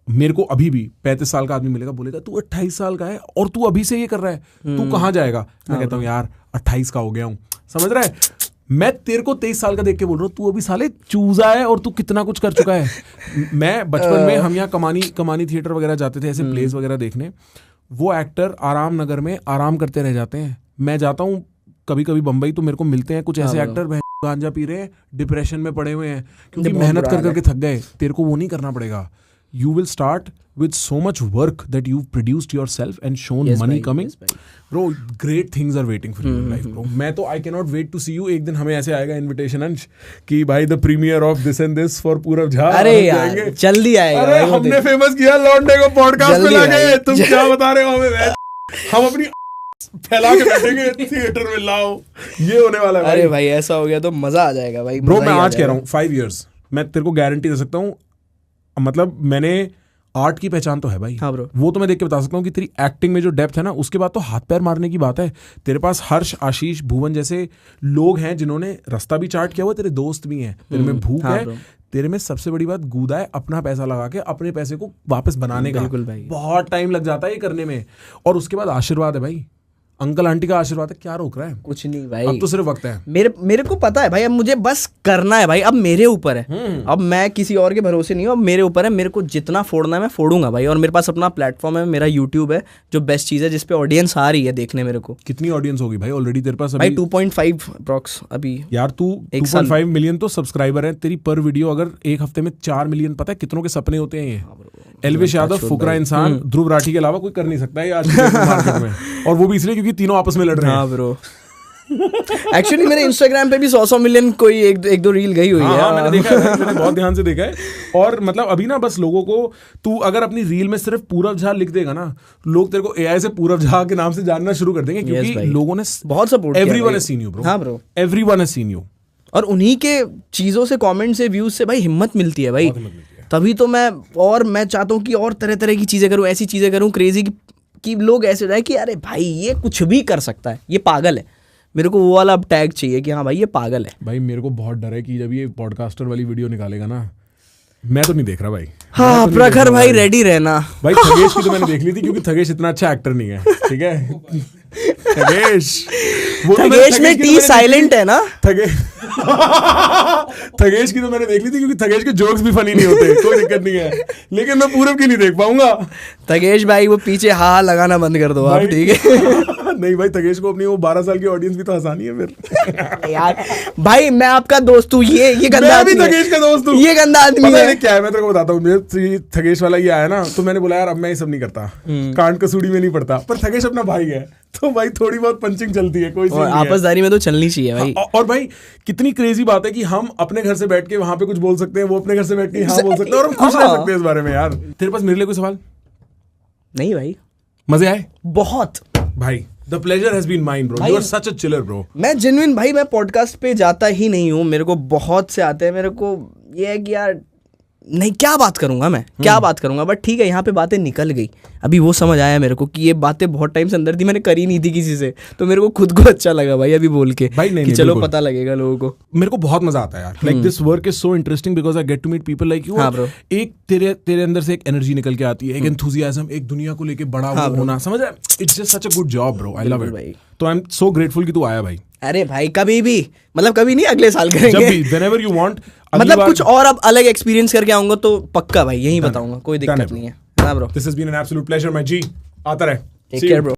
मेरे को अभी भी 35 साल का आदमी मिलेगा, बोलेगा तू 28 साल का है और तू अभी से ये कर रहा है, तू कहाँ जाएगा? मैं कहता हूँ यार 28 का हो गया हूँ, समझ रहा है? मैं तेरे को 23 साल का देख के बोल रहा हूँ, तू अभी साले चूजा है और तू कितना कुछ कर चुका है। मैं बचपन में, हम यहाँ कमानी थिएटर वगैरह जाते थे, ऐसे प्लेस वगैरह देखने। वो एक्टर आराम नगर में आराम करते रह जाते हैं। मैं जाता हूँ कभी कभी बम्बई, तो मेरे को मिलते हैं कुछ ऐसे एक्टर गांजा पी रहे हैं, डिप्रेशन में पड़े हुए हैं, क्योंकि मेहनत कर करके थक गए। तेरे को वो नहीं करना पड़ेगा। You will start with so much work that you've produced yourself and shown money coming. Bro, great things are waiting for you in life, bro. मैं तो I cannot wait to see you. एक दिन हमें ऐसे आएगा invitation अंश कि भाई the premiere of this and this for पूरब झा। अरे यार जल्दी आएगा। अरे हमने फेमस किया लौंडे को पॉडकास्ट में लाके, तुम क्या बता रहे हो हमें? हम अपनी फैला के बैठेंगे थिएटर में, लाओ ये होने वाला है। अरे भाई ऐसा हो गया तो मजा आ जाएगा भाई। ब्रो मैं आज कह रहा हूँ 5 years मैं तेरे को गारंटी दे सकता हूँ। मतलब मैंने आर्ट की पहचान तो है भाई। हाँ ब्रो। वो तो मैं देख के बता सकता हूँ कि तेरी एक्टिंग में जो डेप्थ है ना, उसके बाद तो हाथ पैर मारने की बात है। तेरे पास हर्ष, आशीष, भुवन जैसे लोग हैं जिन्होंने रास्ता भी चार्ट किया हुआ, तेरे दोस्त भी हैं, तेरे में भूख है, तेरे में सबसे बड़ी बात गूदा है अपना पैसा लगा के अपने पैसे को वापस बनाने का। बिल्कुल भाई, बहुत टाइम लग जाता है ये करने में। और उसके बाद आशीर्वाद है भाई, अंकल आंटी का आशीर्वाद है। क्या रोक रहा है? कुछ नहीं भाई, अब तो सिर्फ वक्त है। मेरे को पता है भाई, अब मुझे बस करना है भाई। अब मेरे ऊपर है, अब मैं किसी और के भरोसे नहीं हूँ, अब मेरे ऊपर है। मेरे को जितना फोड़ना है मैं फोड़ूंगा भाई। और मेरे पास अपना प्लेटफॉर्म है, मेरा यूट्यूब है, जो बेस्ट चीज़ है, जिसपे ऑडियंस आ रही है देखने मेरे को। कितनी ऑडियंस होगी भाई ऑलरेडी तेरे पास? भाई 2.5 अप्रॉक्स अभी। यार तू 2.5 मिलियन तो सब्सक्राइबर है। तेरी पर वीडियो अगर एक हफ्ते में 4 मिलियन, पता है कितनों के सपने होते हैं ये? एल्विश यादव, फुकरा इंसान, ध्रुव राठी के अलावा कोई कर नहीं सकता है आज मार्केट में। और वो भी इसलिए क्योंकि तीनों आपस में लड़ रहे हैं। हाँ ब्रो। एक्चुअली मेरे इंस्टाग्राम पे भी 100 मिलियन कोई एक दो रील गई हुई है। हाँ, मैंने देखा है, मैंने बहुत ध्यान से देखा है। और मतलब अभी ना बस लोगों को, तू अगर अपनी रील में सिर्फ पूरब झा लिख देगा ना, लोग तेरे को एआई से पूरब झा के नाम से जानना शुरू कर देंगे, क्योंकि लोगों ने बहुत सपोर्ट किया। Everyone has seen you bro. हाँ bro, everyone has seen you. और उन्हीं के चीजों से, कमेंट से, व्यूज से भाई हिम्मत मिलती है भाई। तभी तो मैं चाहता हूँ कि और तरह तरह की चीजें करूँ, ऐसी चीजें करूँ क्रेजी कि लोग ऐसे हो जाए कि अरे भाई ये कुछ भी कर सकता है, ये पागल है। मेरे को वो वाला अब टैग चाहिए कि हाँ भाई ये पागल है। भाई मेरे को बहुत डर है कि जब ये पॉडकास्टर वाली वीडियो निकालेगा ना, मैं तो नहीं देख रहा भाई। हाँ प्रखर भाई रेडी रहना भाई थगेश की तो मैंने देख ली थी क्योंकि थगेश इतना अच्छा एक्टर नहीं है, ठीक है। थगेश थगेश में टी साइलेंट है ना। थगेश की तो मैंने देख ली थी क्योंकि थगेश के जोक्स भी फनी नहीं होते, कोई दिक्कत नहीं है, लेकिन मैं पूरब की नहीं देख पाऊंगा। थगेश भाई वो पीछे हा लगाना बंद कर दो आप, ठीक है। नहीं भाई थगेश को अपनी वो 12 साल की ऑडियंस भी तो आसानी है फिर। यार भाई मैं आपका दोस्त हूँ, ये गंदा मैं भी थगेश का दोस्त हूँ, ये गंदा आदमी है। क्या है मैं तेरे को बताता हूँ, थगेश वाला ये आया ना तो मैंने बोला यार अब मैं ये सब नहीं करता, कांड कसूड़ी में नहीं पड़ता, पर थगेश अपना भाई है तो भाई थोड़ी बहुत पंचिंग चलती है, कोई आपसदारी में तो चलनी चाहिए भाई। और भाई कितनी क्रेजी बात है कि हम अपने घर से बैठ के वहां पे कुछ बोल सकते हैं, वो अपने घर से बैठ के यहाँ बोल सकते हैं और हम खुश रह सकते हैं इस बारे में। यार तेरे पास मेरे लिए कोई सवाल नहीं भाई? मजे आए बहुत भाई। The pleasure has been mine, bro. You are such a chiller, bro. मैं जेन्युइन भाई, मैं पॉडकास्ट पे जाता ही नहीं हूँ, मेरे को बहुत से आते हैं, मेरे को ये है कि यार नहीं क्या बात करूंगा मैं, क्या बात करूंगा, बट ठीक है यहाँ पे बातें निकल गई। अभी वो समझ आया मेरे को कि ये बातें बहुत टाइम से अंदर थी, मैंने करी नहीं थी किसी से, तो मेरे को खुद को अच्छा लगा भाई अभी बोल के भाई। नहीं, कि चलो पता लगेगा लोगों को। मेरे को बहुत मजा आता है यार, like this work is so interesting because I get to meet people like you. एक तेरे अंदर से एक एनर्जी निकल के आती है, एक एंथुसियाज्म, एक दुनिया को लेके बड़ा होना, समझ रहा है? It's just such a good job bro, I love it. तो आई एम सो ग्रेटफुल कि तू आया भाई। अरे भाई कभी भी, मतलब कभी नहीं, अगले साल करेंगे, जब भी, whenever you want। मतलब कुछ और अब अलग एक्सपीरियंस करके आऊंगा तो पक्का भाई यही बताऊंगा, कोई दिक्कत नहीं है ना bro. This has been an absolute pleasure, my G. आता रहे। Take care bro.